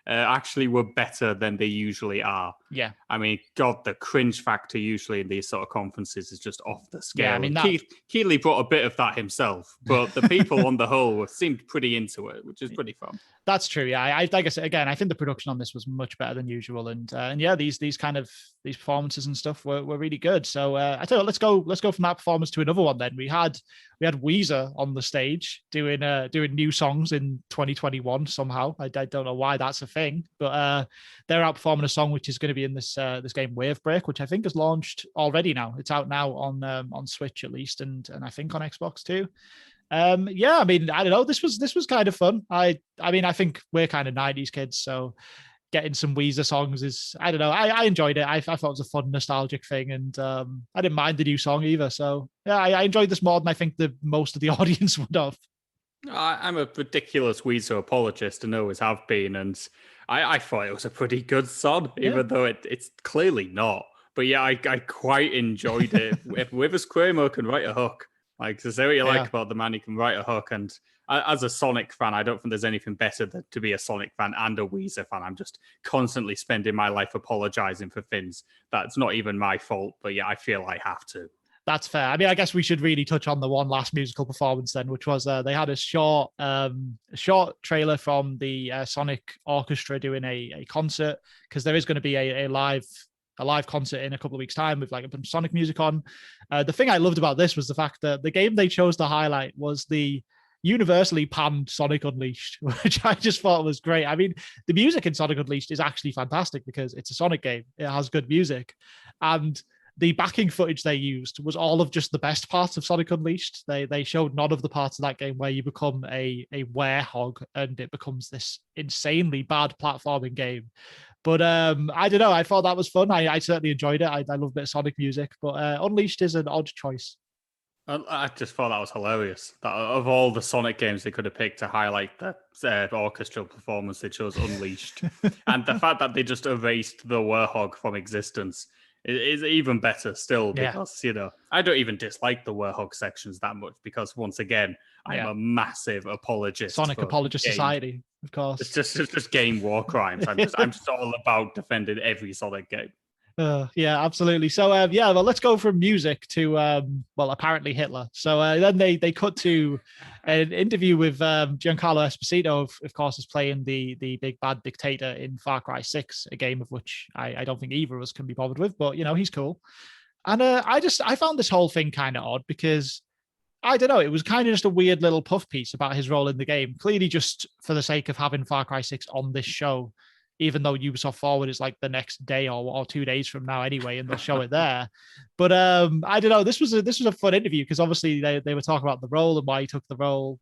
actually were better than they usually are. Yeah. I mean, God, the cringe factor usually in these sort of conferences is just off the scale. Yeah, I mean, Keighley brought a bit of that himself, but the people on the whole seemed pretty into it, which is pretty fun. That's true. Yeah, I like I said again, I think the production on this was much better than usual, and yeah, these performances and stuff were really good. So I tell you what, let's go from that performance to another one. Then we had Weezer on the stage doing new songs in 2021 somehow. I don't know why that's a thing, but they're out performing a song which is going to be in this game Wave Break, which I think has launched already now. It's out now on Switch at least, and I think on Xbox too. Yeah, I mean, I don't know. This was kind of fun. I mean, I think we're kind of 90s kids, so getting some Weezer songs is, I don't know. I enjoyed it. I thought it was a fun, nostalgic thing, and I didn't mind the new song either. So yeah, I enjoyed this more than I think most of the audience would have. I'm a ridiculous Weezer apologist and always have been, and I thought it was a pretty good song, even though it's clearly not. But yeah, I quite enjoyed it. If Withers Cuomo can write a hook, like, to say what you like about the man, he can write a hook. And as a Sonic fan, I don't think there's anything better than to be a Sonic fan and a Weezer fan. I'm just constantly spending my life apologizing for things that's not even my fault. But yeah, I feel I have to. That's fair. I mean, I guess we should really touch on the one last musical performance then, which was they had a short trailer from the Sonic Orchestra doing a concert, because there is going to be a live a live concert in a couple of weeks' time with like a bunch of Sonic music on. The thing I loved about this was the fact that the game they chose to highlight was the universally panned Sonic Unleashed, which I just thought was great. I mean, the music in Sonic Unleashed is actually fantastic because it's a Sonic game. It has good music. And the backing footage they used was all of just the best parts of Sonic Unleashed. They showed none of the parts of that game where you become a werehog and it becomes this insanely bad platforming game. But I don't know. I thought that was fun. I certainly enjoyed it. I love a bit of Sonic music, but Unleashed is an odd choice. I just thought that was hilarious. That of all the Sonic games they could have picked to highlight the orchestral performance, they chose Unleashed. And the fact that they just erased the Werehog from existence is even better still because, I don't even dislike the Werehog sections that much because, once again, I'm a massive apologist. Sonic Apologist Society, of course. It's just game war crimes. I'm just all about defending every Sonic game. Yeah, absolutely. So, well, let's go from music to, apparently Hitler. So then they cut to an interview with Giancarlo Esposito, of course, is playing the big bad dictator in Far Cry 6, a game of which I don't think either of us can be bothered with, but, he's cool. And I found this whole thing kind of odd because, I don't know, it was kind of just a weird little puff piece about his role in the game, clearly just for the sake of having Far Cry 6 on this show, even though Ubisoft Forward is like the next day or 2 days from now anyway, and they'll show it there. But I don't know. This was a fun interview because obviously they were talking about the role and why he took the role.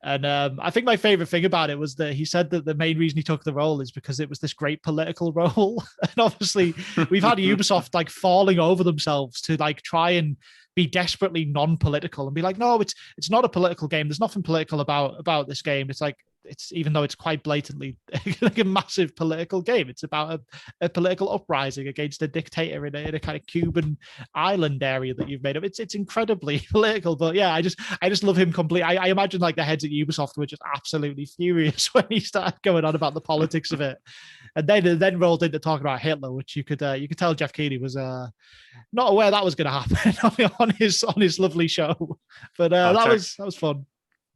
And I think my favorite thing about it was that he said that the main reason he took the role is because it was this great political role. And obviously we've had Ubisoft like falling over themselves to like try and be desperately non-political and be like, no, it's not a political game. There's nothing political about this game. It's like, even though it's quite blatantly like a massive political game. It's about a political uprising against a dictator in a kind of Cuban island area that you've made up. It's incredibly political, but yeah, I just love him completely. I imagine like the heads at Ubisoft were just absolutely furious when he started going on about the politics of it, and then rolled into talking about Hitler, which you could tell Geoff Keighley was not aware that was going to happen on his lovely show, but that was fun.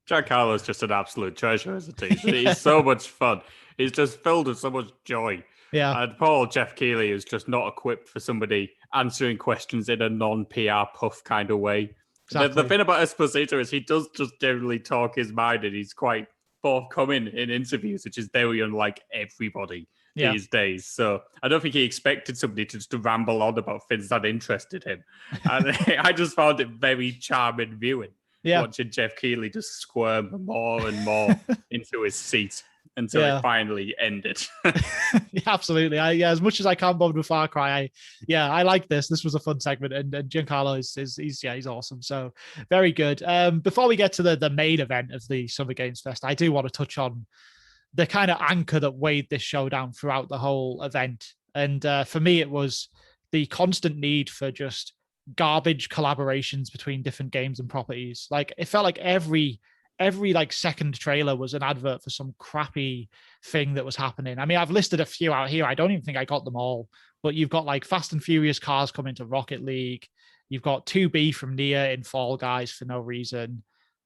Giancarlo's just an absolute treasure, isn't he? He's so much fun. He's just filled with so much joy. Yeah. And poor Geoff Keighley is just not equipped for somebody answering questions in a non-PR puff kind of way. Exactly. The thing about Esposito is he does just generally talk his mind and he's quite forthcoming in interviews, which is very unlike everybody these days. So I don't think he expected somebody to just ramble on about things that interested him. And I just found it very charming viewing. Watching Geoff Keighley just squirm more and more into his seat until it finally ended. Absolutely. As much as I can't bother with Far Cry, I like this. This was a fun segment, and Giancarlo he's awesome. So very good. Before we get to the main event of the Summer Games Fest, I do want to touch on the kind of anchor that weighed this show down throughout the whole event. And for me, it was the constant need for just garbage collaborations between different games and properties. Like it felt like every like second trailer was an advert for some crappy thing that was happening. I mean, I've listed a few out here. I don't even think I got them all, but you've got like Fast and Furious cars coming to Rocket League. You've got 2B from Nia in Fall Guys for no reason.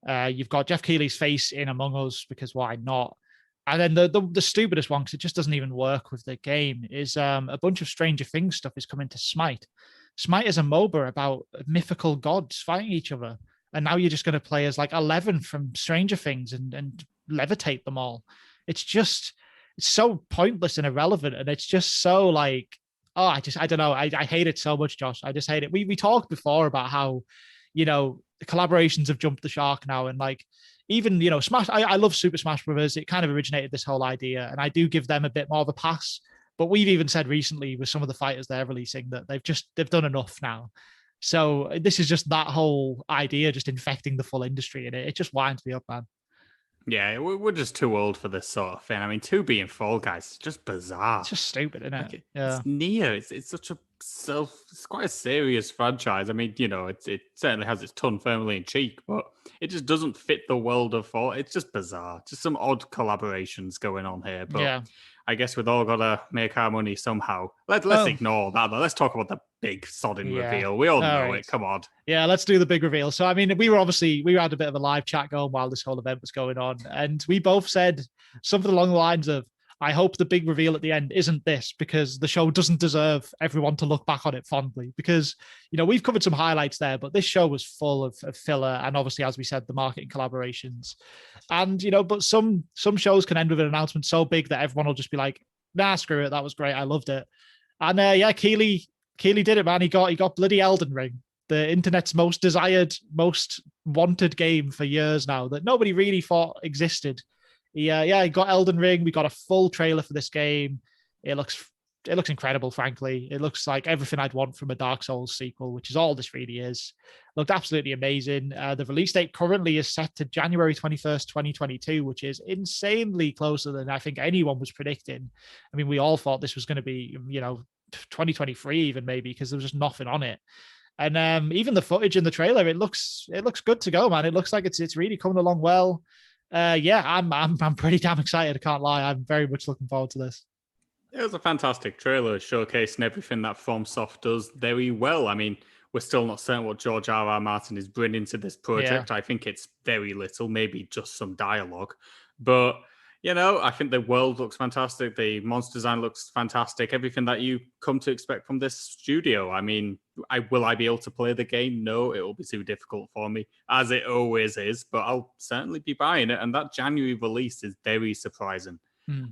You've got Geoff Keighley's face in Among Us because why not? And then the stupidest one, because it just doesn't even work with the game, is a bunch of Stranger Things stuff is coming to Smite. Smite is a MOBA about mythical gods fighting each other. And now you're just going to play as like 11 from Stranger Things and levitate them all. It's so pointless and irrelevant. And it's just so like, I don't know. I hate it so much, Josh. I just hate it. We talked before about how, the collaborations have jumped the shark now. And like, even, Smash, I love Super Smash Brothers. It kind of originated this whole idea. And I do give them a bit more of a pass. But we've even said recently with some of the fighters they're releasing that they've done enough now. So this is just that whole idea just infecting the full industry, and it just winds me up, man. Yeah, we're just too old for this sort of thing. I mean, 2B and Fall Guys is just bizarre. It's just stupid, isn't it? It's Nia. It's such it's quite a serious franchise. I mean, it certainly has its tongue firmly in cheek, but it just doesn't fit the world of Fall. It's just bizarre. Just some odd collaborations going on here. But I guess we've all got to make our money somehow. Let's ignore that, though. Let's talk about the big sodding reveal. We all know it. Come on. Yeah, let's do the big reveal. So, I mean, we had a bit of a live chat going while this whole event was going on. And we both said something along the lines of, I hope the big reveal at the end isn't this, because the show doesn't deserve everyone to look back on it fondly. Because, we've covered some highlights there, but this show was full of filler. And obviously, as we said, the marketing collaborations. And, but some shows can end with an announcement so big that everyone will just be like, nah, screw it. That was great. I loved it. And Keighley did it, man. He got bloody Elden Ring, the internet's most desired, most wanted game for years now that nobody really thought existed. He got Elden Ring. We got a full trailer for this game. It looks incredible, frankly. It looks like everything I'd want from a Dark Souls sequel, which is all this really is. Looked absolutely amazing. The release date currently is set to January 21st, 2022, which is insanely closer than I think anyone was predicting. I mean, we all thought this was going to be, 2023 even maybe, because there was just nothing on it. And even the footage in the trailer, it looks good to go, man. It looks like it's really coming along well. I'm pretty damn excited. I can't lie. I'm very much looking forward to this. It was a fantastic trailer showcasing everything that FromSoft does very well. I mean, we're still not certain what George R.R. Martin is bringing to this project. Yeah. I think it's very little, maybe just some dialogue. But, I think the world looks fantastic. The monster design looks fantastic. Everything that you come to expect from this studio. I mean, will I be able to play the game? No, it will be too difficult for me, as it always is. But I'll certainly be buying it. And that January release is very surprising.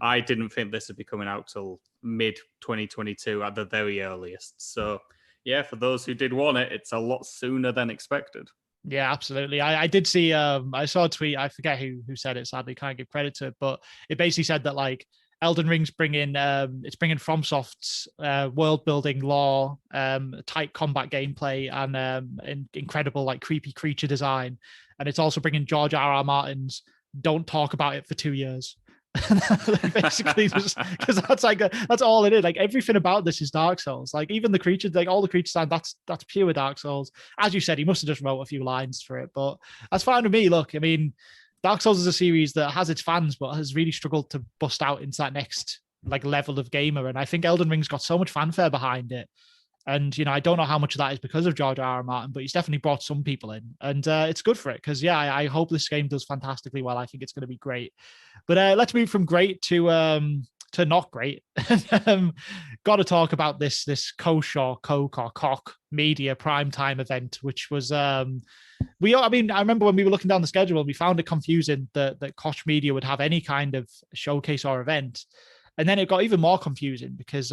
I didn't think this would be coming out till mid-2022 at the very earliest. So, yeah, for those who did want it, it's a lot sooner than expected. Yeah, absolutely. I did see, I saw a tweet, I forget who said it, sadly, can't give credit to it, but it basically said that, like, Elden Ring's bringing FromSoft's world building lore, tight combat gameplay, and incredible, like, creepy creature design. And it's also bringing George R.R. Martin's don't talk about it for 2 years. Basically, because that's all it is. Like, everything about this is Dark Souls. Like, even the creatures, like all the creature design, that's pure Dark Souls. As you said, he must have just wrote a few lines for it, but that's fine with me. Look, I mean, Dark Souls is a series that has its fans, but has really struggled to bust out into that next like level of gamer. And I think Elden Ring's got so much fanfare behind it. And, I don't know how much of that is because of George R.R. Martin, but he's definitely brought some people in. And it's good for it because, I hope this game does fantastically well. I think it's going to be great. But let's move from great to not great. Got to talk about this Koch Media Primetime event, which was... I remember when we were looking down the schedule, we found it confusing that Koch Media would have any kind of showcase or event. And then it got even more confusing because...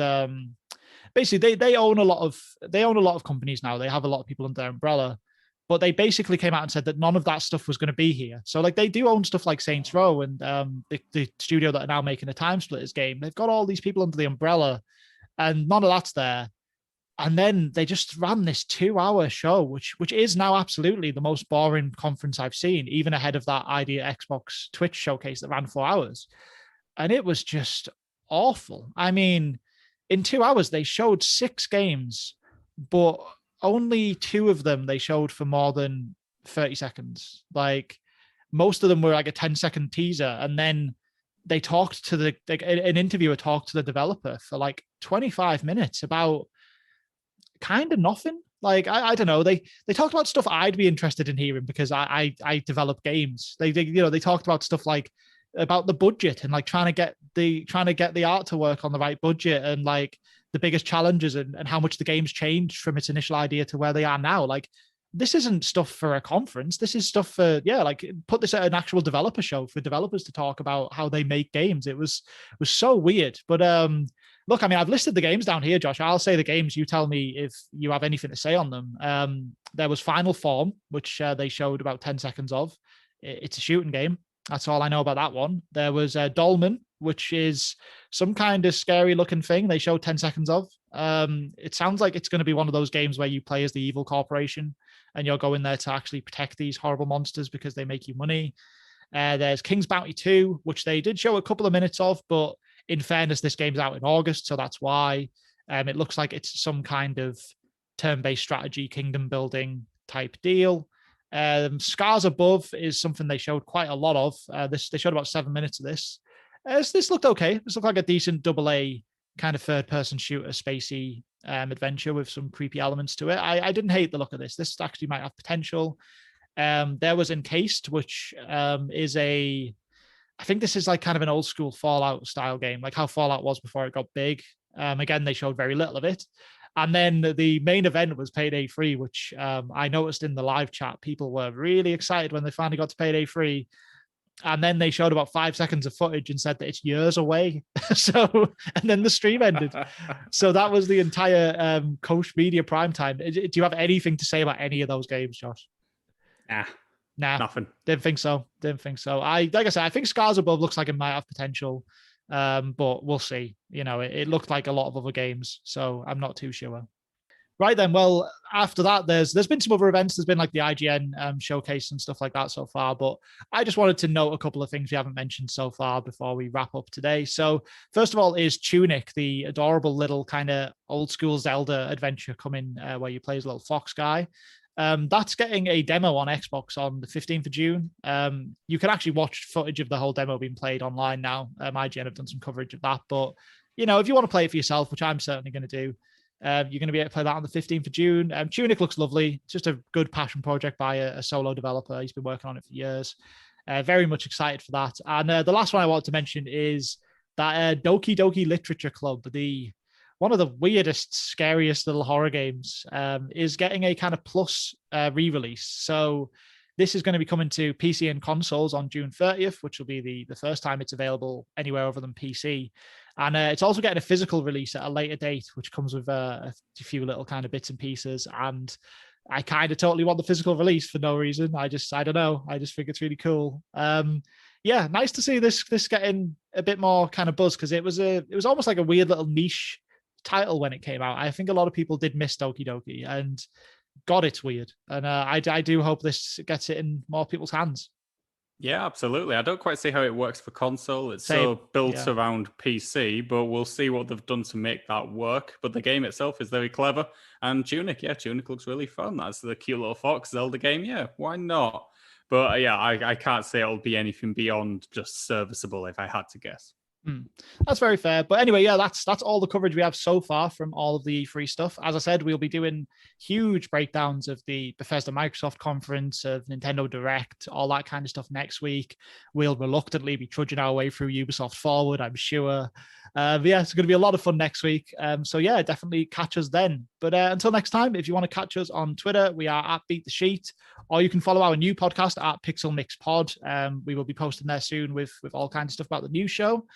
basically, they own a lot of companies now. They have a lot of people under their umbrella, but they basically came out and said that none of that stuff was going to be here. So, like, they do own stuff like Saints Row and the studio that are now making the Time Splitters game. They've got all these people under the umbrella, and none of that's there. And then they just ran this 2-hour show, which is now absolutely the most boring conference I've seen, even ahead of that Idea Xbox Twitch showcase that ran 4 hours. And it was just awful. I mean, in 2 hours, they showed 6 games, but only 2 of them they showed for more than 30 seconds. Like, most of them were like a 10-second teaser. And then they talked to an interviewer talked to the developer for like 25 minutes about kind of nothing. Like, I don't know. They talked about stuff I'd be interested in hearing because I develop games. They talked about stuff like about the budget and like trying to get the art to work on the right budget and like the biggest challenges and how much the game's changed from its initial idea to where they are now. Like, this isn't stuff for a conference. This is stuff for, like, put this at an actual developer show for developers to talk about how they make games. It was so weird. But look, I mean, I've listed the games down here, Josh. I'll say the games. You tell me if you have anything to say on them. There was Final Form, which they showed about 10 seconds of. It's a shooting game. That's all I know about that one. There was Dolmen, which is some kind of scary looking thing. They showed 10 seconds of. It sounds like it's going to be one of those games where you play as the evil corporation and you're going there to actually protect these horrible monsters because they make you money. There's King's Bounty 2, which they did show a couple of minutes of, but in fairness, this game's out in August, so that's why. It looks like it's some kind of turn-based strategy, kingdom building type deal. Scars Above is something they showed quite a lot of. They showed about 7 minutes of this. This looked okay. This looked like a decent AA kind of third-person shooter, spacey adventure with some creepy elements to it. I didn't hate the look of this. This actually might have potential. There was Encased, which is a I think this is like kind of an old school Fallout style game, like how Fallout was before it got big. Again, they showed very little of it. And then the main event was Payday 3, which I noticed in the live chat, people were really excited when they finally got to Payday 3. And then they showed about 5 seconds of footage and said that it's years away. And then the stream ended. So that was the entire Koch Media Primetime. Do you have anything to say about any of those games, Josh? Nah, nothing. Didn't think so. Like I said, I think Scars Above looks like it might have potential, but we'll see. It looked like a lot of other games, so I'm not too sure. Right then, well, after that, there's been some other events. There's been like the IGN showcase and stuff like that so far, but I just wanted to note a couple of things we haven't mentioned so far before we wrap up today. So first of all is Tunic, the adorable little kind of old school Zelda adventure coming where you play as a little fox guy. That's getting a demo on Xbox on the 15th of June. You can actually watch footage of the whole demo being played online now. IGN have done some coverage of that, but if you want to play it for yourself, which I'm certainly going to do, you're going to be able to play that on the 15th of June. Tunic looks lovely. It's just a good passion project by a solo developer. He's been working on it for years. Very much excited for that. And the last one I wanted to mention is that Doki Doki Literature Club, one of the weirdest, scariest little horror games, is getting a kind of plus re-release. So this is going to be coming to PC and consoles on June 30th, which will be the first time it's available anywhere other than PC. And it's also getting a physical release at a later date, which comes with a few little kind of bits and pieces. And I kind of totally want the physical release for no reason. I don't know. I just think it's really cool. Yeah, nice to see this getting a bit more kind of buzz, because it was almost like a weird little niche title when it came out. I think a lot of people did miss Doki Doki, and God, it's weird. And I do hope this gets it in more people's hands. Yeah, absolutely. I don't quite see how it works for console. It's so built around PC, but we'll see what they've done to make that work. But the game itself is very clever. And Tunic looks really fun. That's the cute little fox Zelda game. Yeah, why not? But I can't say it'll be anything beyond just serviceable if I had to guess. That's very fair. But anyway, that's all the coverage we have so far from all of the free stuff. As I said, we'll be doing huge breakdowns of the Bethesda Microsoft conference, of Nintendo Direct, all that kind of stuff next week. We'll reluctantly be trudging our way through Ubisoft Forward, I'm sure. But it's going to be a lot of fun next week. So definitely catch us then. But until next time, if you want to catch us on Twitter, we are at Beat the Sheet, or you can follow our new podcast at Pixel Mix Pod. We will be posting there soon with all kinds of stuff about the new show.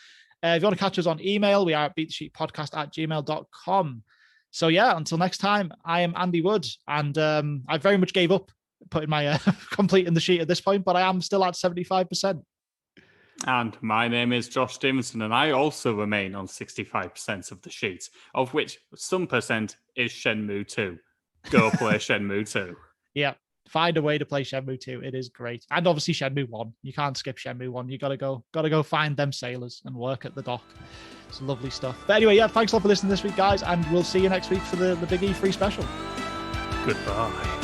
If you want to catch us on email, we are at beatthesheetpodcast@gmail.com. So until next time, I am Andy Wood, and I very much gave up putting my completing the sheet at this point, but I am still at 75%. And my name is Josh Stevenson, and I also remain on 65% of the sheet, of which some percent is Shenmue 2. Go play Shenmue 2. Yeah. Find a way to play Shenmue 2. It is great. And obviously Shenmue 1. You can't skip Shenmue 1. You gotta go find them sailors and work at the dock. It's lovely stuff. But anyway, thanks a lot for listening this week, guys, and we'll see you next week for the Big E3 special. Goodbye.